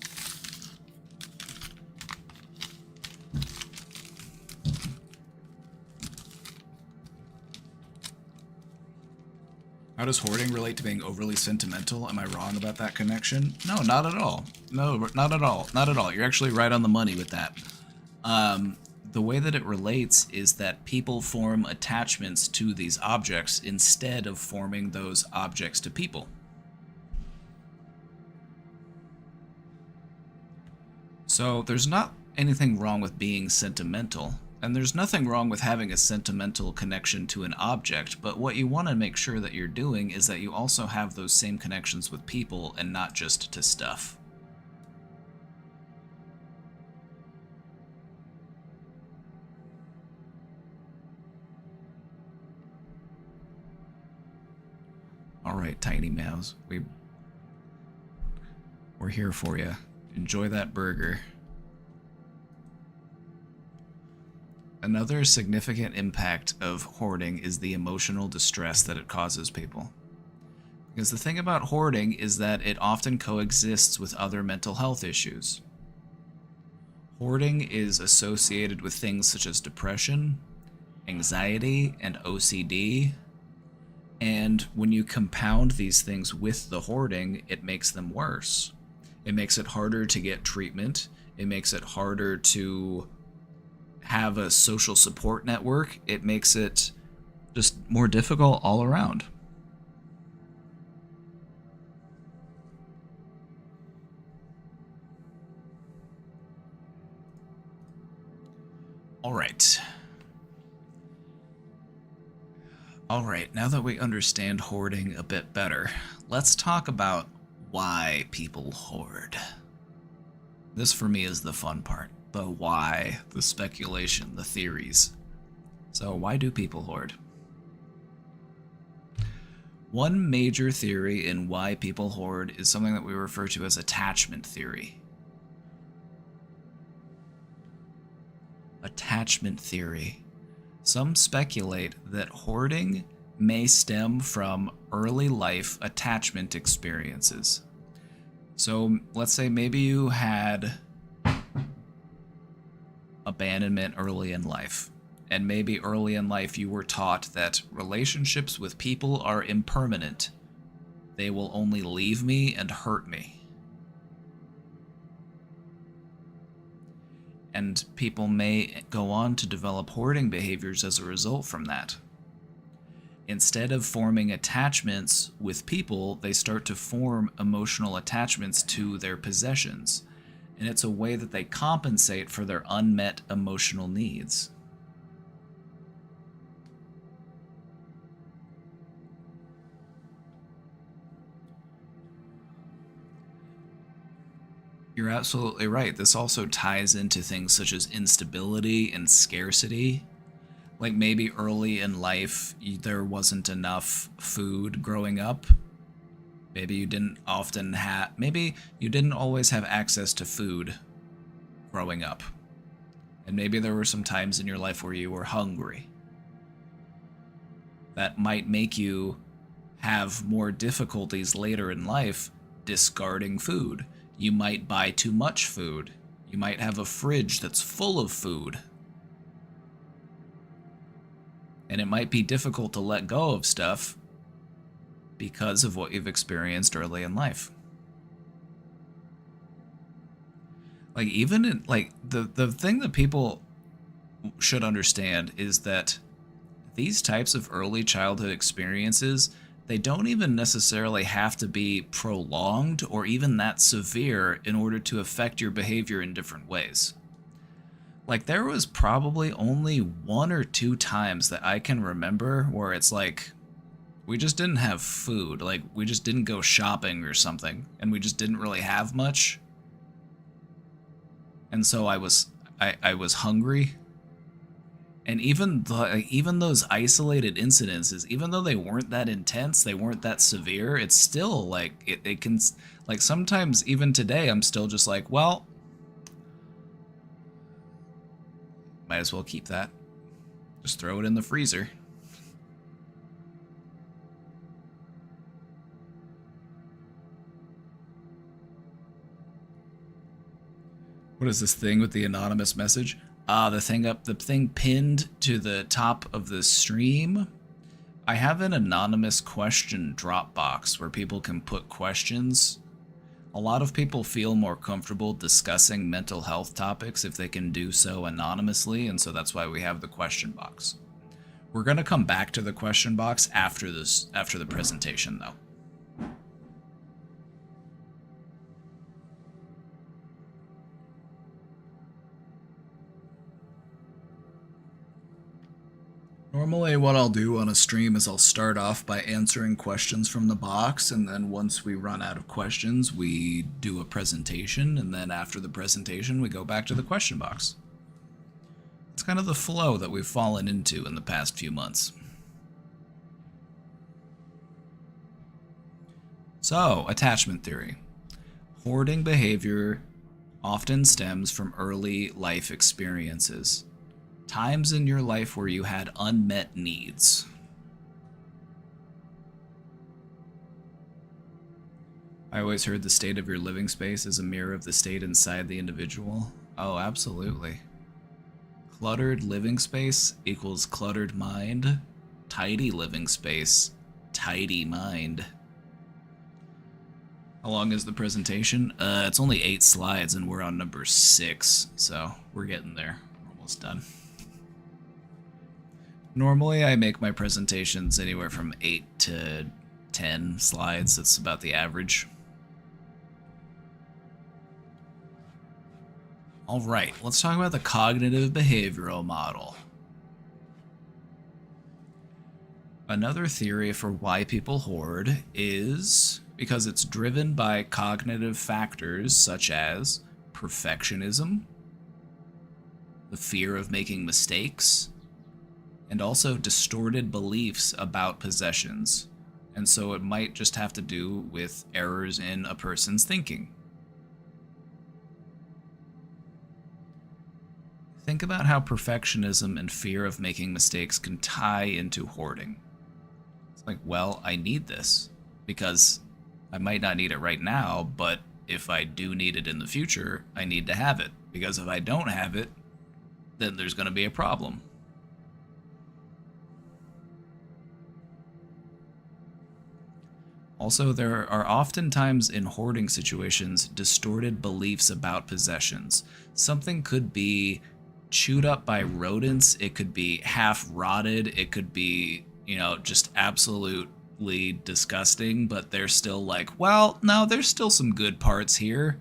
[SPEAKER 1] How does hoarding relate to being overly sentimental? Am I wrong about that connection? No, not at all. No, not at all. Not at all. You're actually right on the money with that. The way that it relates is that people form attachments to these objects instead of forming those objects to people. So there's not anything wrong with being sentimental, and there's nothing wrong with having a sentimental connection to an object, but what you want to make sure that you're doing is that you also have those same connections with people and not just to stuff. Alright, Tiny Mouse, we're here for you. Enjoy that burger. Another significant impact of hoarding is the emotional distress that it causes people. Because the thing about hoarding is that it often coexists with other mental health issues. Hoarding is associated with things such as depression, anxiety, and OCD. And when you compound these things with the hoarding, it makes them worse. It makes it harder to get treatment. It makes it harder to have a social support network. It makes it just more difficult all around. All right. Alright, now that we understand hoarding a bit better, let's talk about why people hoard. This for me is the fun part. The why, the speculation, the theories. So why do people hoard? One major theory in why people hoard is something that we refer to as attachment theory. Attachment theory. Some speculate that hoarding may stem from early life attachment experiences. So let's say maybe you had abandonment early in life, and maybe early in life you were taught that relationships with people are impermanent. They will only leave me and hurt me. And people may go on to develop hoarding behaviors as a result from that. Instead of forming attachments with people, they start to form emotional attachments to their possessions. And it's a way that they compensate for their unmet emotional needs. You're absolutely right. This also ties into things such as instability and scarcity. Like maybe early in life, there wasn't enough food growing up. Maybe you didn't always have access to food growing up. And maybe there were some times in your life where you were hungry. that might make you have more difficulties later in life discarding food. You might buy too much food. You might have a fridge that's full of food. And it might be difficult to let go of stuff because of what you've experienced early in life. Like, even in, like, the thing that people should understand is that these types of early childhood experiences, they don't even necessarily have to be prolonged or even that severe in order to affect your behavior in different ways. Like, there was probably only 1 or 2 times that I can remember where it's like, we just didn't have food. Like, we just didn't go shopping or something, and we just didn't really have much. And so I was hungry. And even those isolated incidences, even though they weren't that intense, they weren't that severe, it's still like it can, like, sometimes even today I'm still just like, well, might as well keep that. Just throw it in the freezer. What is this thing with the anonymous message? The thing pinned to the top of the stream. I have an anonymous question drop box where people can put questions. A lot of people feel more comfortable discussing mental health topics if they can do so anonymously, and so that's why we have the question box. We're gonna come back to the question box after the presentation, though. Normally what I'll do on a stream is I'll start off by answering questions from the box, and then once we run out of questions, we do a presentation, and then after the presentation, we go back to the question box. It's kind of the flow that we've fallen into in the past few months. So, attachment theory. Hoarding behavior often stems from early life experiences. Times in your life where you had unmet needs. I always heard the state of your living space is a mirror of the state inside the individual. Oh, absolutely. Cluttered living space equals cluttered mind. Tidy living space, tidy mind. How long is the presentation? It's only 8 slides and we're on number 6, so we're getting there. We're almost done. Normally, I make my presentations anywhere from 8 to 10 slides. That's about the average. All right, let's talk about the cognitive behavioral model. Another theory for why people hoard is because it's driven by cognitive factors such as perfectionism, the fear of making mistakes, and also distorted beliefs about possessions. And so it might just have to do with errors in a person's thinking. Think about how perfectionism and fear of making mistakes can tie into hoarding. It's like, well, I need this because I might not need it right now, but if I do need it in the future, I need to have it. Because if I don't have it, then there's going to be a problem. Also, there are oftentimes in hoarding situations distorted beliefs about possessions. Something could be chewed up by rodents, it could be half rotted, it could be, just absolutely disgusting, but they're still like, well, no, there's still some good parts here.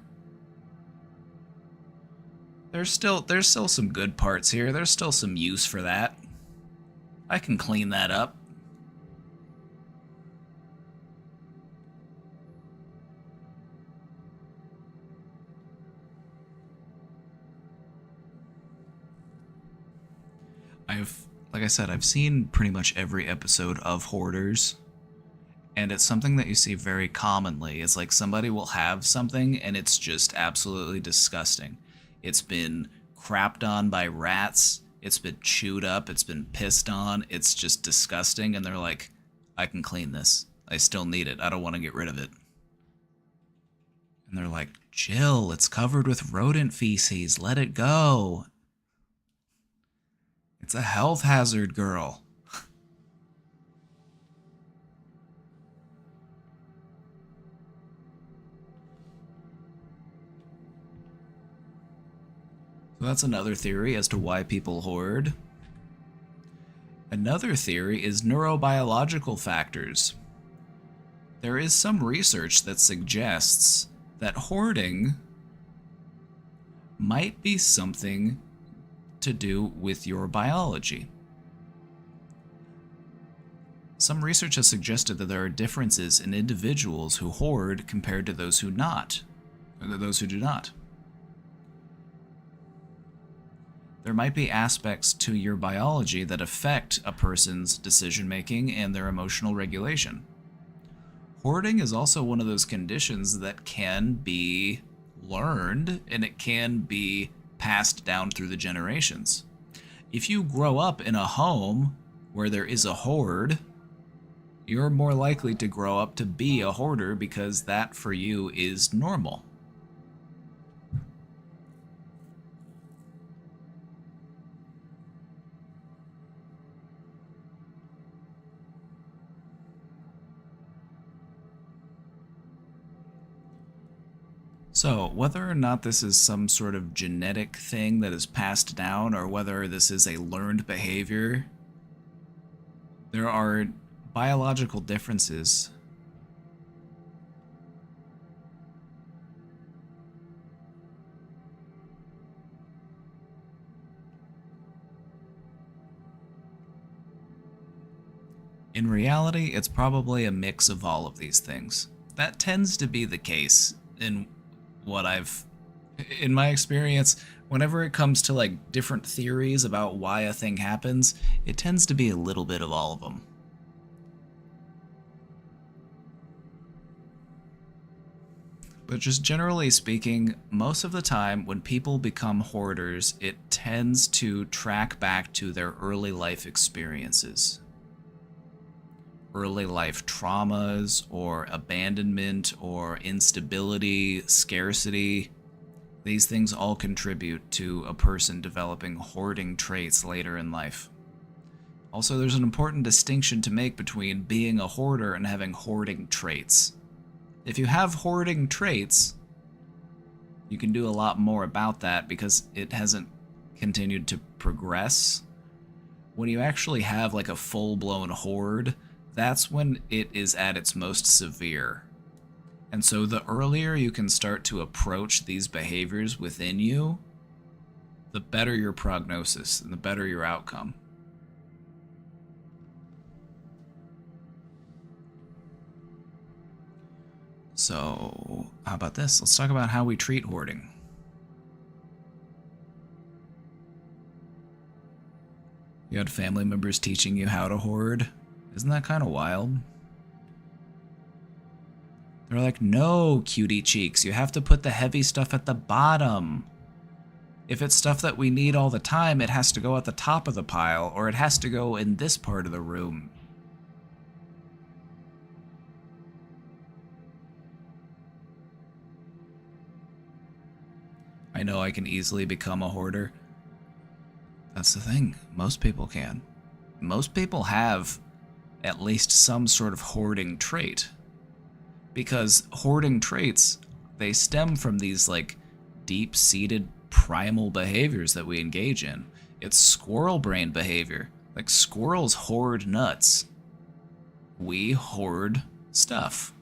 [SPEAKER 1] There's still some good parts here. There's still some use for that. I can clean that up. Like I said, I've seen pretty much every episode of Hoarders, and it's something that you see very commonly. It's like somebody will have something, and it's just absolutely disgusting. It's been crapped on by rats. it's been chewed up, it's been pissed on, it's just disgusting, and they're like, I can clean this. I still need it. I don't want to get rid of it. And they're like, Jill, it's covered with rodent feces. Let it go. It's a health hazard, girl. So that's another theory as to why people hoard. Another theory is neurobiological factors. There is some research that suggests that hoarding might be something to do with your biology. Some research has suggested that there are differences in individuals who hoard compared to those who do not. There might be aspects to your biology that affect a person's decision-making and their emotional regulation. Hoarding is also one of those conditions that can be learned, and it can be passed down through the generations. If you grow up in a home where there is a hoard, you're more likely to grow up to be a hoarder because that for you is normal. So, whether or not this is some sort of genetic thing that is passed down, or whether this is a learned behavior, there are biological differences. In reality, it's probably a mix of all of these things. That tends to be the case in my experience. Whenever it comes to like different theories about why a thing happens, it tends to be a little bit of all of them. But just generally speaking, most of the time when people become hoarders, it tends to track back to their early life experiences. Early life traumas, or abandonment, or instability, scarcity. These things all contribute to a person developing hoarding traits later in life. Also, there's an important distinction to make between being a hoarder and having hoarding traits. If you have hoarding traits, you can do a lot more about that because it hasn't continued to progress. When you actually have like a full-blown hoard, that's when it is at its most severe. And so the earlier you can start to approach these behaviors within you, the better your prognosis and the better your outcome. So, how about this? Let's talk about how we treat hoarding. You had family members teaching you how to hoard? Isn't that kind of wild? They're like, no, cutie cheeks, you have to put the heavy stuff at the bottom. If it's stuff that we need all the time, it has to go at the top of the pile, or it has to go in this part of the room. I know I can easily become a hoarder. That's the thing. Most people can. Most people have at least some sort of hoarding trait. Because hoarding traits, they stem from these like deep-seated primal behaviors that we engage in. It's squirrel brain behavior. Like squirrels hoard nuts. We hoard stuff.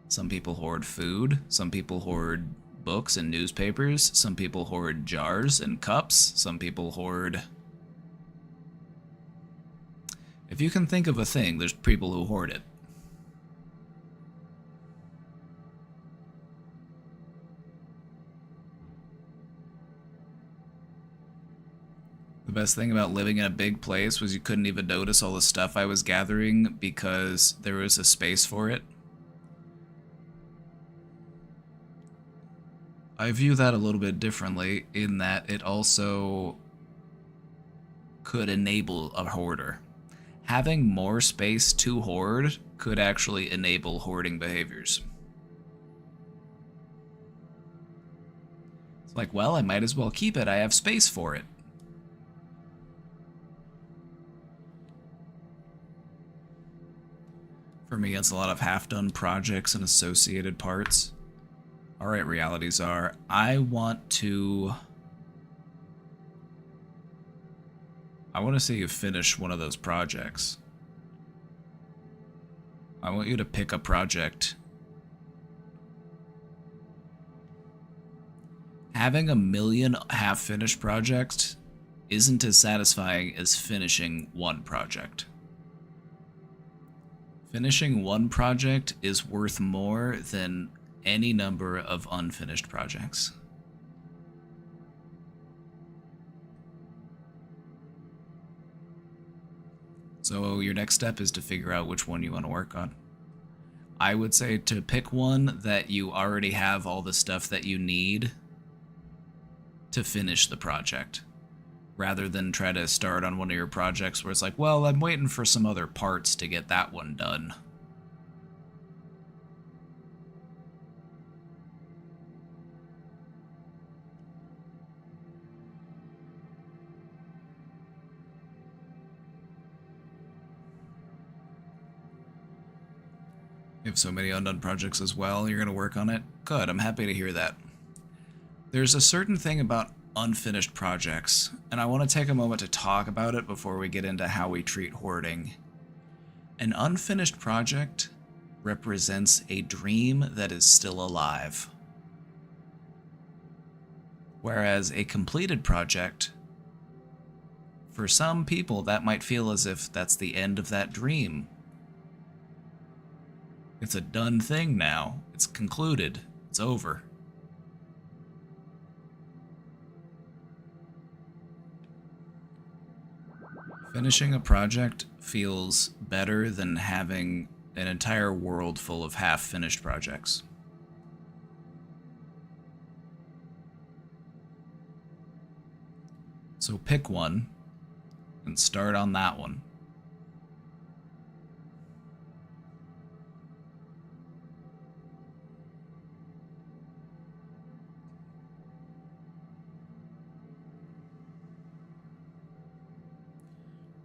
[SPEAKER 1] Some people hoard food, some people hoard books and newspapers, some people hoard jars and cups, some people hoard... If you can think of a thing, there's people who hoard it. The best thing about living in a big place was you couldn't even notice all the stuff I was gathering because there was a space for it. I view that a little bit differently in that it also could enable a hoarder. Having more space to hoard could actually enable hoarding behaviors. It's like, well, I might as well keep it. I have space for it. For me, it's a lot of half-done projects and associated parts. Alright, realities are, I want to see you finish one of those projects. I want you to pick a project. Having a million half-finished projects isn't as satisfying as finishing one project. Finishing one project is worth more than any number of unfinished projects. So your next step is to figure out which one you want to work on. I would say to pick one that you already have all the stuff that you need to finish the project, rather than try to start on one of your projects where it's like, well, I'm waiting for some other parts to get that one done. You have so many undone projects as well. You're going to work on it? Good, I'm happy to hear that. There's a certain thing about unfinished projects, and I want to take a moment to talk about it before we get into how we treat hoarding. An unfinished project represents a dream that is still alive, whereas a completed project, for some people, that might feel as if that's the end of that dream. It's a done thing now. It's concluded. It's over. Finishing a project feels better than having an entire world full of half-finished projects. So pick one and start on that one.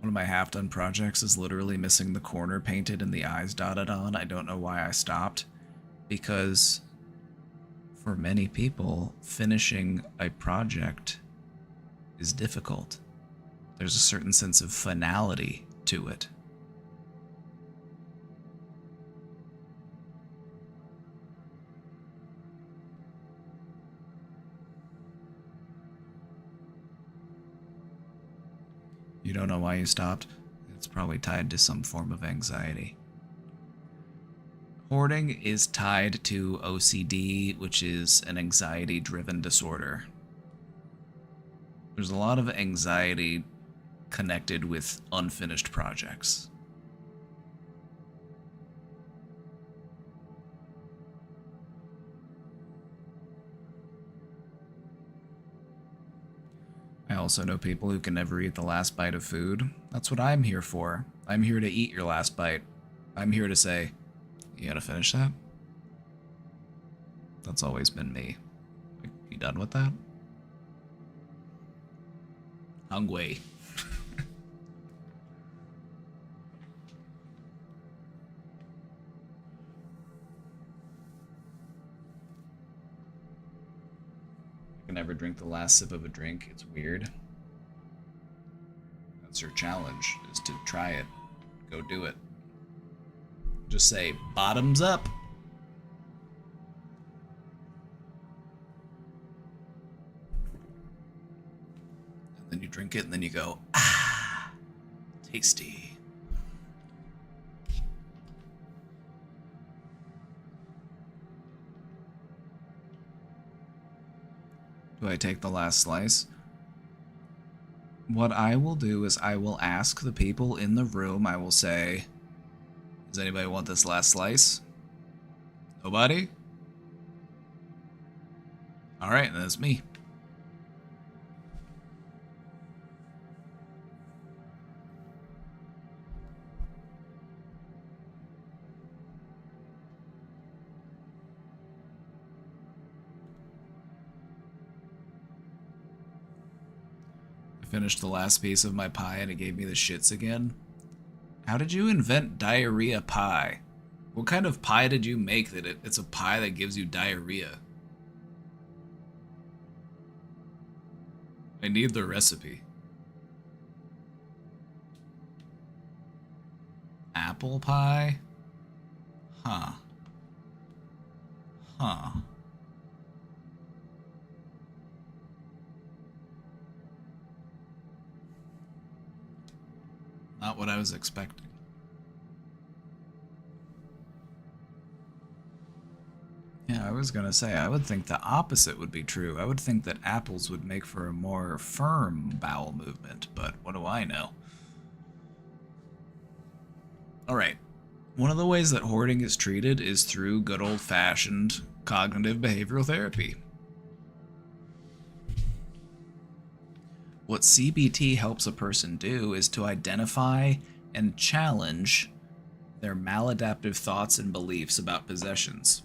[SPEAKER 1] One of my half-done projects is literally missing the corner painted and the eyes dotted on. I don't know why I stopped, because for many people, finishing a project is difficult. There's a certain sense of finality to it. You don't know why you stopped? It's probably tied to some form of anxiety. Hoarding is tied to OCD, which is an anxiety-driven disorder. There's a lot of anxiety connected with unfinished projects. I also know people who can never eat the last bite of food. That's what I'm here for. I'm here to eat your last bite. I'm here to say, you gotta finish that? That's always been me. Like, you done with that? Hungry. I can never drink the last sip of a drink. It's weird. That's your challenge, is to try it. Go do it. Just say, bottoms up. And then you drink it, and then you go, ah, tasty. Do I take the last slice? What I will do is I will ask the people in the room, I will say, does anybody want this last slice? Nobody? Alright, that's me. I finished the last piece of my pie and it gave me the shits again. How did you invent diarrhea pie? What kind of pie did you make that it's a pie that gives you diarrhea? I need the recipe. Apple pie? Huh. Huh. Not what I was expecting. Yeah, I was gonna say, I would think the opposite would be true. I would think that apples would make for a more firm bowel movement, but what do I know? Alright, one of the ways that hoarding is treated is through good old-fashioned cognitive behavioral therapy. What CBT helps a person do is to identify and challenge their maladaptive thoughts and beliefs about possessions.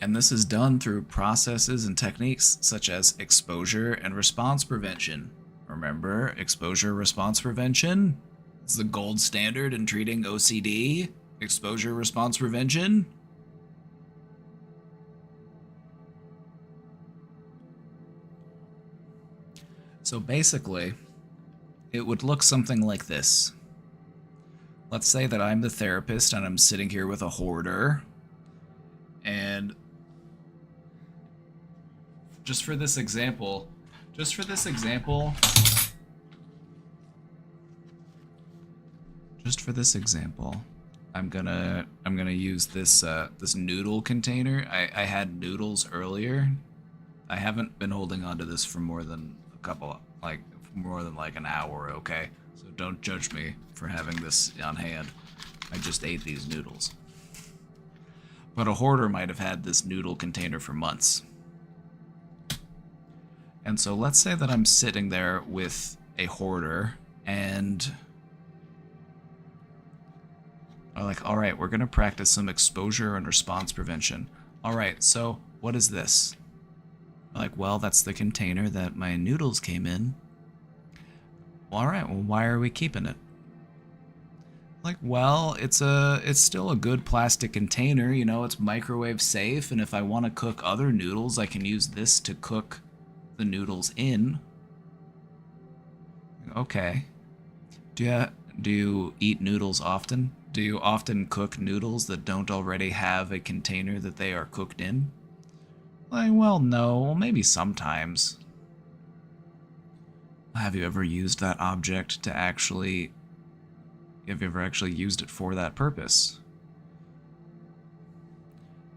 [SPEAKER 1] And this is done through processes and techniques such as exposure and response prevention. Remember, exposure response prevention? It's the gold standard in treating OCD. Exposure response prevention. So basically, it would look something like this. Let's say that I'm the therapist and I'm sitting here with a hoarder, and just for this example, I'm gonna use this this noodle container. I had noodles earlier. I haven't been holding on to this for more than like an hour, okay? So don't judge me for having this on hand. I just ate these noodles. But a hoarder might have had this noodle container for months. And so let's say that I'm sitting there with a hoarder and I'm like, all right, we're going to practice some exposure and response prevention. All right, so what is this? I'm like, well, that's the container that my noodles came in. Well, all right, well, why are we keeping it? Like, well, it's still a good plastic container, you know, it's microwave safe, and if I want to cook other noodles, I can use this to cook the noodles in. Okay. Do you eat noodles often? Do you often cook noodles that don't already have a container that they are cooked in? Like, well, no. Well, maybe sometimes. Have you ever used that object to actually... Have you ever actually used it for that purpose?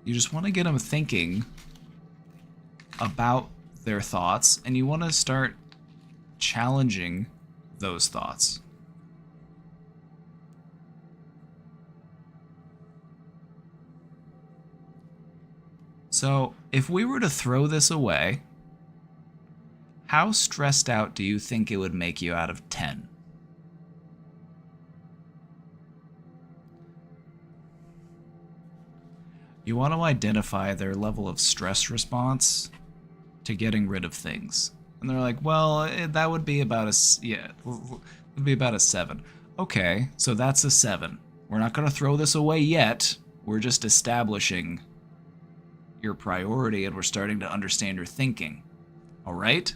[SPEAKER 1] You just want to get them thinking about their thoughts, and you want to start challenging those thoughts. So, if we were to throw this away, how stressed out do you think it would make you out of 10? You want to identify their level of stress response to getting rid of things. And they're like, well, that would be about would be about a 7. Okay, so that's a 7. We're not going to throw this away yet. We're just establishing your priority and we're starting to understand your thinking. All right?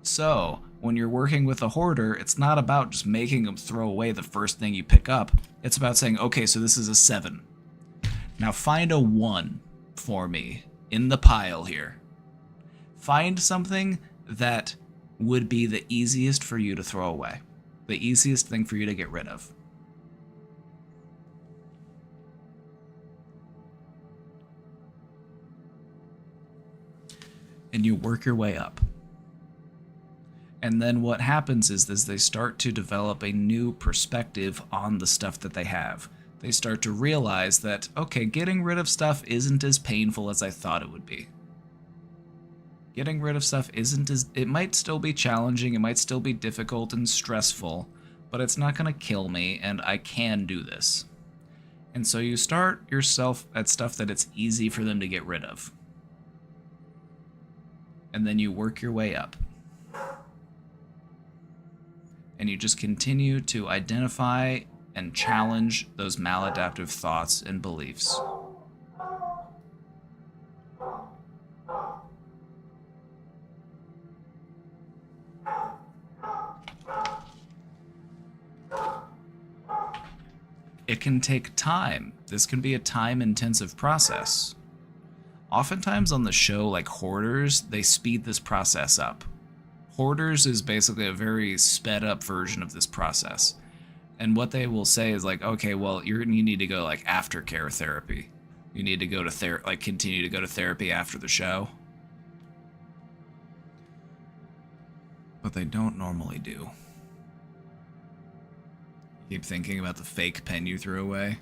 [SPEAKER 1] So, when you're working with a hoarder, it's not about just making them throw away the first thing you pick up. It's about saying, okay, so this is a 7. Now find a 1 for me in the pile here. Find something that would be the easiest for you to throw away. The easiest thing for you to get rid of. And you work your way up. And then what happens is they start to develop a new perspective on the stuff that they have. They start to realize that, okay, getting rid of stuff isn't as painful as I thought it would be. Getting rid of stuff isn't as... It might still be challenging, it might still be difficult and stressful, but it's not going to kill me, and I can do this. And so you start yourself at stuff that it's easy for them to get rid of. And then you work your way up. And you just continue to identify and challenge those maladaptive thoughts and beliefs. It can take time. This can be a time-intensive process. Oftentimes on the show, like Hoarders, they speed this process up. Hoarders is basically a very sped-up version of this process. And what they will say is like, okay, well, you need to go like aftercare therapy. You need to go to continue to go to therapy after the show. But they don't normally do. Keep thinking about the fake pen you threw away.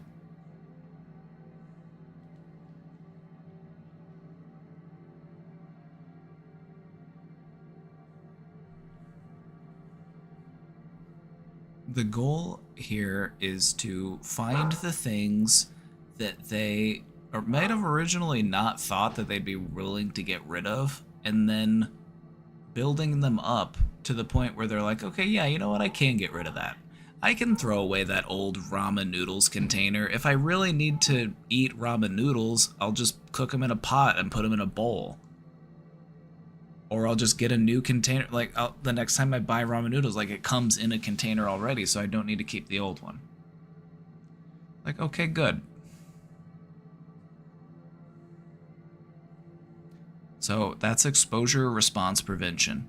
[SPEAKER 1] The goal here is to find the things that they might have originally not thought that they'd be willing to get rid of, and then building them up to the point where they're like, okay, yeah, you know what, I can get rid of that. I can throw away that old ramen noodles container. If I really need to eat ramen noodles, I'll just cook them in a pot and put them in a bowl. Or I'll just get a new container. Like, the next time I buy ramen noodles, like, it comes in a container already, so I don't need to keep the old one. Like, okay, good. So that's exposure response prevention.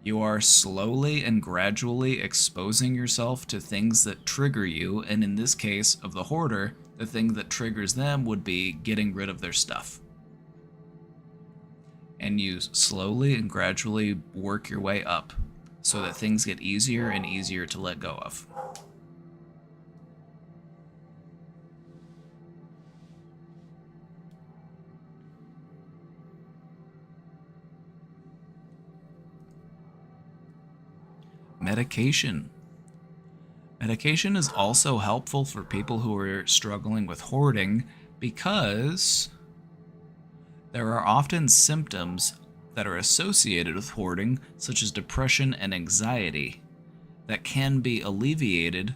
[SPEAKER 1] You are slowly and gradually exposing yourself to things that trigger you, and in this case of the hoarder, the thing that triggers them would be getting rid of their stuff. And you slowly and gradually work your way up so that things get easier and easier to let go of. Medication. Medication is also helpful for people who are struggling with hoarding because there are often symptoms that are associated with hoarding, such as depression and anxiety, that can be alleviated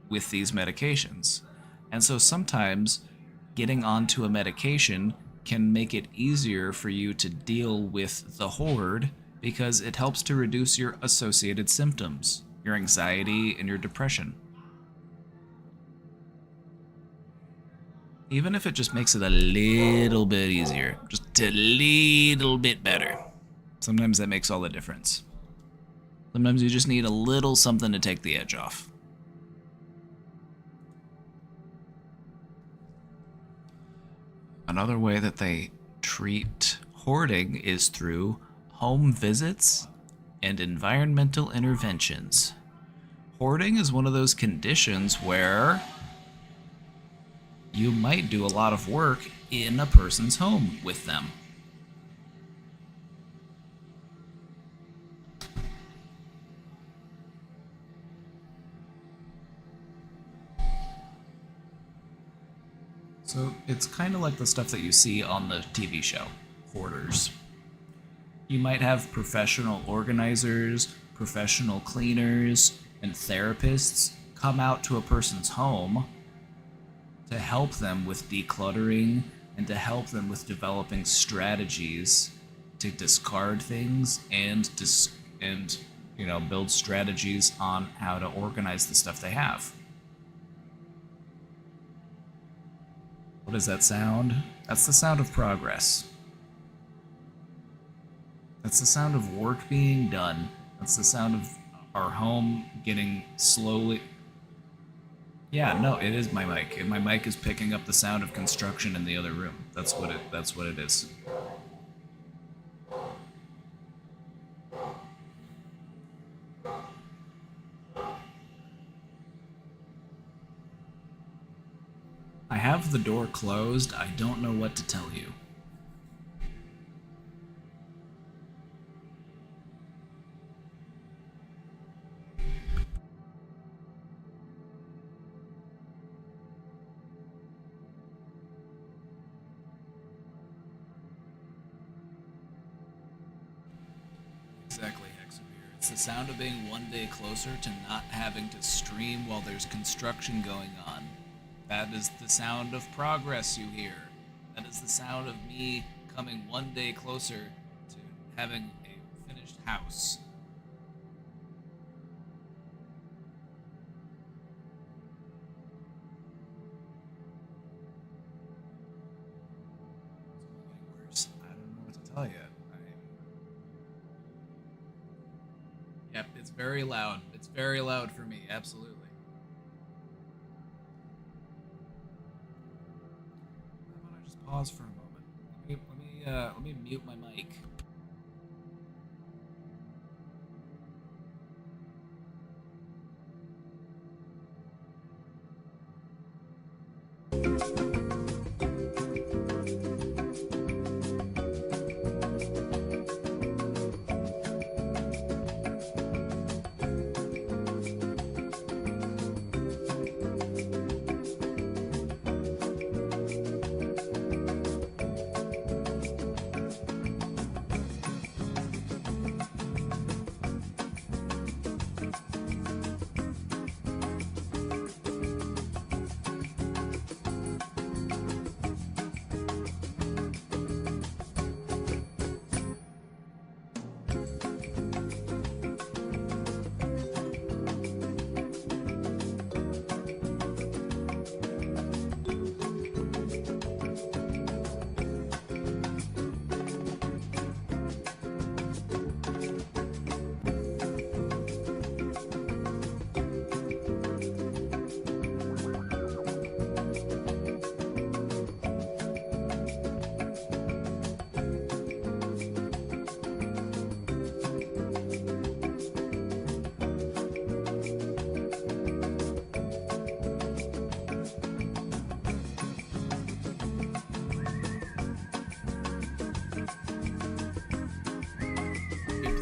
[SPEAKER 1] with these medications. And so sometimes getting onto a medication can make it easier for you to deal with the hoard because it helps to reduce your associated symptoms, your anxiety and your depression. Even if it just makes it a little bit easier, just a little bit better. Sometimes that makes all the difference. Sometimes you just need a little something to take the edge off. Another way that they treat hoarding is through home visits and environmental interventions. Hoarding is one of those conditions where you might do a lot of work in a person's home with them. So it's kind of like the stuff that you see on the TV show, Hoarders. You might have professional organizers, professional cleaners, and therapists come out to a person's home to help them with decluttering and to help them with developing strategies to discard things and build strategies on how to organize the stuff they have. What does that sound? That's the sound of progress. That's the sound of work being done. That's the sound of our home getting slowly... Yeah, no, it is my mic. And my mic is picking up the sound of construction in the other room. That's what it is. I have the door closed. I don't know what to tell you. exactly, Hexavir. It's the sound of being one day closer to not having to stream while there's construction going on. That is the sound of progress you hear. That is the sound of me coming one day closer to having a finished house. It's getting worse. I don't know what to tell you. Yep, it's very loud. It's very loud for me, absolutely. How about I just pause for a moment? Let me mute my mic.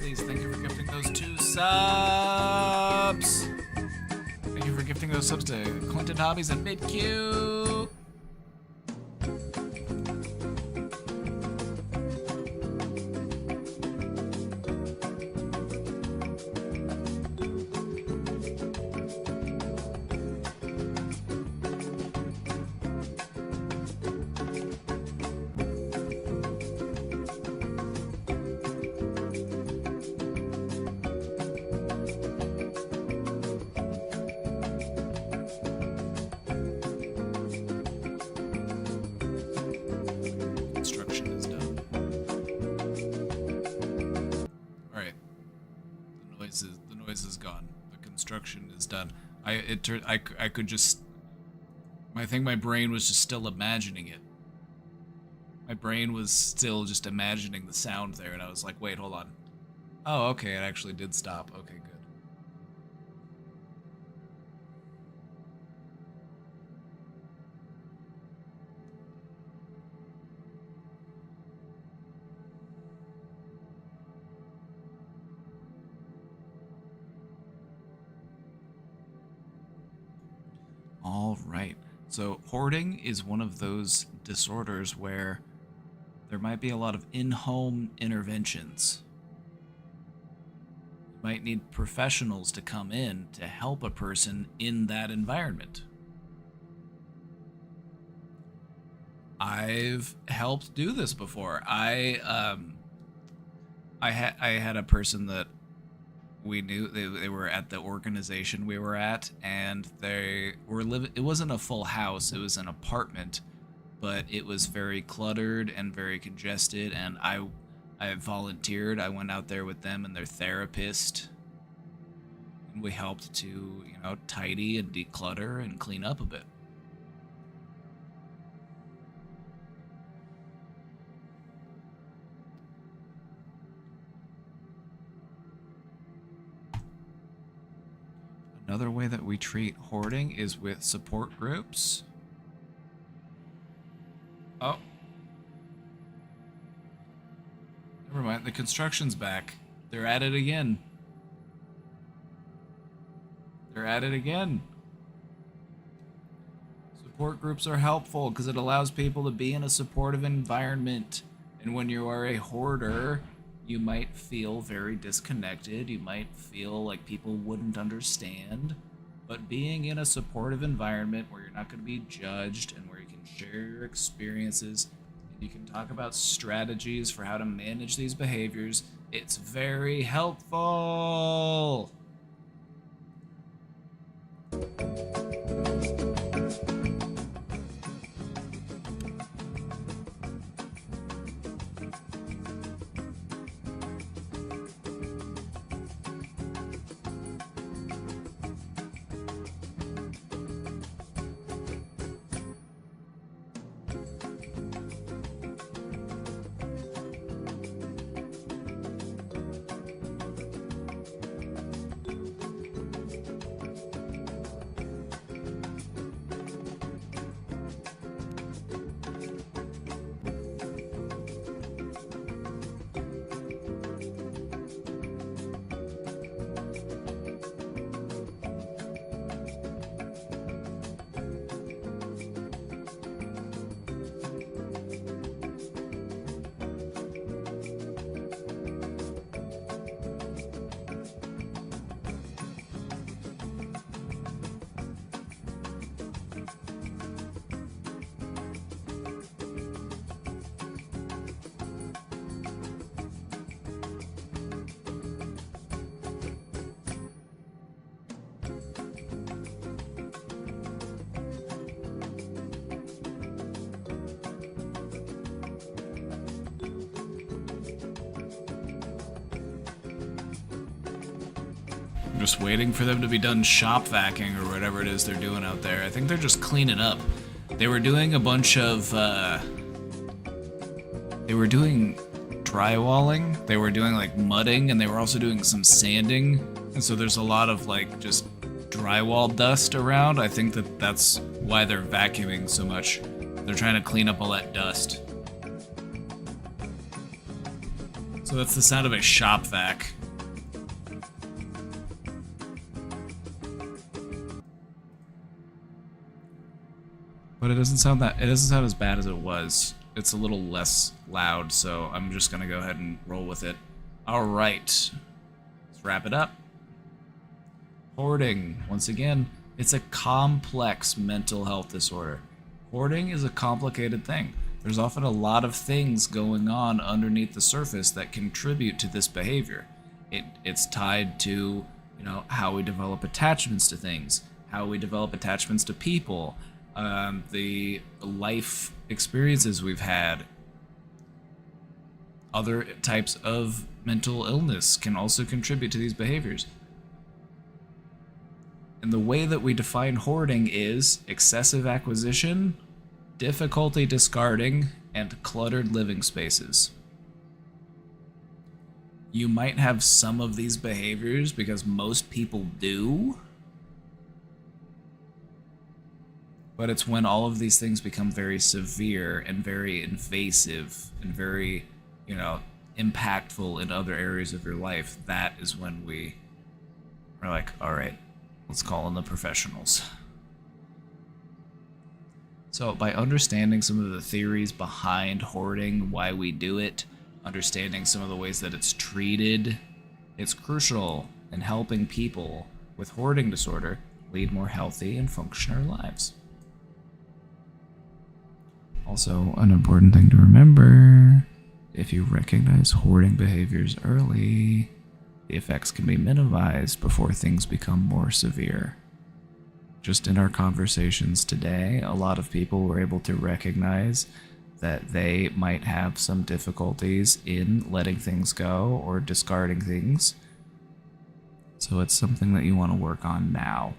[SPEAKER 1] Please, thank you for gifting those 2 subs. Thank you for gifting those subs to Clinton Hobbies and MidQ. Construction is done. All right. The noise is gone. The construction is done. I could just. My brain was just still imagining it. My brain was still just imagining the sound there, and I was like, wait, hold on. Oh, okay, it actually did stop. Okay, good. All right. So hoarding is one of those disorders where there might be a lot of in-home interventions. You might need professionals to come in to help a person in that environment. I've helped do this before. I had a person that we knew they were at the organization we were at, and they were living. It wasn't a full house; it was an apartment, but it was very cluttered and very congested. And I volunteered. I went out there with them and their therapist, and we helped to tidy and declutter and clean up a bit. Another way that we treat hoarding is with support groups. Oh. Never mind, the construction's back. They're at it again. They're at it again. Support groups are helpful because it allows people to be in a supportive environment. And when you are a hoarder, You might feel very disconnected. You might feel like people wouldn't understand. But being in a supportive environment where you're not going to be judged and where you can share your experiences and you can talk about strategies for how to manage these behaviors, it's very helpful. I'm just waiting for them to be done shop vacuuming or whatever it is they're doing out there. I think they're just cleaning up. They were doing a bunch of, they were doing drywalling, they were doing like mudding, and they were also doing some sanding. And so there's a lot of like just drywall dust around. I think that that's why they're vacuuming so much. They're trying to clean up all that dust. So that's the sound of a shop vac. But it doesn't sound as bad as it was. It's a little less loud, so I'm just gonna go ahead and roll with it. Alright. Let's wrap it up. Hoarding. Once again, it's a complex mental health disorder. Hoarding is a complicated thing. There's often a lot of things going on underneath the surface that contribute to this behavior. It's tied to, you know, how we develop attachments to things, how we develop attachments to people, the life experiences we've had. Other types of mental illness can also contribute to these behaviors. And the way that we define hoarding is excessive acquisition, difficulty discarding, and cluttered living spaces. You might have some of these behaviors because most people do, but it's when all of these things become very severe and very invasive and very, you know, impactful in other areas of your life. That is when we are like, all right, let's call in the professionals. So by understanding some of the theories behind hoarding, why we do it, understanding some of the ways that it's treated, it's crucial in helping people with hoarding disorder lead more healthy and functional lives. Also, an important thing to remember, if you recognize hoarding behaviors early, the effects can be minimized before things become more severe. Just in our conversations today, a lot of people were able to recognize that they might have some difficulties in letting things go or discarding things. So it's something that you want to work on now.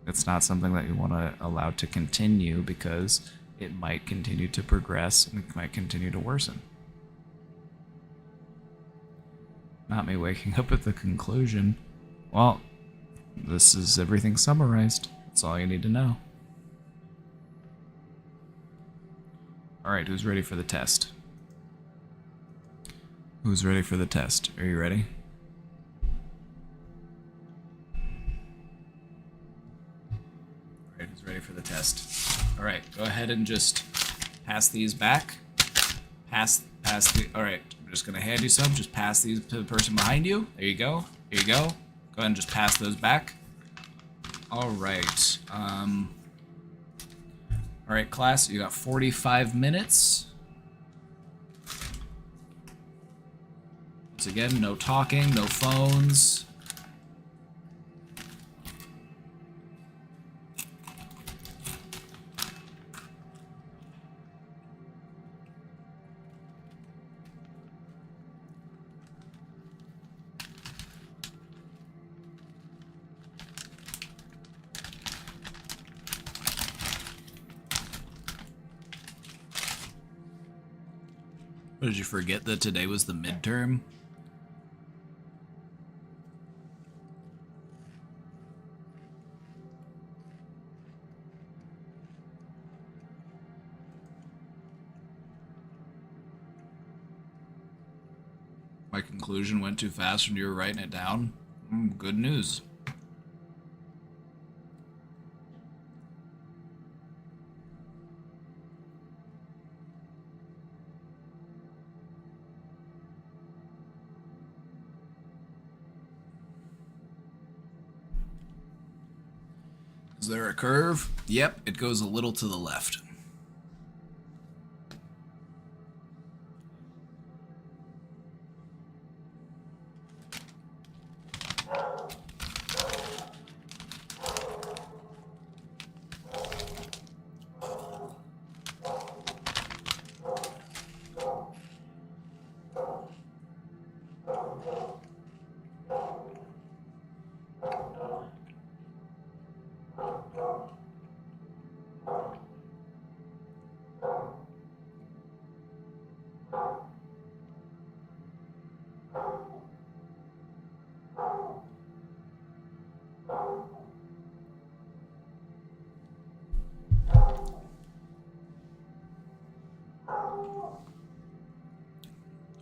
[SPEAKER 1] It's not something that you want to allow to continue because it might continue to progress and it might continue to worsen. Not me waking up at the conclusion. Well, this is everything summarized. That's all you need to know. Alright, who's ready for the test? Who's ready for the test? Are you ready? Alright, who's ready for the test? Alright, go ahead and just pass these back. Pass the... Alright, I'm just gonna hand you some. Just pass these to the person behind you. There you go. Here you go. Go ahead and just pass those back. All right. All right, class. You got 45 minutes. Once again, no talking, no phones. What, did you forget that today was the midterm? My conclusion went too fast when you were writing it down. Good news. Is there a curve? Yep, it goes a little to the left.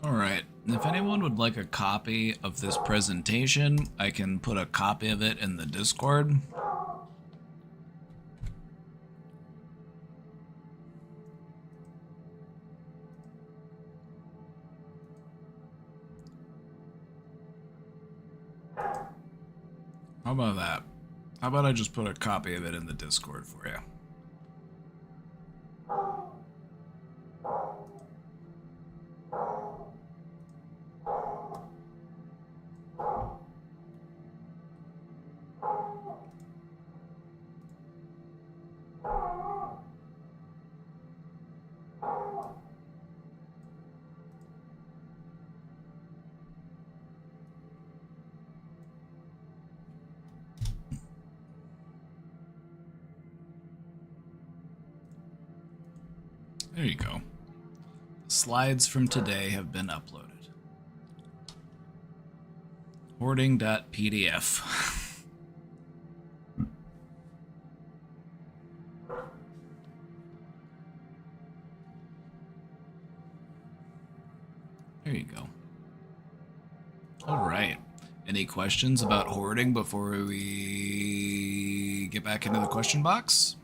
[SPEAKER 1] Alright, if anyone would like a copy of this presentation, I can put a copy of it in the Discord. How about that? How about I just put a copy of it in the Discord for you? There you go. The slides from today have been uploaded. Hoarding.pdf. There you go. All right. Any questions about hoarding before we get back into the question box?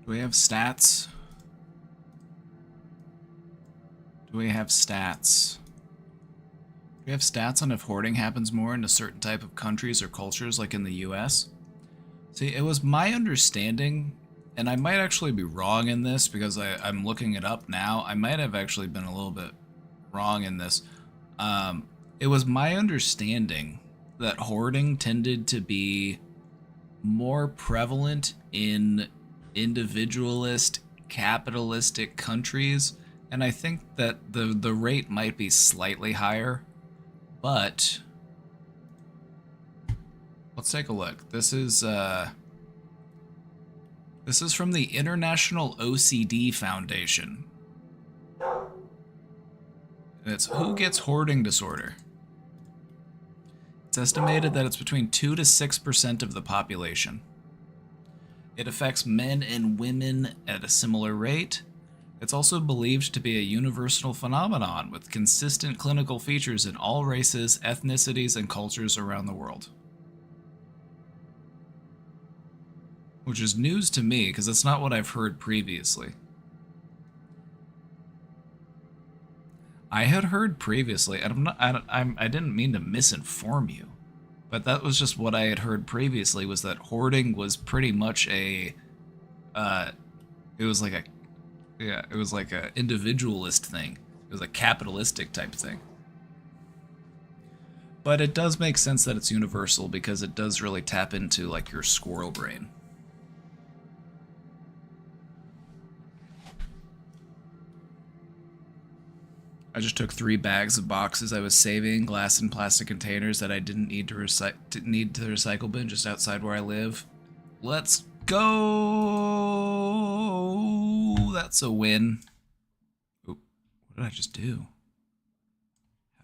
[SPEAKER 1] Do we have stats? Do we have stats? Do we have stats on if hoarding happens more in a certain type of countries or cultures like in the US? See, it was my understanding, and I might actually be wrong in this because I'm looking it up now. I might have actually been a little bit wrong in this. It was my understanding that hoarding tended to be more prevalent in individualist, capitalistic countries, and I think that the rate might be slightly higher, but let's take a look. This is from the International OCD Foundation. And it's who gets hoarding disorder. It's estimated that it's between 2 to 6% of the population. It affects men and women at a similar rate. It's also believed to be a universal phenomenon with consistent clinical features in all races, ethnicities, and cultures around the world. Which is news to me, because it's not what I've heard previously. I had heard previously, and I didn't mean to misinform you, but that was just what I had heard previously, was that hoarding was pretty much it was like a individualist thing. It was a capitalistic type thing. But it does make sense that it's universal, because it does really tap into like your squirrel brain. I just took 3 bags of boxes I was saving, glass and plastic containers that I didn't need to recycle bin just outside where I live. Let's go! That's a win. Oop, what did I just do?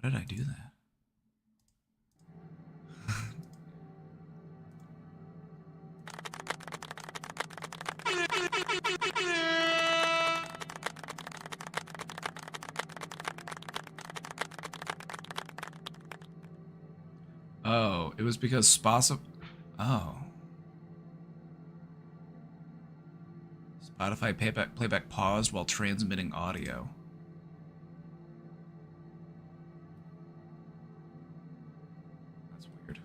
[SPEAKER 1] How did I do that? Oh, it was because Spotify playback paused while transmitting audio. That's weird.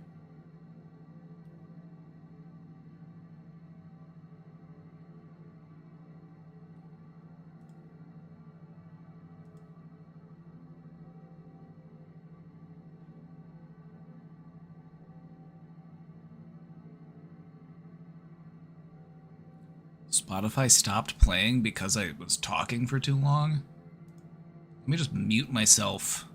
[SPEAKER 1] Spotify stopped playing because I was talking for too long? Let me just mute myself.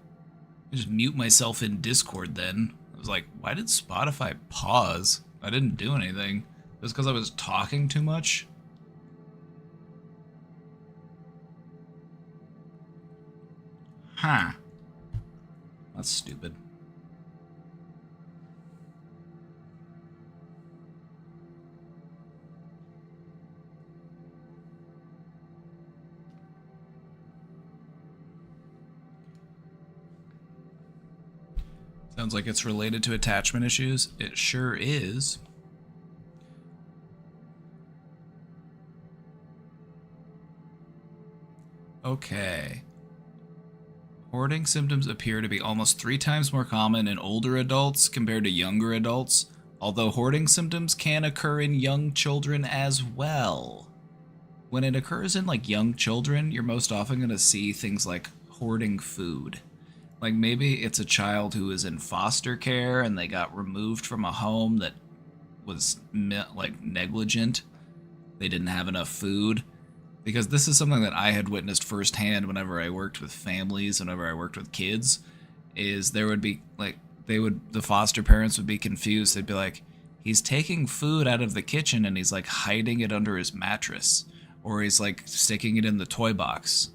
[SPEAKER 1] Let me just mute myself in Discord then. I was like, why did Spotify pause? I didn't do anything. It was because I was talking too much? Huh. That's stupid. Sounds like it's related to attachment issues. It sure is. Okay. Hoarding symptoms appear to be almost 3 times more common in older adults compared to younger adults, although hoarding symptoms can occur in young children as well. When it occurs in like young children, you're most often going to see things like hoarding food. Like maybe it's a child who is in foster care and they got removed from a home that was like negligent. They didn't have enough food. Because this is something that I had witnessed firsthand whenever I worked with families, whenever I worked with kids, is there would be like, the foster parents would be confused. They'd be like, he's taking food out of the kitchen and he's like hiding it under his mattress, or he's like sticking it in the toy box.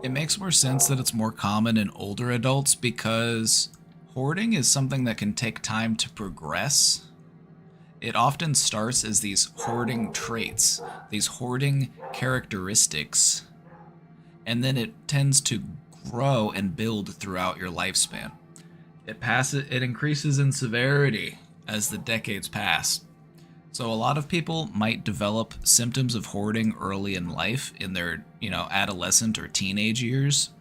[SPEAKER 1] It makes more sense that it's more common in older adults because hoarding is something that can take time to progress. It often starts as these hoarding traits, these hoarding characteristics, and then it tends to grow and build throughout your lifespan. It increases in severity as the decades pass. So a lot of people might develop symptoms of hoarding early in life in their, adolescent or teenage years.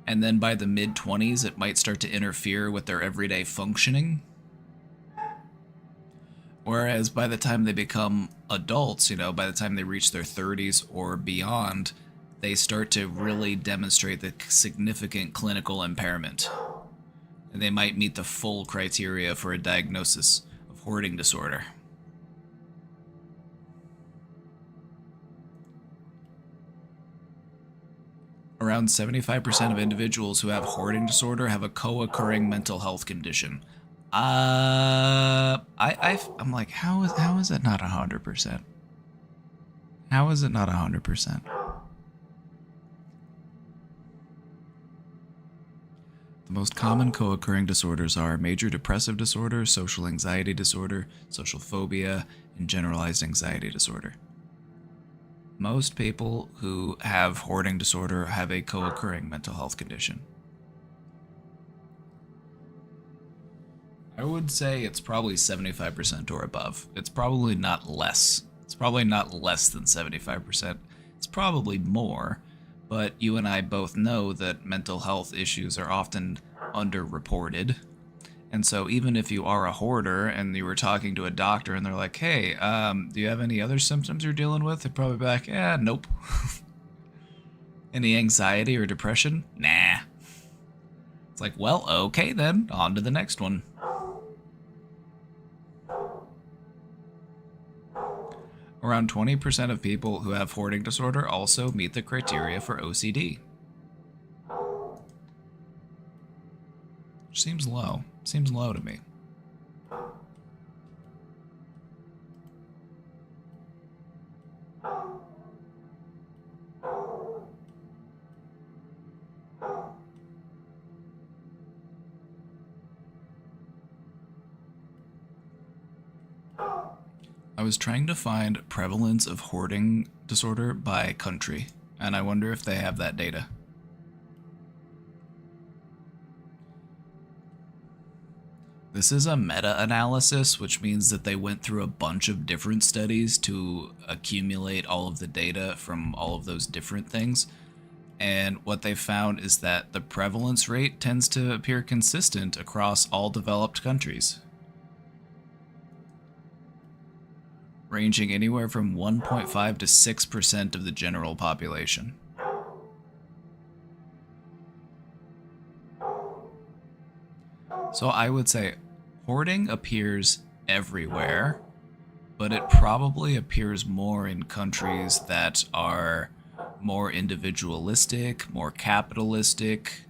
[SPEAKER 1] And then by the mid-20s, it might start to interfere with their everyday functioning. Whereas by the time they become adults, by the time they reach their 30s or beyond, they start to really demonstrate the significant clinical impairment. And they might meet the full criteria for a diagnosis of hoarding disorder. Around 75% of individuals who have hoarding disorder have a co-occurring mental health condition. I'm like, how is it not 100%? How is it not 100%? The most common co-occurring disorders are major depressive disorder, social anxiety disorder, social phobia, and generalized anxiety disorder. Most people who have hoarding disorder have a co-occurring mental health condition. I would say it's probably 75% or above. It's probably not less. It's probably not less than 75%. It's probably more, but you and I both know that mental health issues are often underreported. And so even if you are a hoarder and you were talking to a doctor and they're like, hey, do you have any other symptoms you're dealing with? They'd probably be like, yeah, nope. Any anxiety or depression? Nah. It's like, well, okay then, on to the next one. Around 20% of people who have hoarding disorder also meet the criteria for OCD. Which seems low. Seems low to me. I was trying to find prevalence of hoarding disorder by country, and I wonder if they have that data. This is a meta-analysis, which means that they went through a bunch of different studies to accumulate all of the data from all of those different things. And what they found is that the prevalence rate tends to appear consistent across all developed countries, ranging anywhere from 1.5 to 6% of the general population. So I would say hoarding appears everywhere, but it probably appears more in countries that are more individualistic, more capitalistic.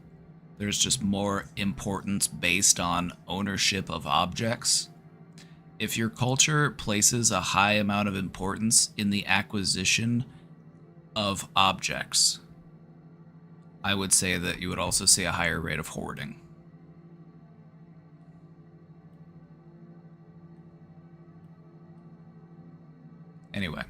[SPEAKER 1] There's just more importance based on ownership of objects. If your culture places a high amount of importance in the acquisition of objects, I would say that you would also see a higher rate of hoarding. Anyway.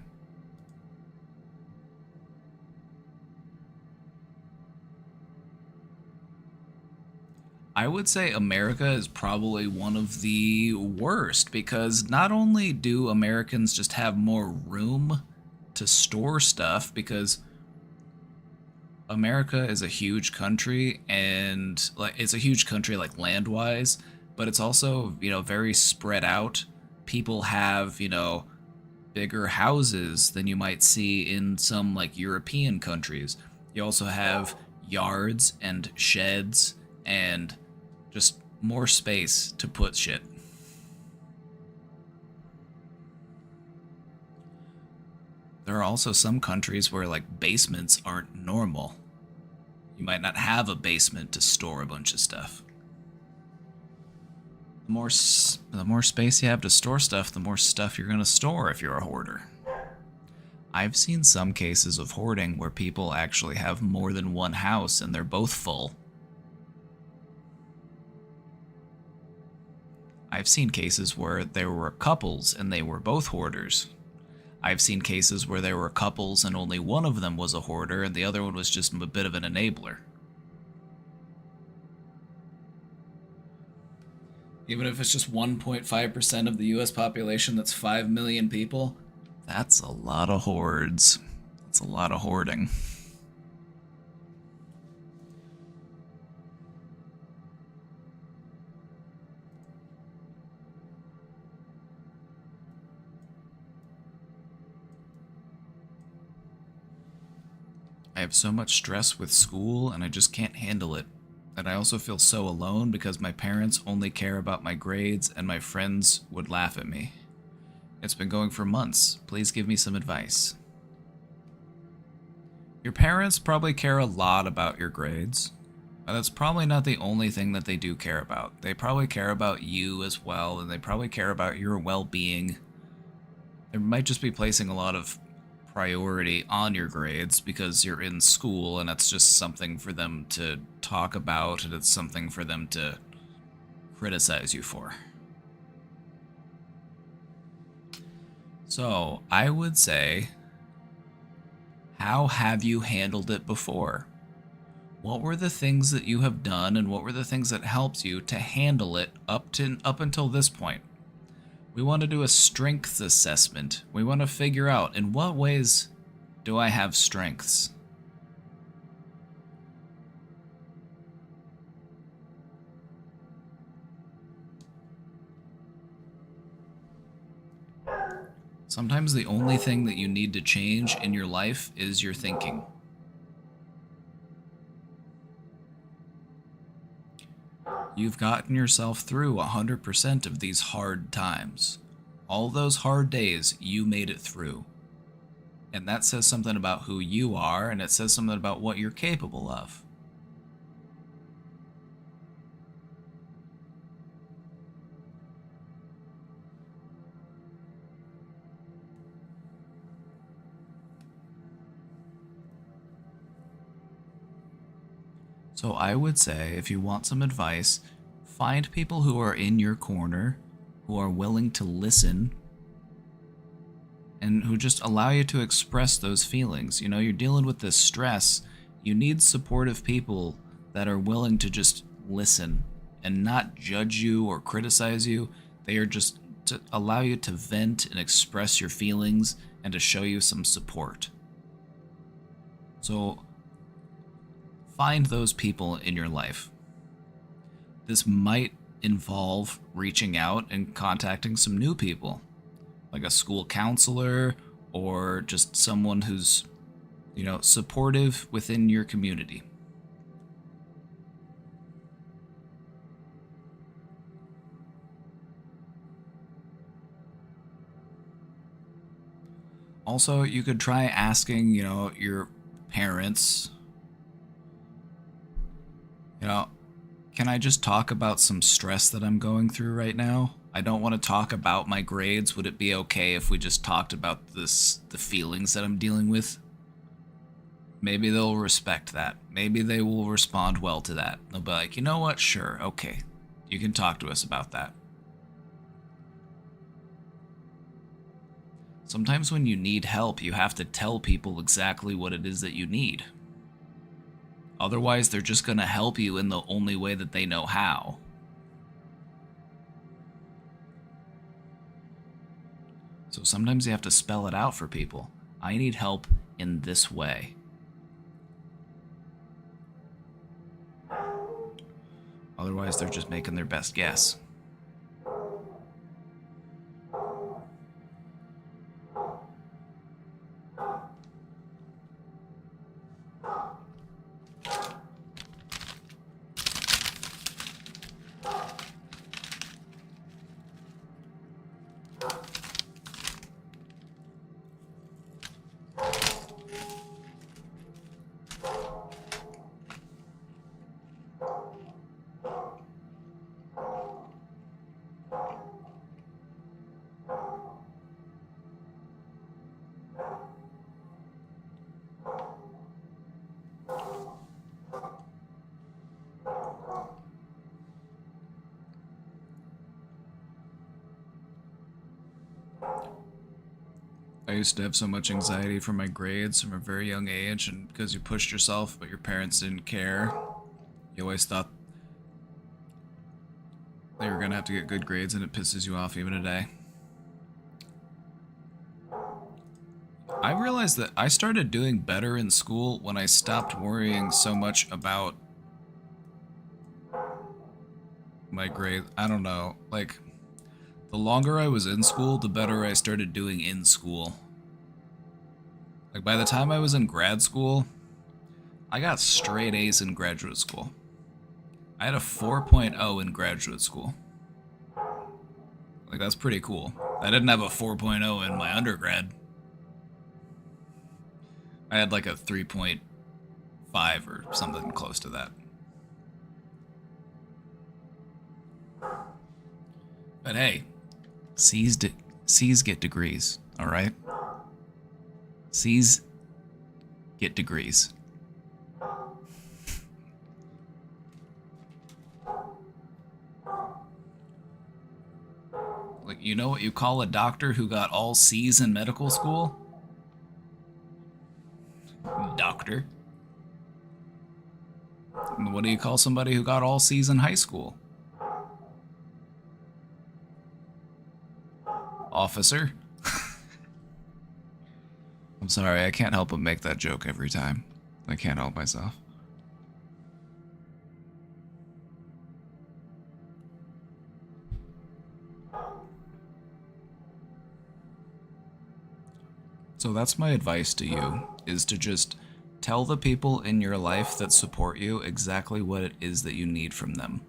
[SPEAKER 1] I would say America is probably one of the worst, because not only do Americans just have more room to store stuff, because America is a huge country, and it's a huge country like land-wise, but it's also, very spread out. People have, bigger houses than you might see in some like European countries. You also have yards and sheds and just more space to put shit. There are also some countries where like basements aren't normal. You might not have a basement to store a bunch of stuff. The more space you have to store stuff, the more stuff you're going to store if you're a hoarder. I've seen some cases of hoarding where people actually have more than one house and they're both full. I've seen cases where there were couples and they were both hoarders. I've seen cases where there were couples and only one of them was a hoarder and the other one was just a bit of an enabler. Even if it's just 1.5% of the US population, that's 5 million people. That's a lot of hordes. That's a lot of hoarding. I have so much stress with school and I just can't handle it. And I also feel so alone because my parents only care about my grades and my friends would laugh at me. It's been going for months. Please give me some advice. Your parents probably care a lot about your grades, but that's probably not the only thing that they do care about. They probably care about you as well, and they probably care about your well-being. They might just be placing a lot of priority on your grades because you're in school and that's just something for them to talk about and it's something for them to criticize you for. So, I would say, how have you handled it before? What were the things that you have done and what were the things that helped you to handle it up until this point? We want to do a strengths assessment. We want to figure out, in what ways do I have strengths? Sometimes the only thing that you need to change in your life is your thinking. You've gotten yourself through 100% of these hard times. All those hard days, you made it through. And that says something about who you are, and it says something about what you're capable of. So I would say, if you want some advice, find people who are in your corner, who are willing to listen, and who just allow you to express those feelings. You know, you're dealing with this stress. You need supportive people that are willing to just listen and not judge you or criticize you. They are just to allow you to vent and express your feelings and to show you some support. So find those people in your life. This might involve reaching out and contacting some new people, like a school counselor or just someone who's, you know, supportive within your community. Also, you could try asking, you know, your parents, you know, can I just talk about some stress that I'm going through right now? I don't want to talk about my grades. Would it be okay if we just talked about the feelings that I'm dealing with? Maybe they'll respect that. Maybe they will respond well to that. They'll be like, you know what? Sure, okay. You can talk to us about that. Sometimes when you need help, you have to tell people exactly what it is that you need. Otherwise, they're just going to help you in the only way that they know how. So sometimes you have to spell it out for people. I need help in this way. Otherwise, they're just making their best guess. I used to have so much anxiety for my grades from a very young age, and because you pushed yourself but your parents didn't care, you always thought that you're gonna have to get good grades and it pisses you off even today. I realized that I started doing better in school when I stopped worrying so much about my grades. I don't know, like, the longer I was in school, the better I started doing in school. Like, by the time I was in grad school, I got straight A's in graduate school. I had a 4.0 in graduate school. Like, that's pretty cool. I didn't have a 4.0 in my undergrad. I had like a 3.5 or something close to that. But hey, C's get degrees, all right? C's get degrees. Like, you know what you call a doctor who got all C's in medical school? Doctor. And what do you call somebody who got all C's in high school? Officer. I'm sorry, I can't help but make that joke every time. I can't help myself. So that's my advice to you, is to just tell the people in your life that support you exactly what it is that you need from them.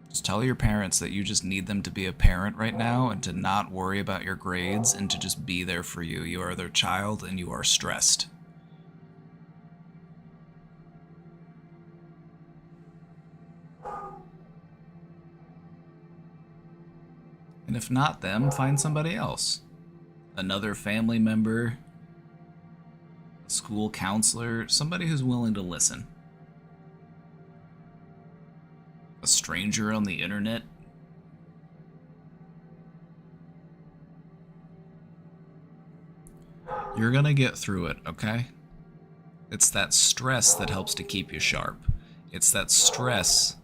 [SPEAKER 1] Just tell your parents that you just need them to be a parent right now and to not worry about your grades and to just be there for you. You are their child and you are stressed. And if not them, find somebody else. Another family member, a school counselor, somebody who's willing to listen. A stranger on the internet. You're gonna get through it, okay? It's that stress that helps to keep you sharp. It's that stress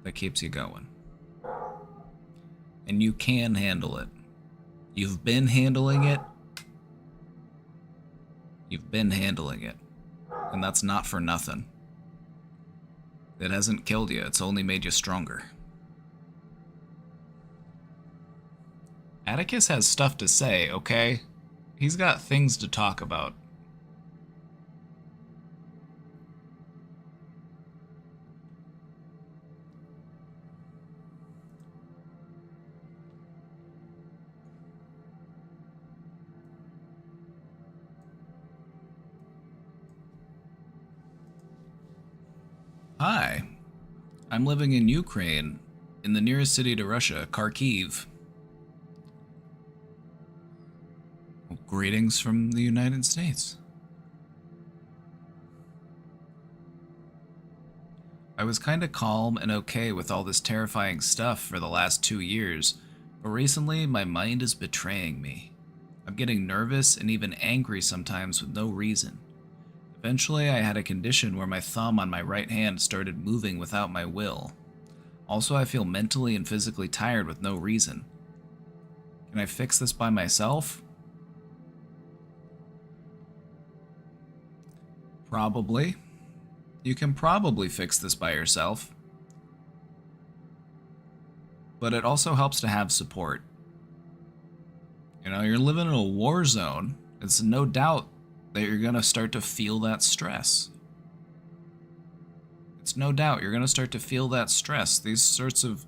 [SPEAKER 1] that keeps you going. And you can handle it. You've been handling it. You've been handling it. And that's not for nothing. It hasn't killed you, it's only made you stronger. Atticus has stuff to say, okay? He's got things to talk about. Hi, I'm living in Ukraine, in the nearest city to Russia, Kharkiv. Well, greetings from the United States. I was kinda calm and okay with all this terrifying stuff for the last 2 years, but recently my mind is betraying me. I'm getting nervous and even angry sometimes with no reason. Eventually, I had a condition where my thumb on my right hand started moving without my will. Also, I feel mentally and physically tired with no reason. Can I fix this by myself? Probably. You can probably fix this by yourself. But it also helps to have support. You know, you're living in a war zone. It's no doubt that you're going to start to feel that stress. It's no doubt you're going to start to feel that stress. These sorts of,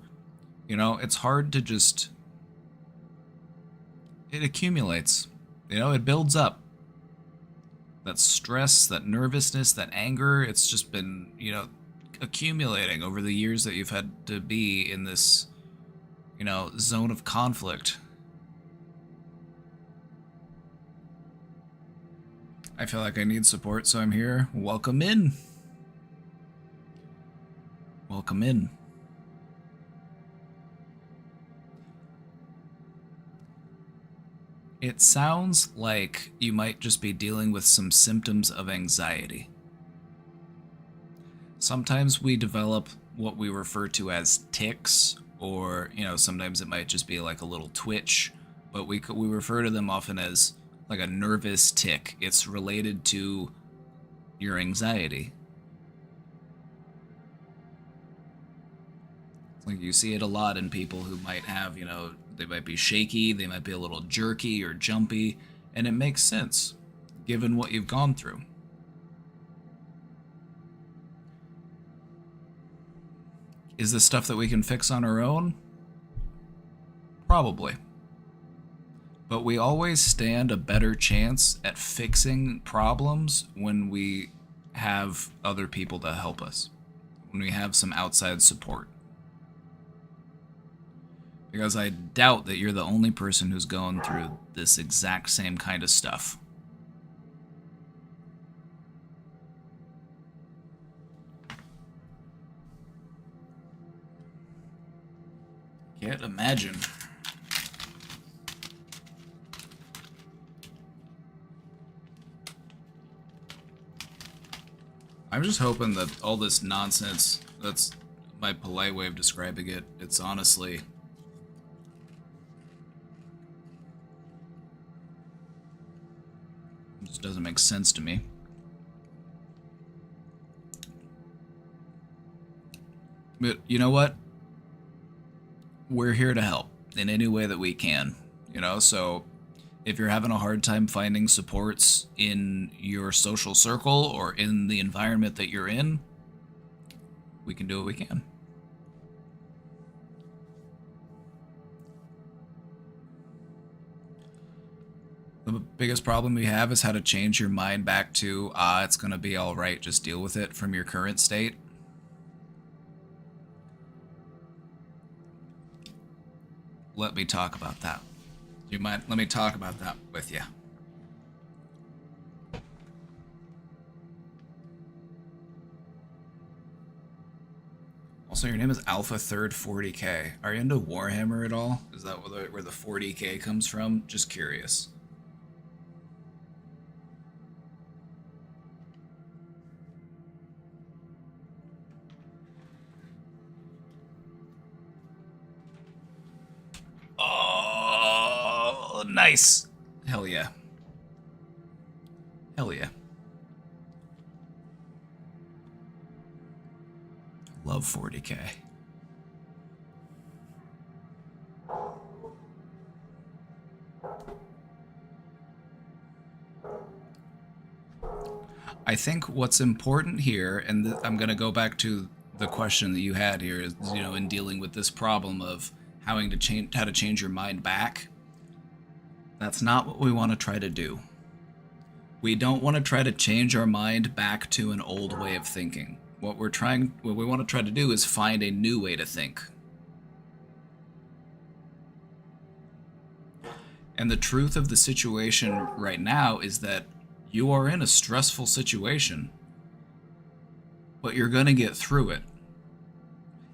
[SPEAKER 1] you know, it's hard to just, it accumulates. You know, it builds up. That stress, that nervousness, that anger, it's just been, you know, accumulating over the years that you've had to be in this, you know, zone of conflict. I feel like I need support, so I'm here. Welcome in. Welcome in. It sounds like you might just be dealing with some symptoms of anxiety. sometimes we develop what we refer to as tics, or, you know, sometimes it might just be like a little twitch, but we refer to them often as like a nervous tic. It's related to your anxiety. Like, you see it a lot in people who might have, you know, they might be shaky, they might be a little jerky or jumpy, and it makes sense given what you've gone through. Is this stuff that we can fix on our own? Probably. But we always stand a better chance at fixing problems when we have other people to help us, when we have some outside support. Because I doubt that you're the only person who's going through this exact same kind of stuff. Can't imagine. I'm just hoping that all this nonsense, that's my polite way of describing it, it's honestly... it just doesn't make sense to me. But you know what? We're here to help in any way that we can, you know? So if you're having a hard time finding supports in your social circle or in the environment that you're in, we can do what we can. The biggest problem we have is how to change your mind back to, it's gonna be all right, just deal with it, from your current state. Let me talk about that. You mind? Let me talk about that with you. Also, your name is Alpha Third 40K. Are you into Warhammer at all? Is that where the 40K comes from? Just curious. Oh, nice. Hell yeah. Hell yeah. Love 40K. I think what's important here, and I'm going to go back to the question that you had here, is, you know, in dealing with this problem of how to change your mind back. That's not what we want to try to do. We don't want to try to change our mind back to an old way of thinking. What we want to try to do is find a new way to think. And the truth of the situation right now is that you are in a stressful situation, but you're going to get through it.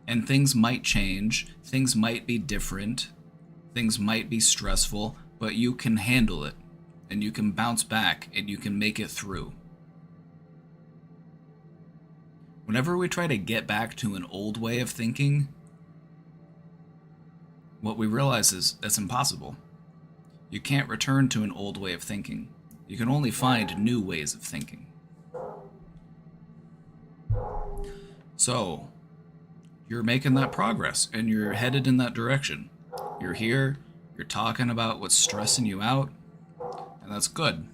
[SPEAKER 1] And things might change, things might be different, things might be stressful, but you can handle it, and you can bounce back, and you can make it through. Whenever we try to get back to an old way of thinking, what we realize is that's impossible. You can't return to an old way of thinking. You can only find new ways of thinking. So, you're making that progress, and you're headed in that direction. You're here, you're talking about what's stressing you out, and that's good.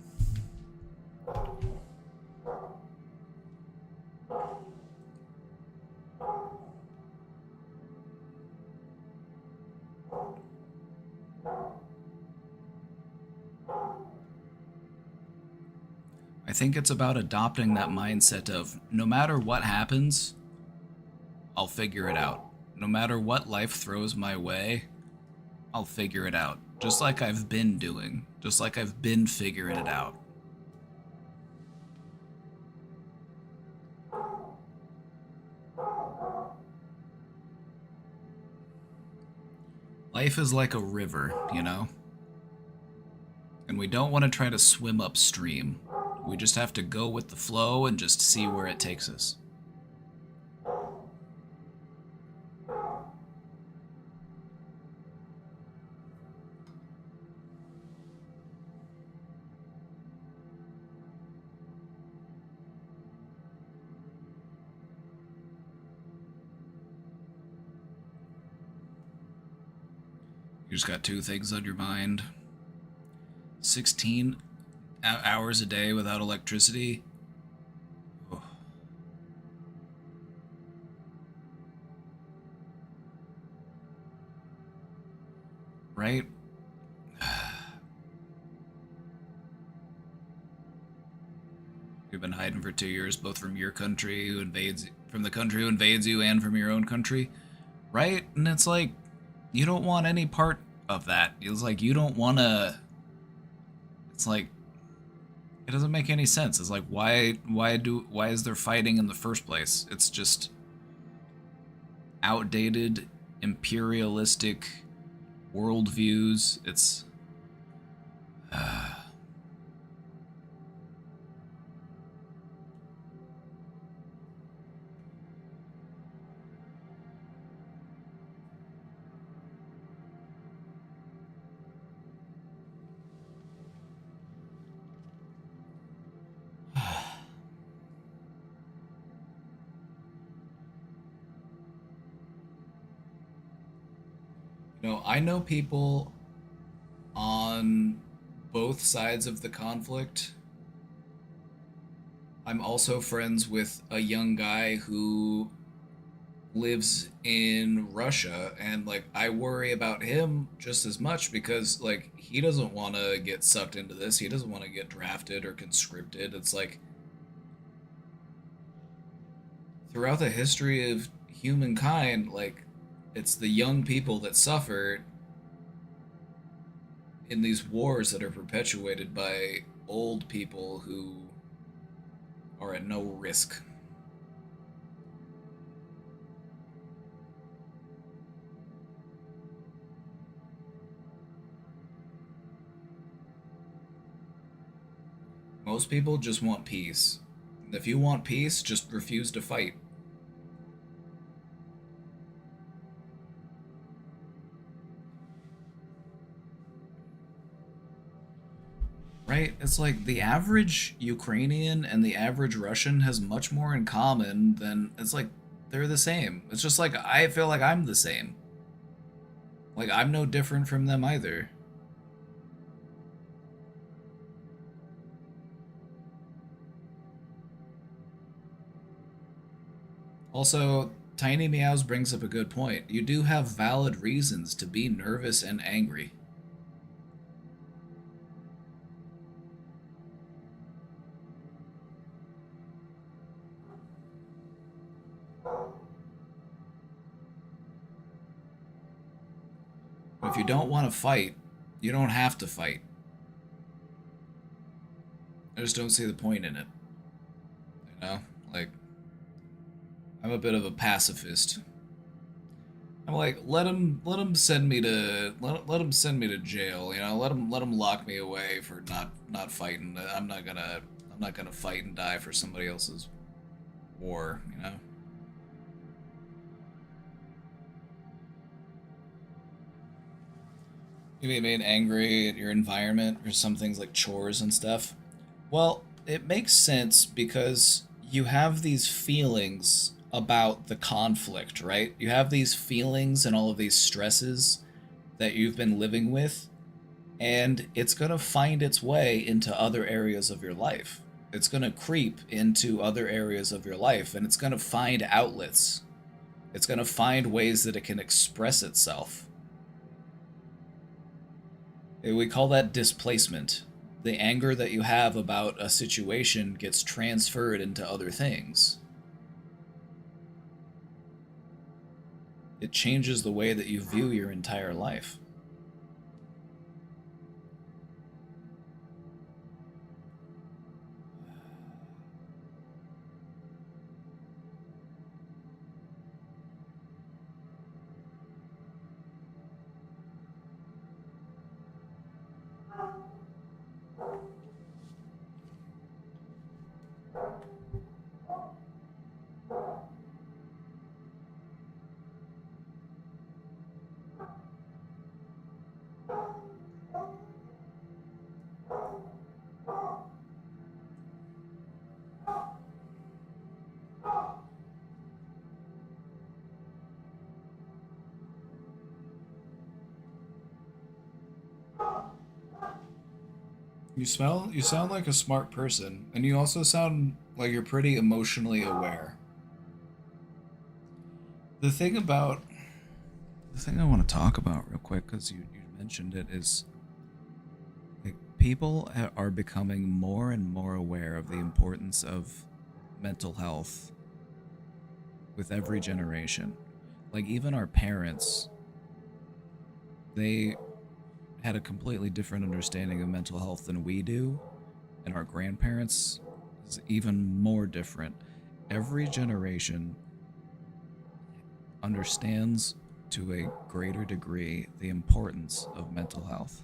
[SPEAKER 1] I think it's about adopting that mindset of, no matter what happens, I'll figure it out. No matter what life throws my way, I'll figure it out. Just like I've been doing. Just like I've been figuring it out. Life is like a river, you know? And we don't want to try to swim upstream. We just have to go with the flow and just see where it takes us. You just got two things on your mind. 16 hours a day without electricity. Oh. Right? You've been hiding for 2 years, both from your country who invades, from the country who invades you, and from your own country, right? And it's like, you don't want any part of that. It's like you don't want to. It's like it doesn't make any sense. It's like why is there fighting in the first place? It's just outdated, imperialistic worldviews. It's. You know, I know people on both sides of the conflict. I'm also friends with a young guy who lives in Russia, and like I worry about him just as much because like he doesn't want to get sucked into this. He doesn't want to get drafted or conscripted. It's like throughout the history of humankind, like it's the young people that suffer in these wars that are perpetuated by old people who are at no risk. Most people just want peace. If you want peace, just refuse to fight. Right? It's like the average Ukrainian and the average Russian has much more in common than it's like they're the same. It's just like I feel like I'm the same. Like I'm no different from them either. Also, Tiny Meows brings up a good point. You do have valid reasons to be nervous and angry. But if you don't want to fight, you don't have to fight. I just don't see the point in it. You know? Like, I'm a bit of a pacifist. I'm like, let him send me to let him send me to jail. You know, let him lock me away for not fighting. I'm not gonna fight and die for somebody else's war. You know. You get made angry at your environment or some things like chores and stuff. Well, it makes sense because you have these feelings about the conflict, right? You have these feelings and all of these stresses that you've been living with, and it's going to find its way into other areas of your life. It's going to creep into other areas of your life, and it's going to find outlets. It's going to find ways that it can express itself. We call that displacement. The anger that you have about a situation gets transferred into other things. It changes the way that you view your entire life. You sound like a smart person, and you also sound like you're pretty emotionally aware. The thing about the thing I want to talk about real quick, because you mentioned it, is like people are becoming more and more aware of the importance of mental health with every generation. Like even our parents, they had a completely different understanding of mental health than we do, and our grandparents is even more different. Every generation understands to a greater degree the importance of mental health.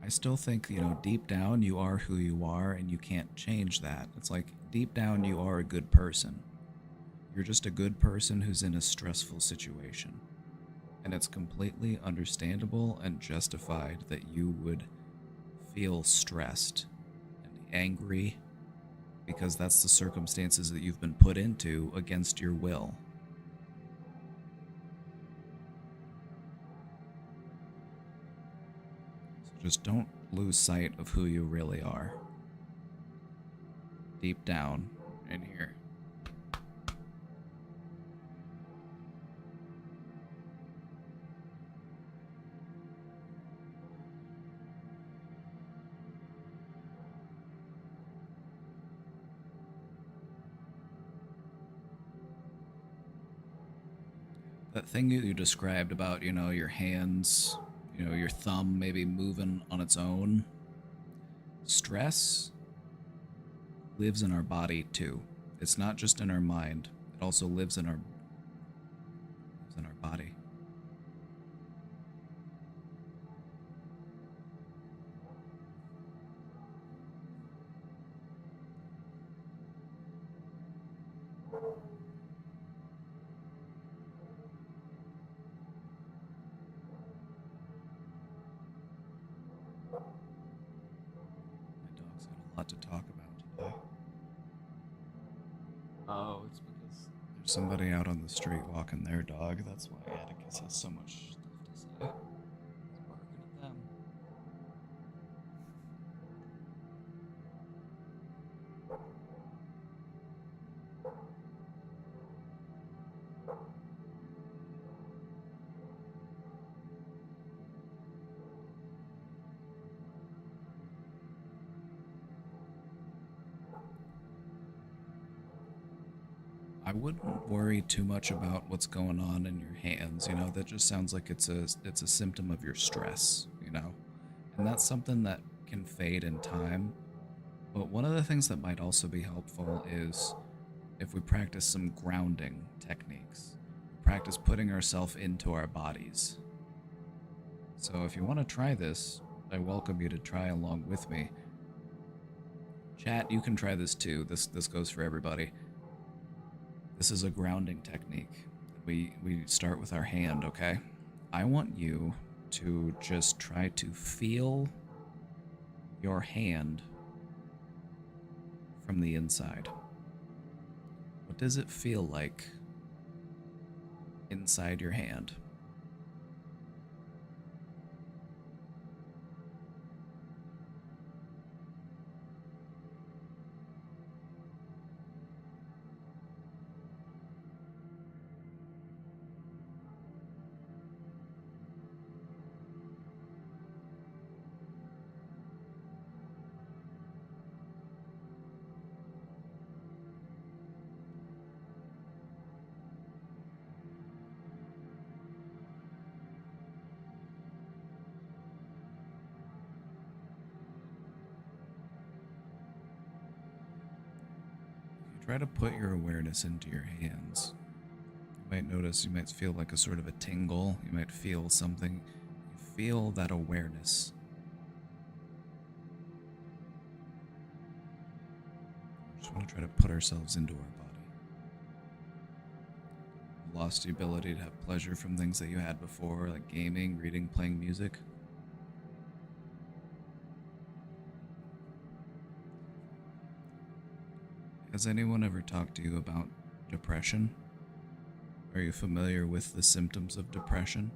[SPEAKER 1] I still think, deep down you are who you are and you can't change that. It's like deep down you are a good person. You're just a good person who's in a stressful situation. And it's completely understandable and justified that you would feel stressed and angry because that's the circumstances that you've been put into against your will. So just don't lose sight of who you really are. Deep down in here. That thing you described about, your hands, your thumb maybe moving on its own. Stress lives in our body too. It's not just in our mind. It also lives in our body. My dog's got a lot to talk about today. Oh, it's because there's somebody out on the street walking their dog. That's why Atticus has so much stuff to say. He's barking at them. I wouldn't worry too much about what's going on in your hands. That just sounds like it's a symptom of your stress. And that's something that can fade in time. But one of the things that might also be helpful is if we practice some grounding techniques. Practice putting ourselves into our bodies. So if you want to try this, I welcome you to try along with me. Chat, you can try this too. This goes for everybody. This is a grounding technique. We start with our hand, okay? I want you to just try to feel your hand from the inside. What does it feel like inside your hand? Try to put your awareness into your hands. You might notice, you might feel like a sort of a tingle. You might feel something. You feel that awareness. We just want to try to put ourselves into our body. Lost the ability to have pleasure from things that you had before, like gaming, reading, playing music. Has anyone ever talked to you about depression? Are you familiar with the symptoms of depression?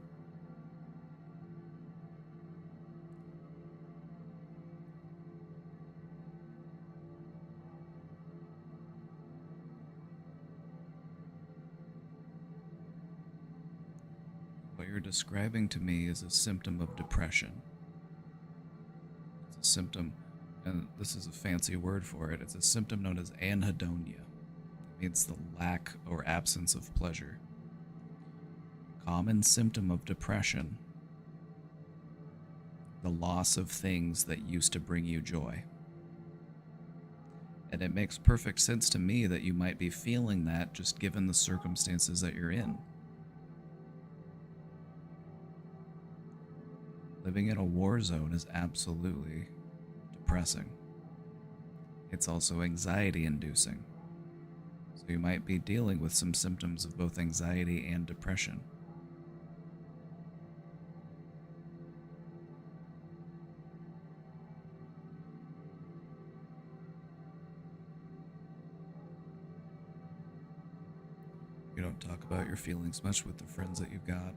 [SPEAKER 1] What you're describing to me is a symptom of depression. It's a symptom, and this is a fancy word for it. It's a symptom known as anhedonia. It means the lack or absence of pleasure. Common symptom of depression: the loss of things that used to bring you joy. And it makes perfect sense to me that you might be feeling that just given the circumstances that you're in. Living in a war zone is absolutely depressing. It's also anxiety inducing. So you might be dealing with some symptoms of both anxiety and depression. You don't talk about your feelings much with the friends that you've got.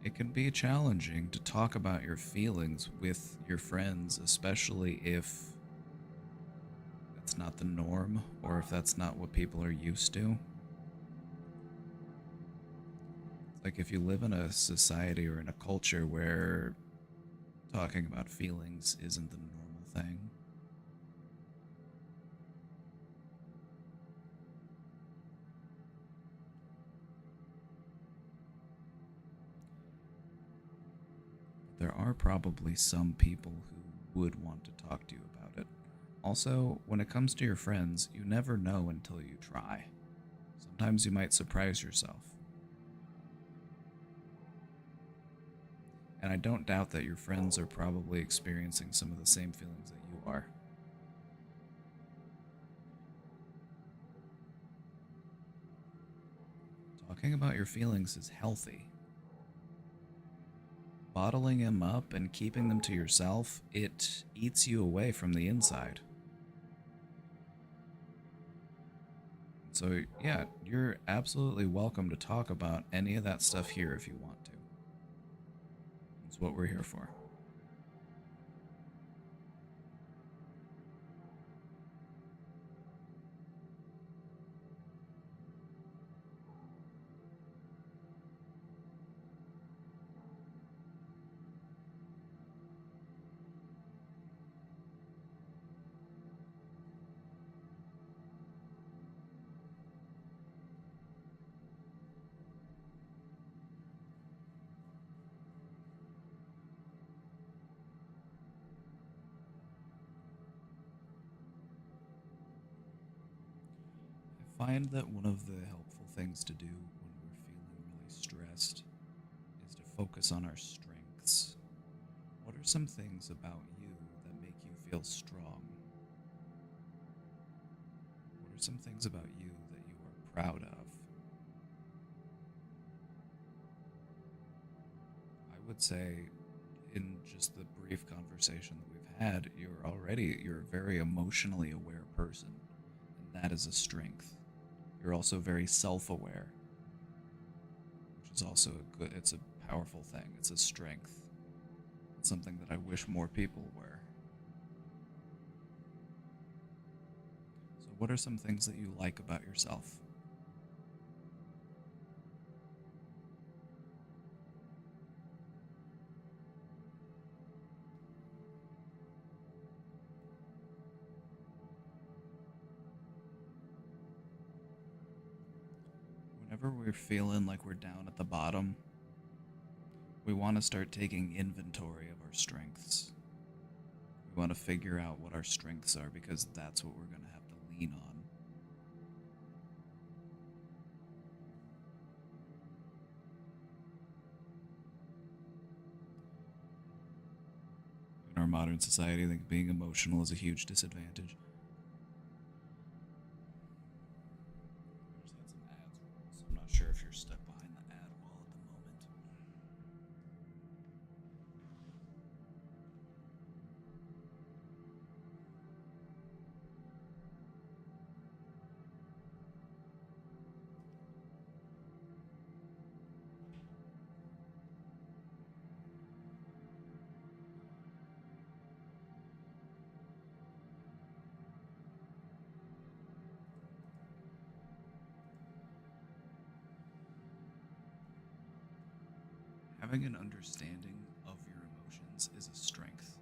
[SPEAKER 1] It can be challenging to talk about your feelings with your friends, especially if that's not the norm or if that's not what people are used to. It's like if you live in a society or in a culture where talking about feelings isn't the normal thing. There are probably some people who would want to talk to you about it. Also, when it comes to your friends, you never know until you try. Sometimes you might surprise yourself. And I don't doubt that your friends are probably experiencing some of the same feelings that you are. Talking about your feelings is healthy. Bottling them up and keeping them to yourself, it eats you away from the inside. So, yeah, you're absolutely welcome to talk about any of that stuff here if you want to. That's what we're here for. I find that one of the helpful things to do when we're feeling really stressed is to focus on our strengths. What are some things about you that make you feel strong? What are some things about you that you are proud of? I would say, in just the brief conversation that we've had, you're a very emotionally aware person, and that is a strength. You're also very self-aware, which is also it's a powerful thing. It's a strength. It's something that I wish more people were. So what are some things that you like about yourself? Whenever we're feeling like we're down at the bottom, we want to start taking inventory of our strengths. We want to figure out what our strengths are because that's what we're going to have to lean on. In our modern society, I think being emotional is a huge disadvantage. I just had some ads Having an understanding of your emotions is a strength.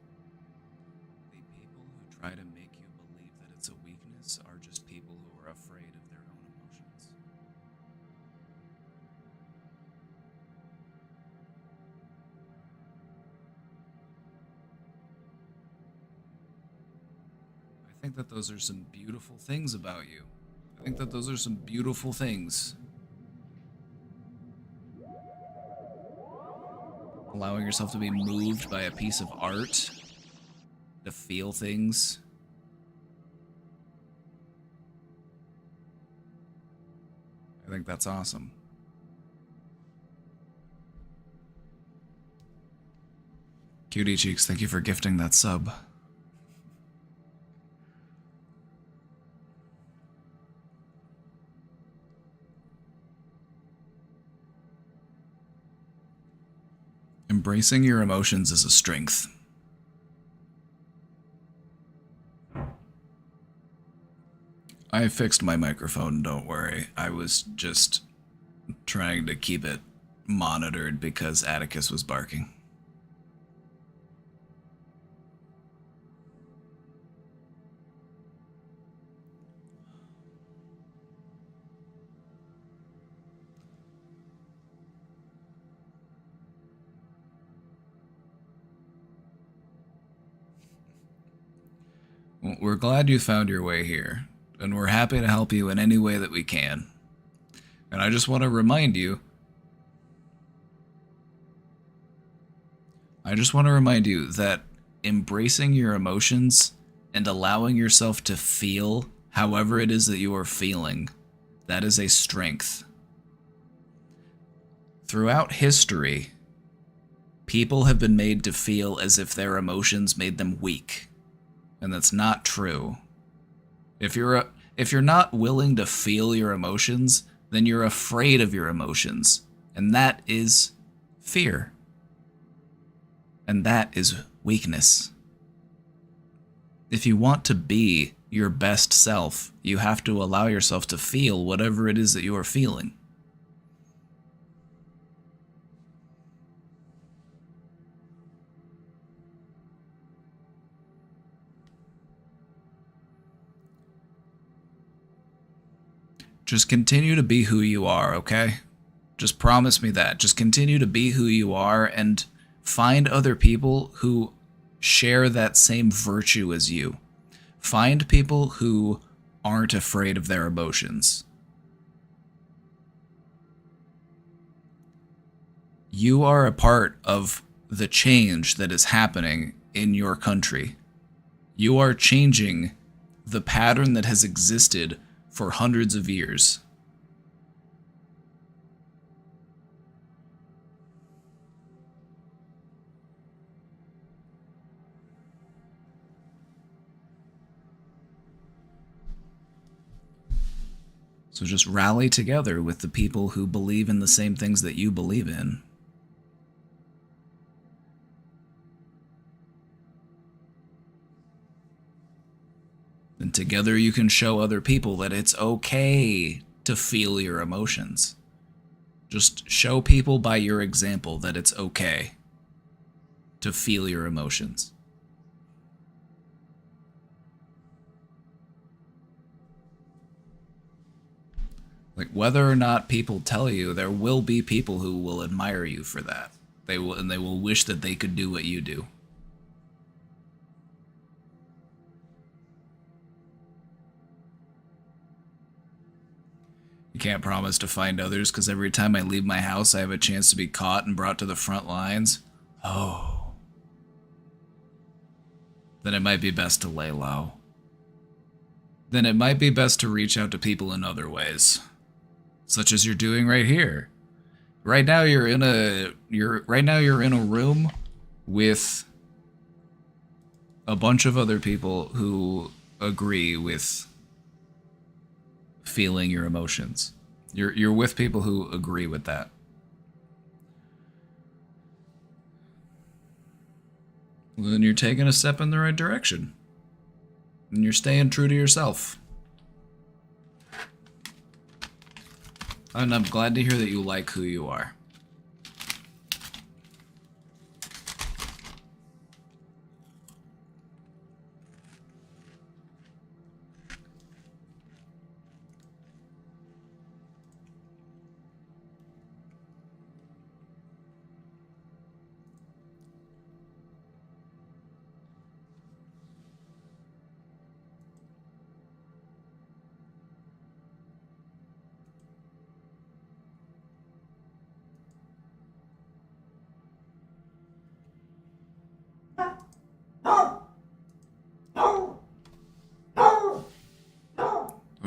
[SPEAKER 1] The people who try to make you believe that it's a weakness are just people who are afraid of their own emotions. I think that those are some beautiful things about you. I think that those are some beautiful things. Allowing yourself to be moved by a piece of art, to feel things. I think that's awesome. Cutie Cheeks, thank you for gifting that sub. Embracing your emotions is a strength. I fixed my microphone, don't worry. I was just trying to keep it monitored because Atticus was barking. We're glad you found your way here, and we're happy to help you in any way that we can. And I just want to remind you that embracing your emotions and allowing yourself to feel however it is that you are feeling, that is a strength. Throughout history, people have been made to feel as if their emotions made them weak. And that's not true. If you're not willing to feel your emotions, then you're afraid of your emotions. And that is fear. And that is weakness. If you want to be your best self, you have to allow yourself to feel whatever it is that you are feeling. Just continue to be who you are, okay? Just promise me that. Just continue to be who you are and find other people who share that same virtue as you. Find people who aren't afraid of their emotions. You are a part of the change that is happening in your country. You are changing the pattern that has existed for hundreds of years. So just rally together with the people who believe in the same things that you believe in. And together you can show other people that it's okay to feel your emotions. Just show people by your example that it's okay to feel your emotions. Like, whether or not people tell you, there will be people who will admire you for that. They will wish that they could do what you do. You can't promise to find others because every time I leave my house, I have a chance to be caught and brought to the front lines. Oh. Then it might be best to lay low. Then it might be best to reach out to people in other ways. Such as you're doing right here. Right now you're in a room with a bunch of other people who agree with feeling your emotions. You're with people who agree with that. Well, then you're taking a step in the right direction. And you're staying true to yourself. And I'm glad to hear that you like who you are.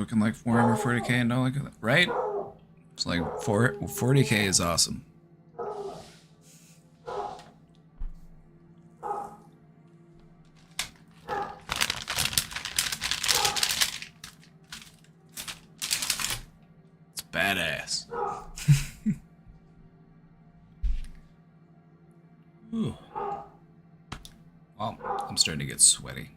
[SPEAKER 1] Looking like 440k and no like that, right? It's like 40k is awesome. It's badass. Ooh. Well, I'm starting to get sweaty.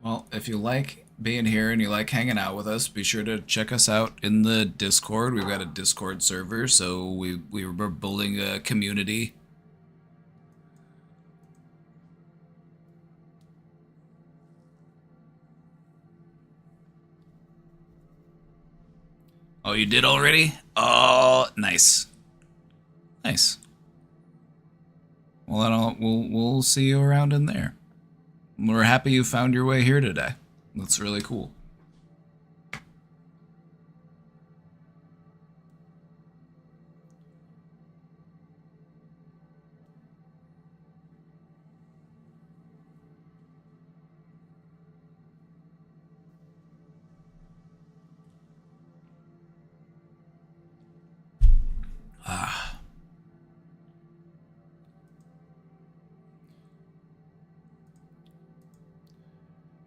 [SPEAKER 1] Well, if you like being here and you like hanging out with us, be sure to check us out in the Discord. We've got a Discord server, so we're building a community. Oh, you did already? Oh, nice. Nice. Well, then we'll see you around in there. We're happy you found your way here today. That's really cool.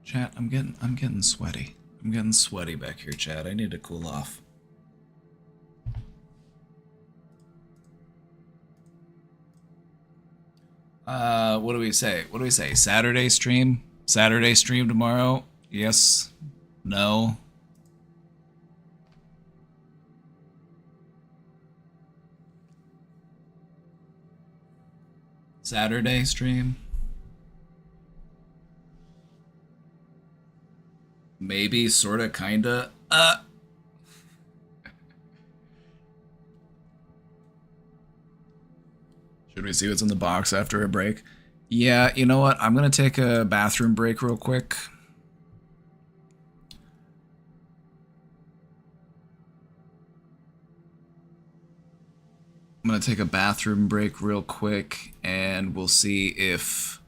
[SPEAKER 1] Chat, I'm getting sweaty. I'm getting sweaty back here, chat. I need to cool off. What do we say? What do we say? Saturday stream? Saturday stream tomorrow? Yes? No? Saturday stream? Maybe, sorta, kinda. Should we see what's in the box after a break? Yeah, you know what? I'm gonna take a bathroom break real quick. I'm gonna take a bathroom break real quick, and we'll see if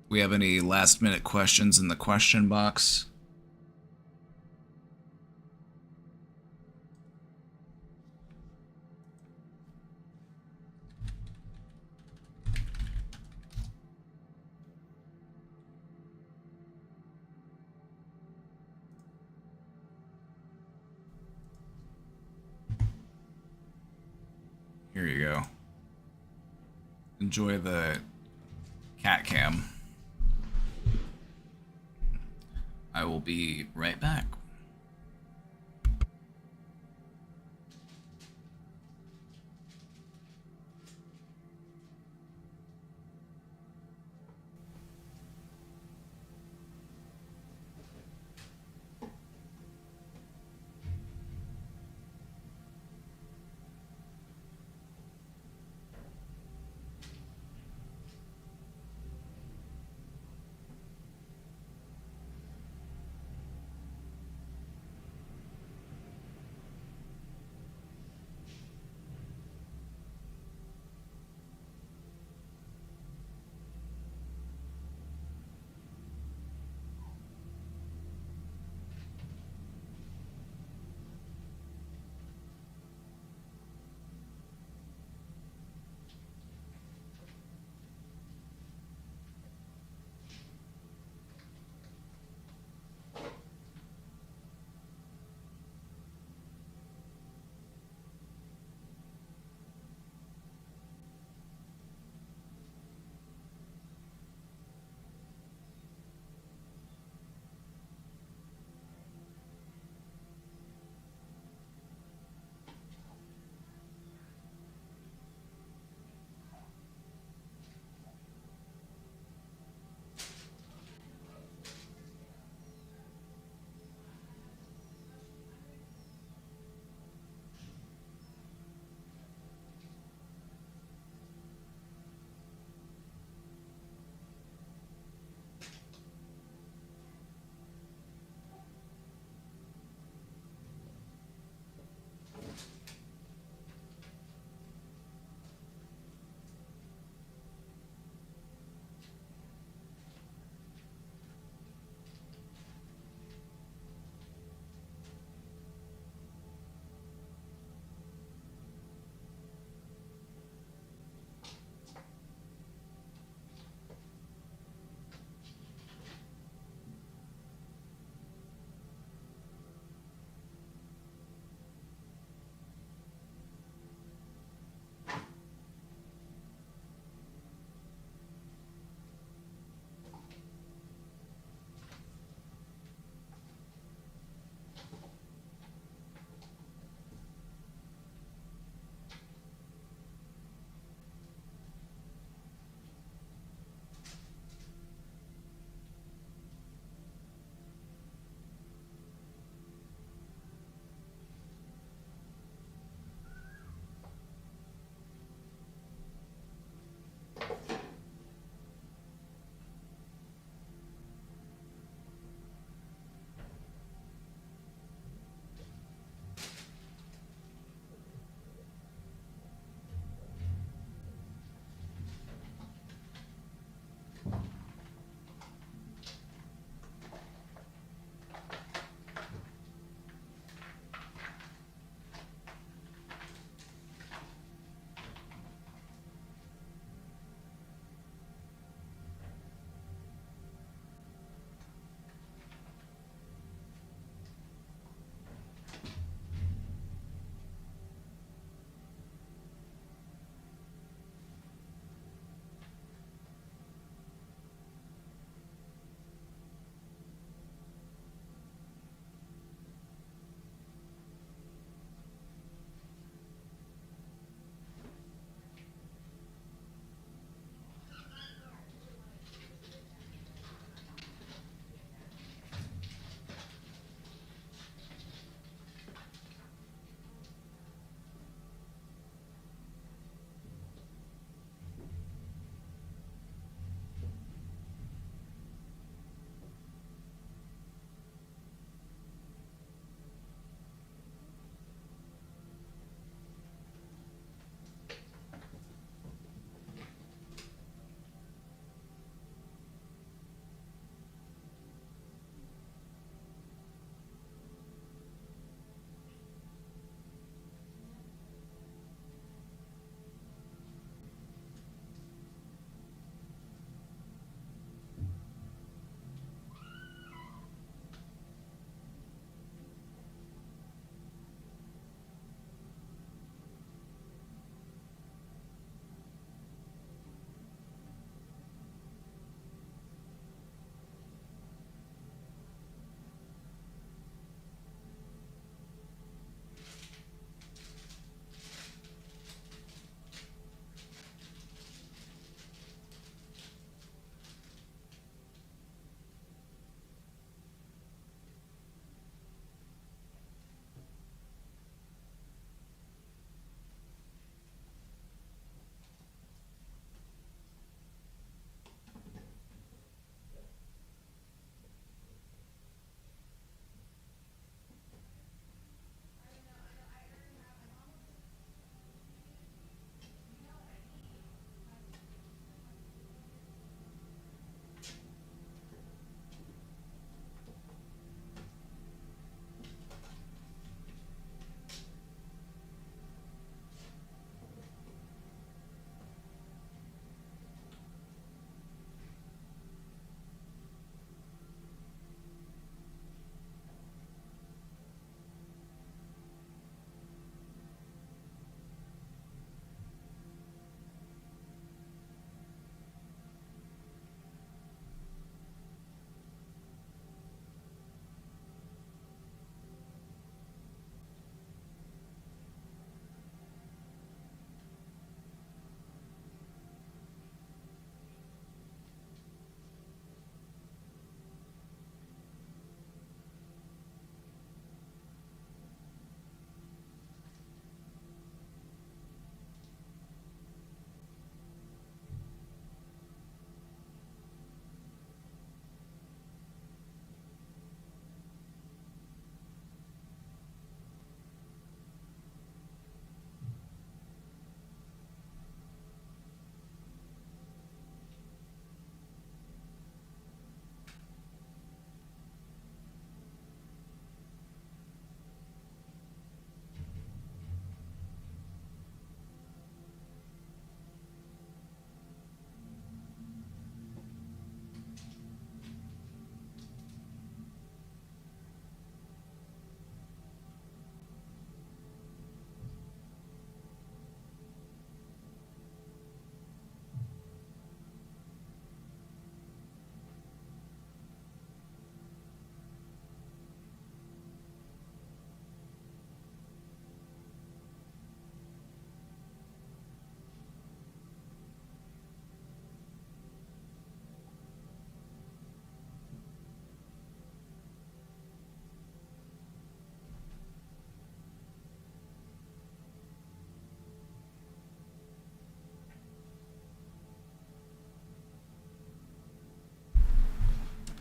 [SPEAKER 1] we have any last minute questions in the question box. Here you go. Enjoy the cat cam. I will be right back.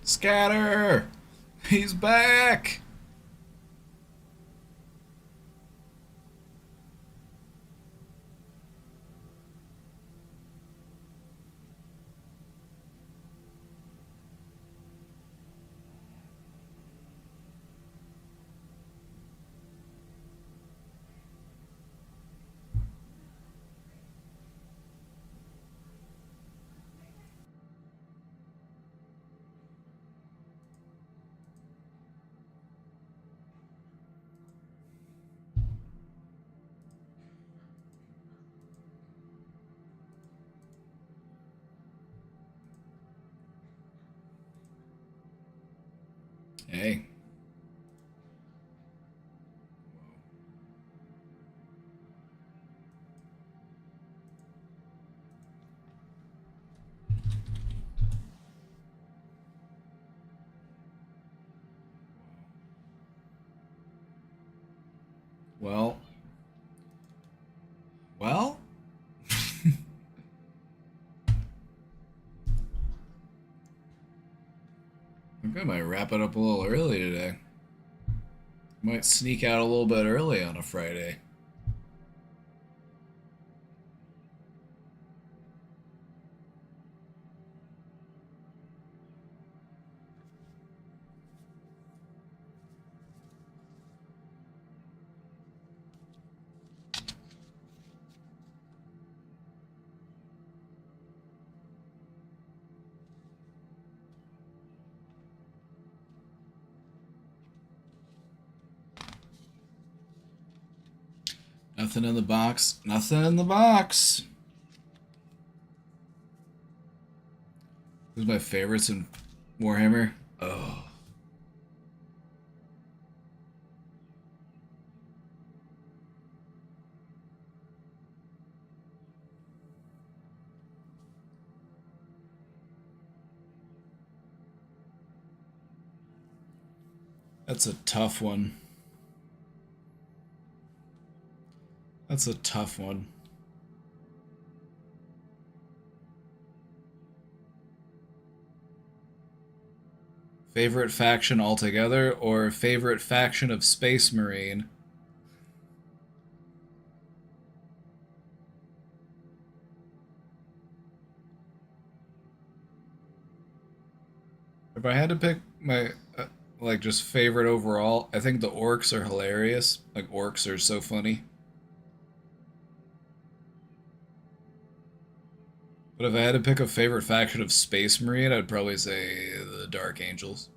[SPEAKER 1] Scatter! He's back! Hey. Well. Well? I think I might wrap it up a little early today. Might sneak out a little bit early on a Friday. Nothing in the box. Nothing in the box. Who's my favorites in Warhammer? Oh. That's a tough one. That's a tough one. Favorite faction altogether or favorite faction of Space Marine? If I had to pick my like just favorite overall, I think the orcs are hilarious. Like orcs are so funny. But if I had to pick a favorite faction of Space Marine, I'd probably say the Dark Angels.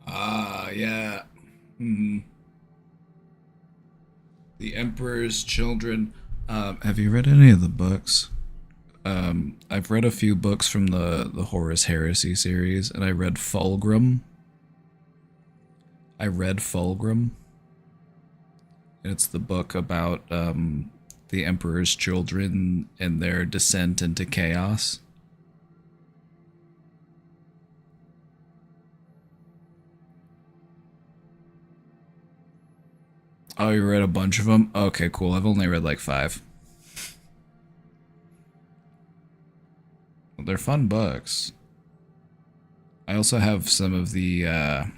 [SPEAKER 1] Ah, yeah. Hmm. The Emperor's Children. Have you read any of the books? I've read a few books from the Horus Heresy series, and I read Fulgrim. And it's the book about the Emperor's children and their descent into chaos. Oh, you read a bunch of them? Okay, cool. I've only read like 5. They're fun books. I also have some of the I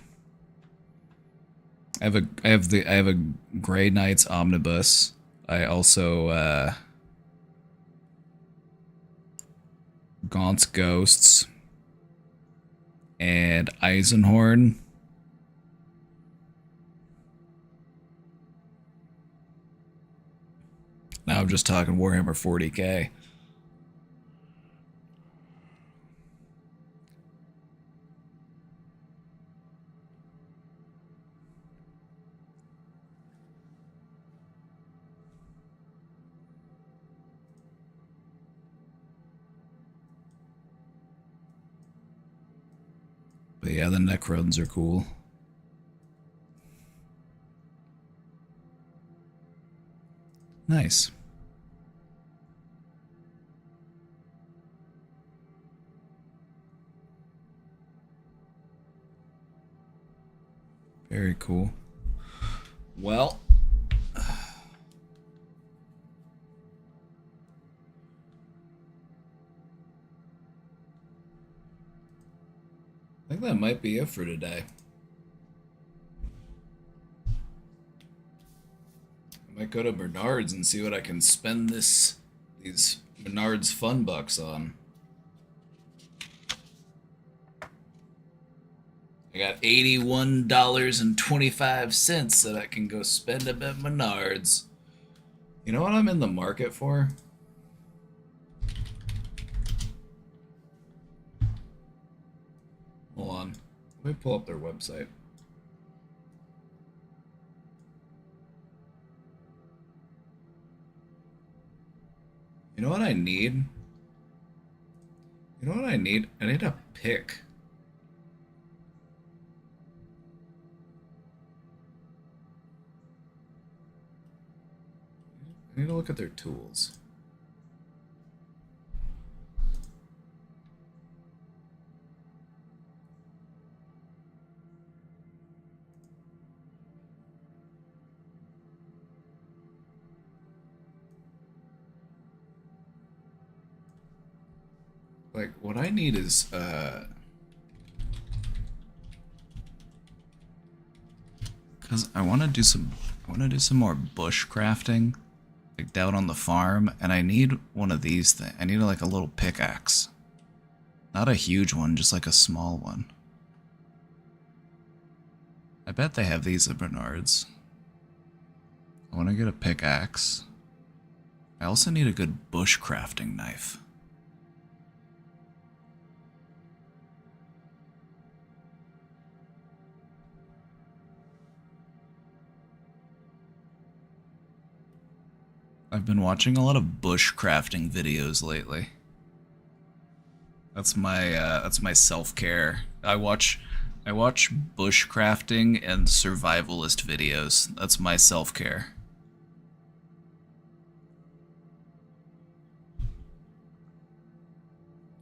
[SPEAKER 1] have a Grey Knights omnibus. I also Gaunt's Ghosts and Eisenhorn. Now I'm just talking Warhammer 40k. But yeah, the Necrons are cool. Nice. Very cool. Well, I think that might be it for today. I might go to Bernard's and see what I can spend these Bernard's Fun Bucks on. I got $81.25 that I can go spend up at Menards. You know what I'm in the market for? Hold on. Let me pull up their website. You know what I need? You know what I need? I need a pick. I need to look at their tools. Like, what I need is, because I want to do some more bush crafting, like down on the farm, and I need one of these things. I need like a little pickaxe, not a huge one, just like a small one. I bet they have these at Bernard's. I want to get a pickaxe. I also need a good bush crafting knife. I've been watching a lot of bush crafting videos lately. That's my self-care. I watch bush crafting and survivalist videos. That's my self-care.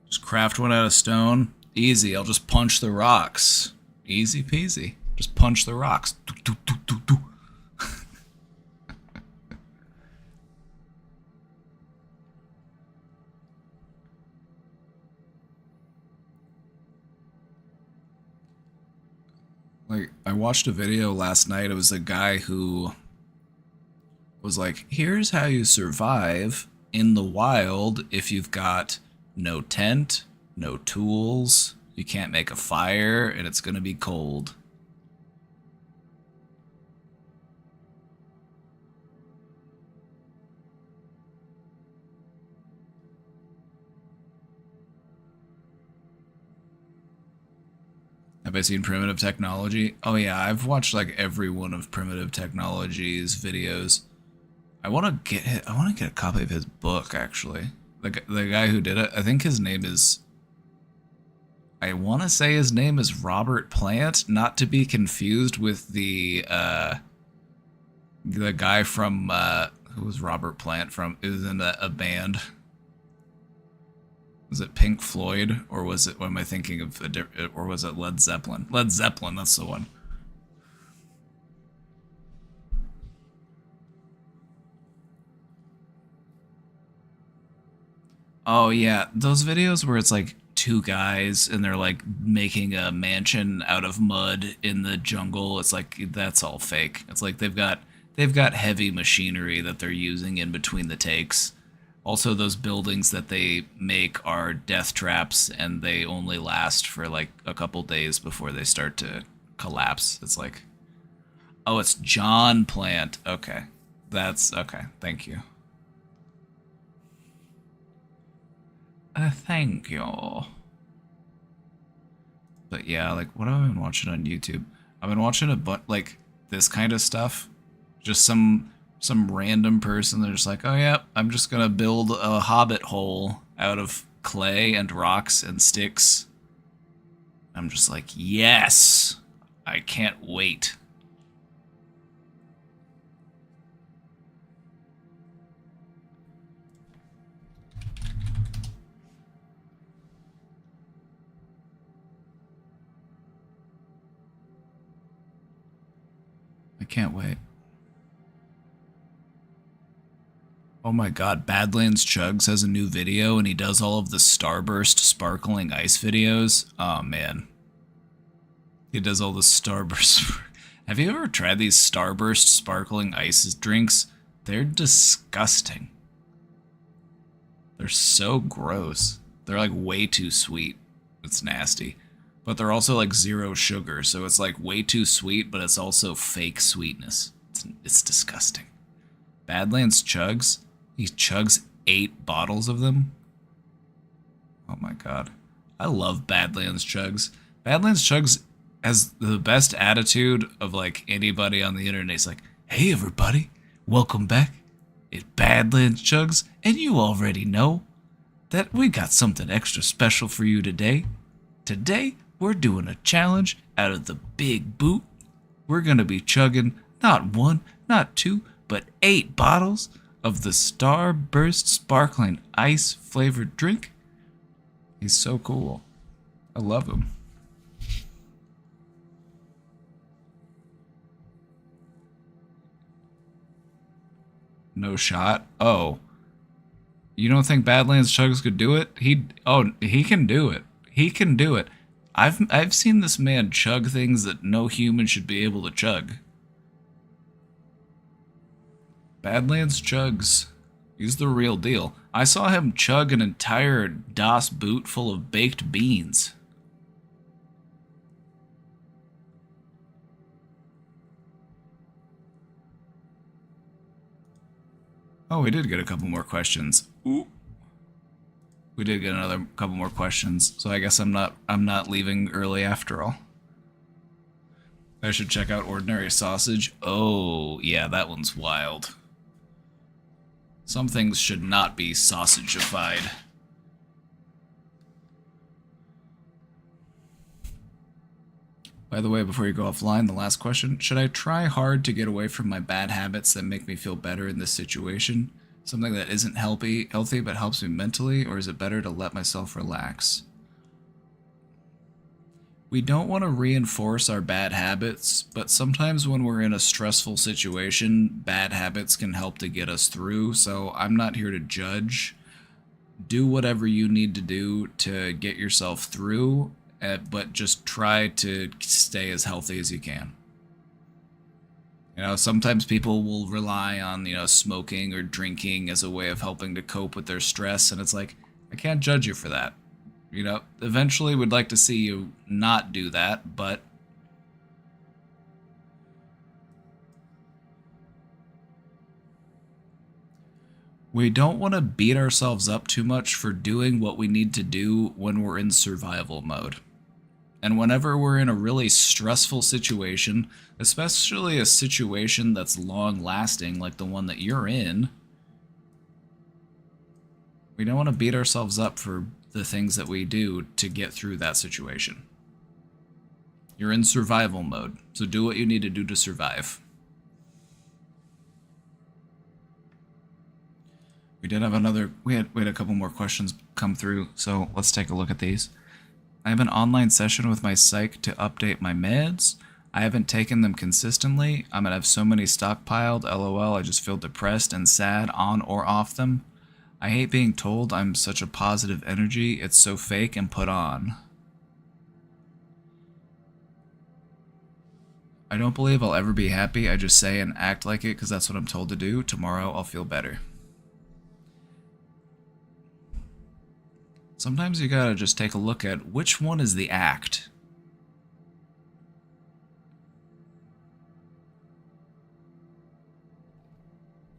[SPEAKER 1] Just craft one out of stone. Easy. I'll just punch the rocks. Easy peasy. Just punch the rocks. Do, do, do, do, do. Like, I watched a video last night. It was a guy who was like, here's how you survive in the wild if you've got no tent, no tools, you can't make a fire, and it's gonna be cold. Have I seen Primitive Technology? Oh yeah, I've watched like every one of Primitive Technology's videos. I want to get a copy of his book actually. The guy who did it, I think his name is, I want to say his name is Robert Plant, not to be confused with the guy from who was Robert Plant from? It was in a band. Was it Pink Floyd, or was it, what am I thinking of, or was it Led Zeppelin? Led Zeppelin, that's the one. Oh yeah, those videos where it's like two guys and they're like making a mansion out of mud in the jungle. It's like, that's all fake. It's like they've got heavy machinery that they're using in between the takes. Also, those buildings that they make are death traps, and they only last for like a couple days before they start to collapse. It's like, oh, it's John Plant. Okay. That's okay. Thank you. Thank you. But yeah, like, what have I been watching on YouTube? I've been watching like this kind of stuff. Just some random person. They're just like, oh yeah, I'm just gonna build a hobbit hole out of clay and rocks and sticks. I'm just like, yes! I can't wait. I can't wait. Oh my god, Badlands Chugs has a new video and he does all of the Starburst sparkling ice videos. Oh man. He does all the Starburst. Have you ever tried these Starburst sparkling ice drinks? They're disgusting. They're so gross. They're like way too sweet. It's nasty. But they're also like 0 sugar, so it's like way too sweet, but it's also fake sweetness. It's disgusting. Badlands Chugs? He chugs 8 bottles of them? Oh my god. I love Badlands Chugs. Badlands Chugs has the best attitude of like anybody on the internet. He's like, hey everybody, welcome back. It's Badlands Chugs, and you already know that we got something extra special for you today. Today, we're doing a challenge out of the big boot. We're gonna be chugging not 1, not 2, but 8 bottles of the Starburst sparkling ice flavored drink. He's so cool. I love him. No shot. Oh. You don't think Badlands Chugs could do it? He can do it. He can do it. I've seen this man chug things that no human should be able to chug. Badlands Chugs. He's the real deal. I saw him chug an entire Das boot full of baked beans. Oh, we did get a couple more questions. Ooh. We did get another couple more questions, so I guess I'm not leaving early after all. I should check out Ordinary Sausage. Oh, yeah, that one's wild. Some things should not be sausagified. By the way, before you go offline, the last question. Should I try hard to get away from my bad habits that make me feel better in this situation? Something that isn't healthy but helps me mentally, or is it better to let myself relax? We don't want to reinforce our bad habits, but sometimes when we're in a stressful situation, bad habits can help to get us through, so I'm not here to judge. Do whatever you need to do to get yourself through, but just try to stay as healthy as you can. You know, sometimes people will rely on, smoking or drinking as a way of helping to cope with their stress, and it's like, I can't judge you for that. Eventually we'd like to see you not do that, but we don't want to beat ourselves up too much for doing what we need to do when we're in survival mode. And whenever we're in a really stressful situation, especially a situation that's long-lasting like the one that you're in, we don't want to beat ourselves up for the things that we do to get through that situation. You're in survival mode, so do what you need to do to survive. We did have we had a couple more questions come through, so let's take a look at these. I have an online session with my psych to update my meds. I haven't taken them consistently. I'm gonna have so many stockpiled, lol, I just feel depressed and sad on or off them. I hate being told I'm such a positive energy, it's so fake and put on. I don't believe I'll ever be happy, I just say and act like it because that's what I'm told to do. Tomorrow I'll feel better. Sometimes you gotta just take a look at which one is the act.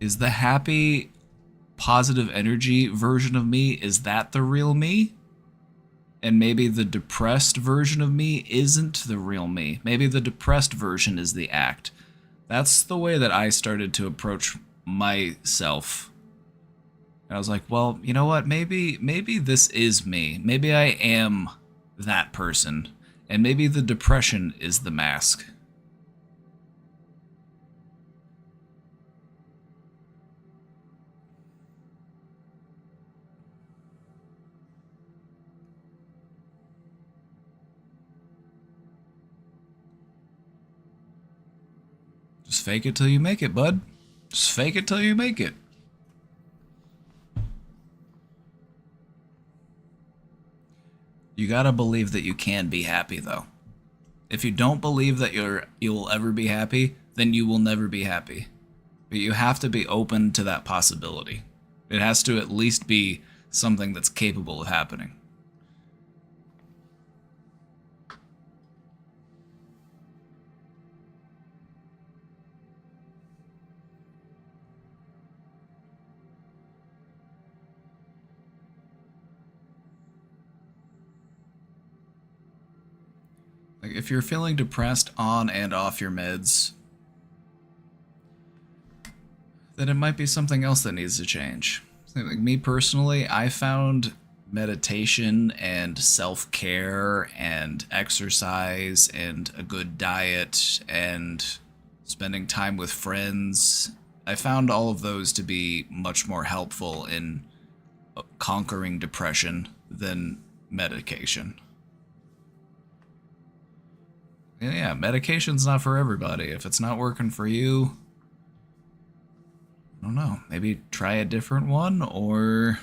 [SPEAKER 1] Is the happy, positive energy version of me, is that the real me? And maybe the depressed version of me isn't the real me. Maybe the depressed version is the act. That's the way that I started to approach myself. And I was like, well, you know what? Maybe this is me. Maybe I am that person. And maybe the depression is the mask. Just fake it till you make it, bud. Just fake it till you make it. You gotta believe that you can be happy, though. If you don't believe that you will ever be happy, then you will never be happy. But you have to be open to that possibility. It has to at least be something that's capable of happening. Like, if you're feeling depressed on and off your meds, then it might be something else that needs to change. Like me personally, I found meditation and self-care and exercise and a good diet and spending time with friends. I found all of those to be much more helpful in conquering depression than medication. Yeah, medication's not for everybody. If it's not working for you, I don't know, maybe try a different one or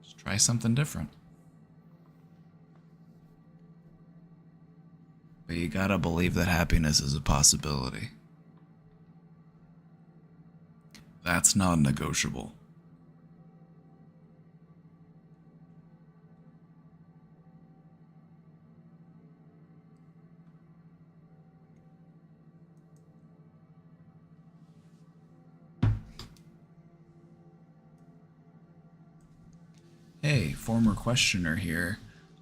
[SPEAKER 1] just try something different. But you gotta believe that happiness is a possibility. That's non-negotiable. Hey, former questioner here.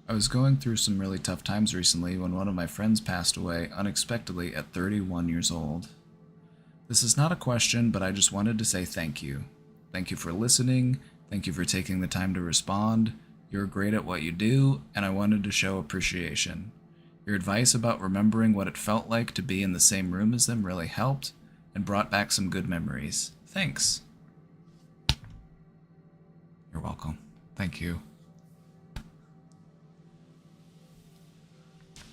[SPEAKER 1] I was going through some really tough times recently when one of my friends passed away unexpectedly at 31 years old. This is not a question, but I just wanted to say thank you. Thank you for listening. Thank you for taking the time to respond. You're great at what you do, and I wanted to show appreciation. Your advice about remembering what it felt like to be in the same room as them really helped and brought back some good memories. Thanks. You're welcome. Thank you.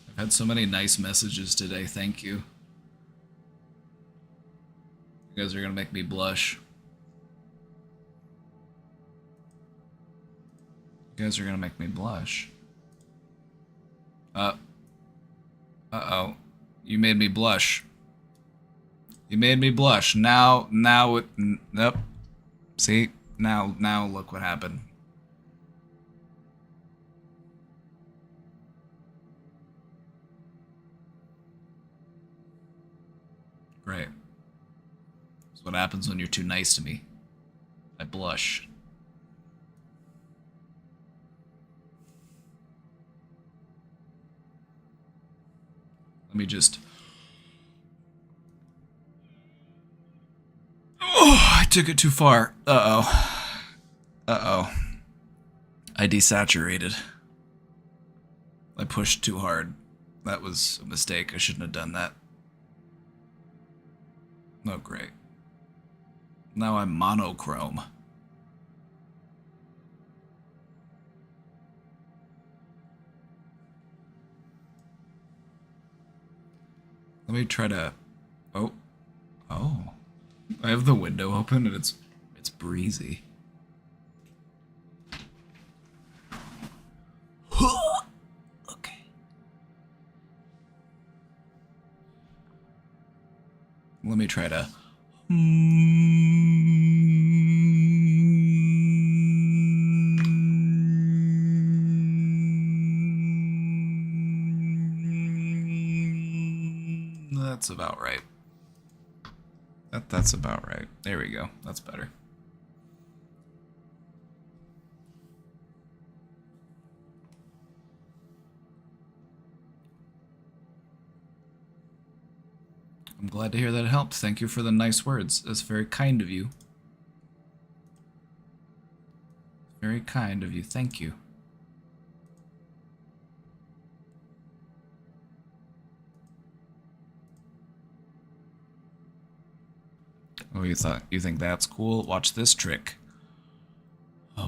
[SPEAKER 1] I've had so many nice messages today. Thank you. You guys are gonna make me blush. You guys are gonna make me blush. Uh-oh. You made me blush. You made me blush. Now it... Nope. See? Now look what happened. Great. That's what happens when you're too nice to me. I blush. Let me just... Oh, I took it too far. Uh-oh. Uh-oh. I desaturated. I pushed too hard. That was a mistake. I shouldn't have done that. Oh, great. Now I'm monochrome. Let me try to... Oh. I have the window open and it's breezy. Okay. Let me try to... That's about right. That's about right. There we go. That's better. I'm glad to hear that it helped. Thank you for the nice words. That's very kind of you. Very kind of you. Thank you. Oh, you think that's cool? Watch this trick. Oh.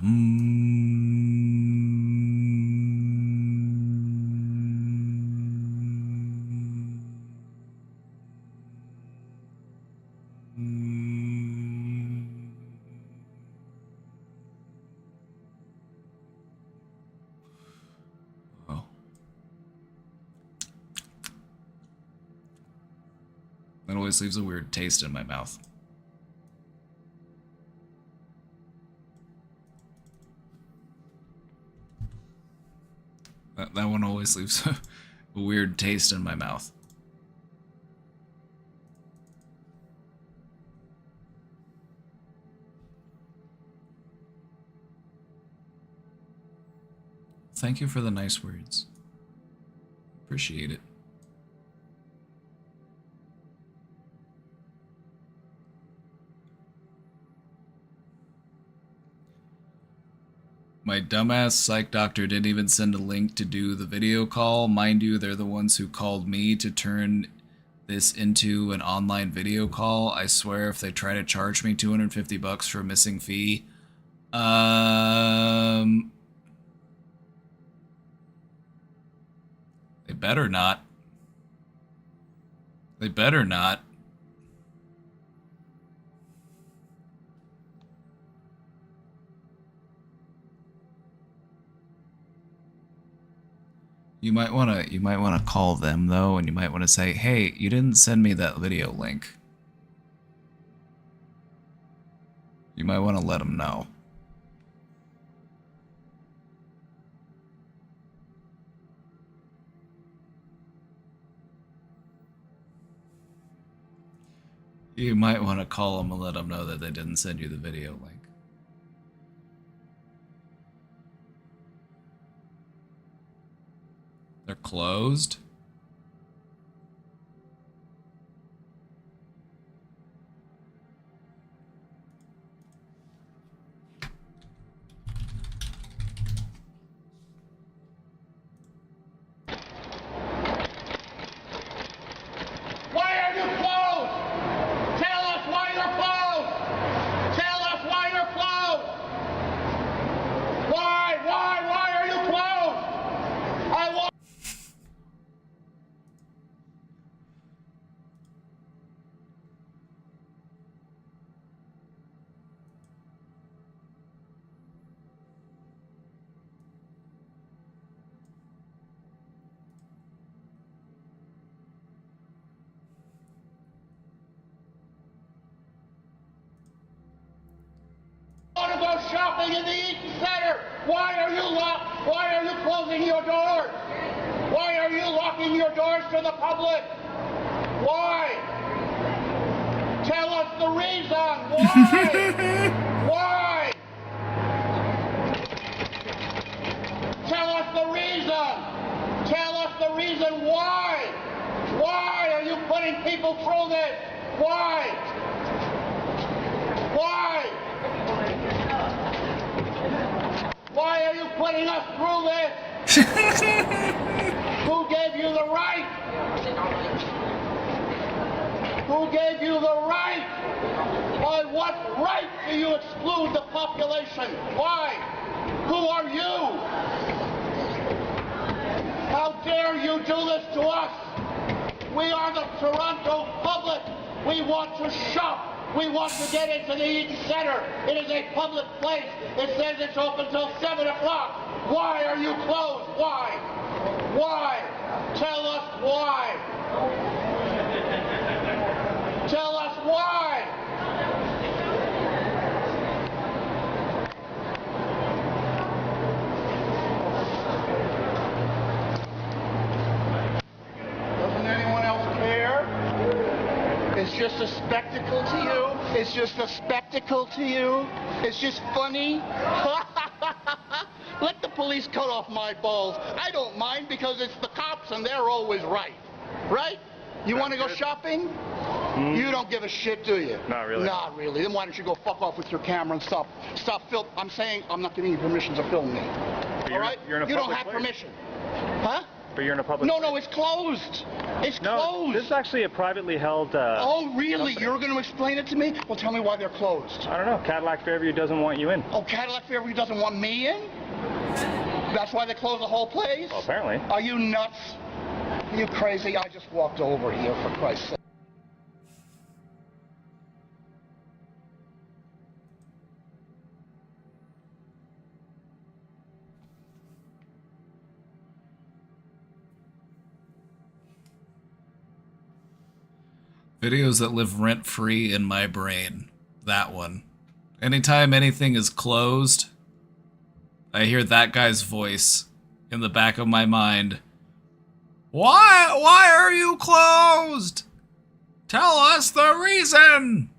[SPEAKER 1] That always leaves a weird taste in my mouth. That one always leaves a weird taste in my mouth. Thank you for the nice words. Appreciate it. My dumbass psych doctor didn't even send a link to do the video call. Mind you, they're the ones who called me to turn this into an online video call. I swear if they try to charge me $250 for a missing fee, they better not. They better not. You might wanna call them though, and you might wanna say, "Hey, you didn't send me that video link." You might wanna let them know. You might want to call them and let them know that they didn't send you the video link. They're closed?
[SPEAKER 6] Why are you closed? Tell us why you're closed. Tell us why you're closed. Why are you closed? I want. Want to go shopping in the Eaton Center? Why are you locked? Why are you closing your doors? Why are you locking your doors to the public? Why? Tell us the reason. Why? Why? Tell us the reason. Tell us the reason why. Why are you putting people through this? Why? Why? Why are you putting us through this? Who gave you the right? Who gave you the right? By what right do you exclude the population? Why? Who are you? How dare you do this to us? We are the Toronto public. We want to shop. We want to get into the Eaton Center. It is a public place. It says it's open till 7 o'clock. Why are you closed? Why? Why? Tell us why. Tell us why. Doesn't anyone else care? It's just a spectacle to you? It's just a spectacle to you? It's just funny? Let the police cut off my balls. I don't mind because it's the cops and they're always right. Right? You want to go shopping? You don't give a shit, do you?
[SPEAKER 7] Not really.
[SPEAKER 6] Not really. Then why don't you go fuck off with your camera and stop film? I'm saying I'm not giving you permission to film me. All right?
[SPEAKER 7] You're in a
[SPEAKER 6] you don't
[SPEAKER 7] public
[SPEAKER 6] have
[SPEAKER 7] place.
[SPEAKER 6] permission. Huh?
[SPEAKER 7] But you're in a public.
[SPEAKER 6] No, it's closed. It's
[SPEAKER 7] No,
[SPEAKER 6] closed.
[SPEAKER 7] this is actually a privately held.
[SPEAKER 6] Oh, really?
[SPEAKER 7] company.
[SPEAKER 6] You're going to explain it to me? Well, tell me why they're closed.
[SPEAKER 7] I don't know. Cadillac Fairview doesn't want you in.
[SPEAKER 6] Oh, Cadillac Fairview doesn't want me in? That's why they closed the whole place?
[SPEAKER 7] Well, apparently.
[SPEAKER 6] Are you nuts? Are you crazy? I just walked over here, for Christ's sake.
[SPEAKER 1] Videos that live rent-free in my brain. That one. Anytime anything is closed, I hear that guy's voice in the back of my mind. Why are you closed? Tell us the reason.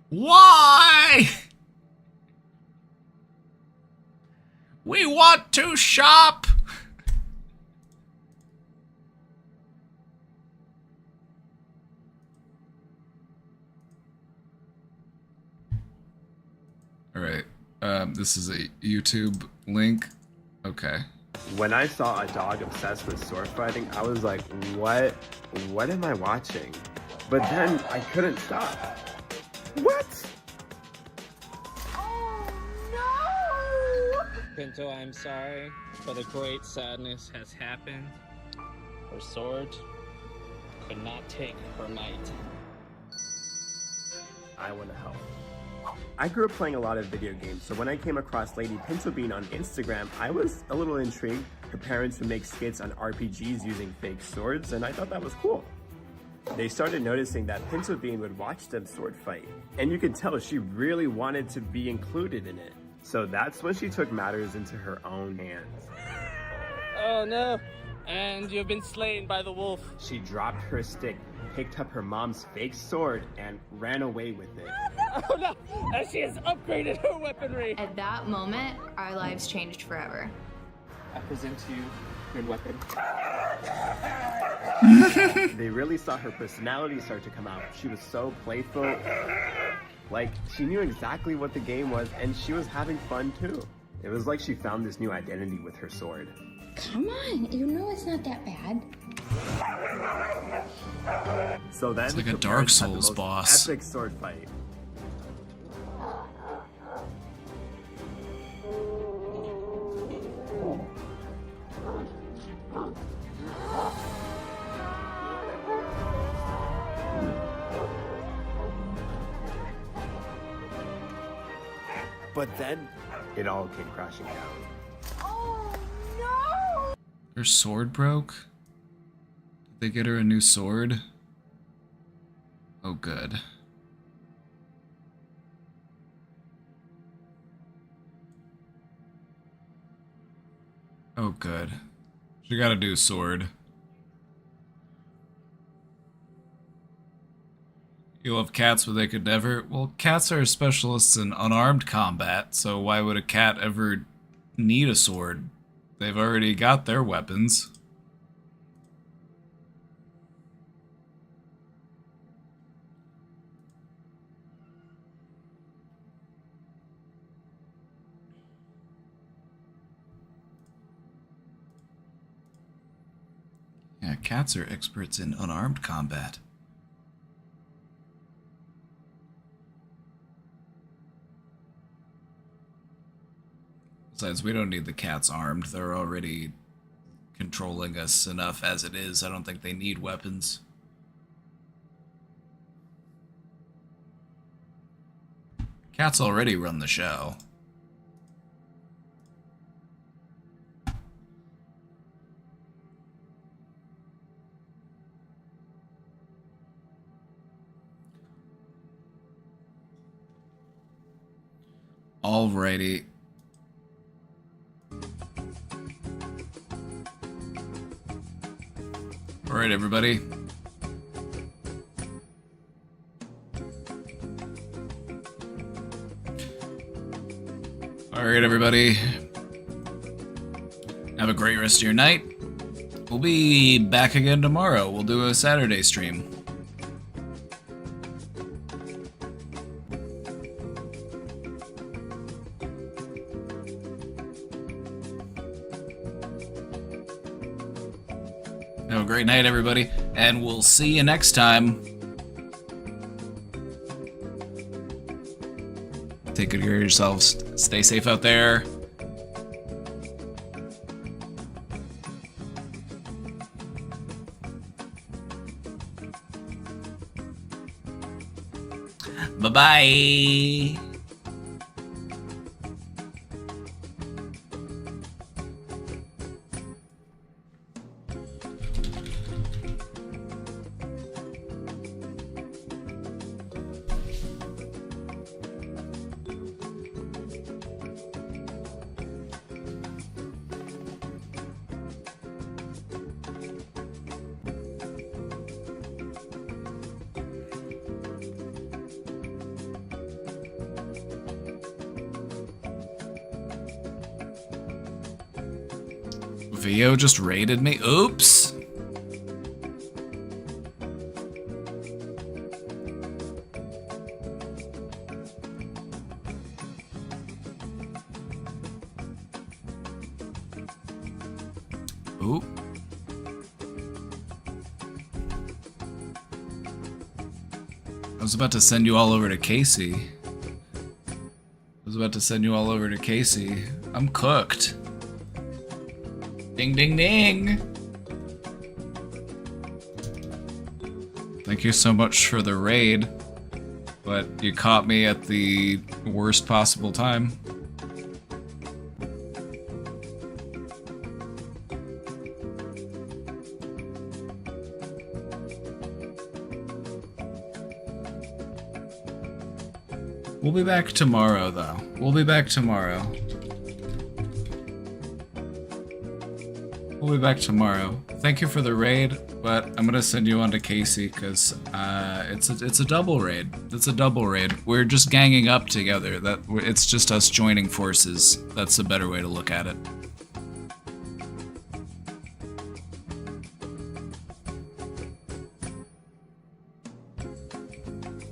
[SPEAKER 1] Why? We want to shop. All right. This is a YouTube link. Okay.
[SPEAKER 8] When I saw a dog obsessed with sword fighting, I was like, what am I watching? But then I couldn't stop. What?
[SPEAKER 3] Oh no!
[SPEAKER 9] Pinto, I'm sorry, but a great sadness has happened. Her sword could not take her might.
[SPEAKER 8] I want to help. I grew up playing a lot of video games, so when I came across Lady Pinto Bean on Instagram, I was a little intrigued. Her parents would make skits on RPGs using fake swords, and I thought that was cool. They started noticing that Pinto Bean would watch them sword fight, and you could tell she really wanted to be included in it. So that's when she took matters into her own hands.
[SPEAKER 9] Oh no! And you've been slain by the wolf.
[SPEAKER 8] She dropped her stick, picked up her mom's fake sword, and ran away with it.
[SPEAKER 9] Oh no! And she has upgraded her weaponry!
[SPEAKER 10] At that moment, our lives changed forever.
[SPEAKER 9] I present to you your weapon.
[SPEAKER 8] They really saw her personality start to come out. She was so playful. Like, she knew exactly what the game was, and she was having fun too. It was like she found this new identity with her sword.
[SPEAKER 3] Come on, you know it's not that bad.
[SPEAKER 8] So then,
[SPEAKER 1] It's like a
[SPEAKER 8] the
[SPEAKER 1] Dark
[SPEAKER 8] parents had the
[SPEAKER 1] Souls
[SPEAKER 8] most
[SPEAKER 1] boss.
[SPEAKER 8] Epic sword fight. But then, it all came crashing down.
[SPEAKER 3] Oh no!
[SPEAKER 1] Her sword broke? Did they get her a new sword? Oh, good. Oh, good. She got a new sword. You love cats, but they could never... Well, cats are specialists in unarmed combat, so why would a cat ever need a sword? They've already got their weapons. Yeah, cats are experts in unarmed combat. Besides, we don't need the cats armed. They're already controlling us enough as it is. I don't think they need weapons. Cats already run the show. Alrighty. Alright, everybody. Alright, everybody. Have a great rest of your night. We'll be back again tomorrow. We'll do a Saturday stream. Have a great night, everybody, and we'll see you next time. Take good care of yourselves. Stay safe out there. Bye-bye. Vio just raided me? Oops! Ooh. I was about to send you all over to Casey. I'm cooked. Ding, ding, ding. Thank you so much for the raid, but you caught me at the worst possible time. We'll be back tomorrow, though. We'll be back tomorrow. Thank you for the raid, but I'm gonna send you on to Casey because it's a double raid. It's a double raid. We're just ganging up together. It's just us joining forces. That's a better way to look at it.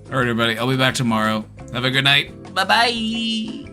[SPEAKER 1] Alright, everybody. I'll be back tomorrow. Have a good night. Bye-bye.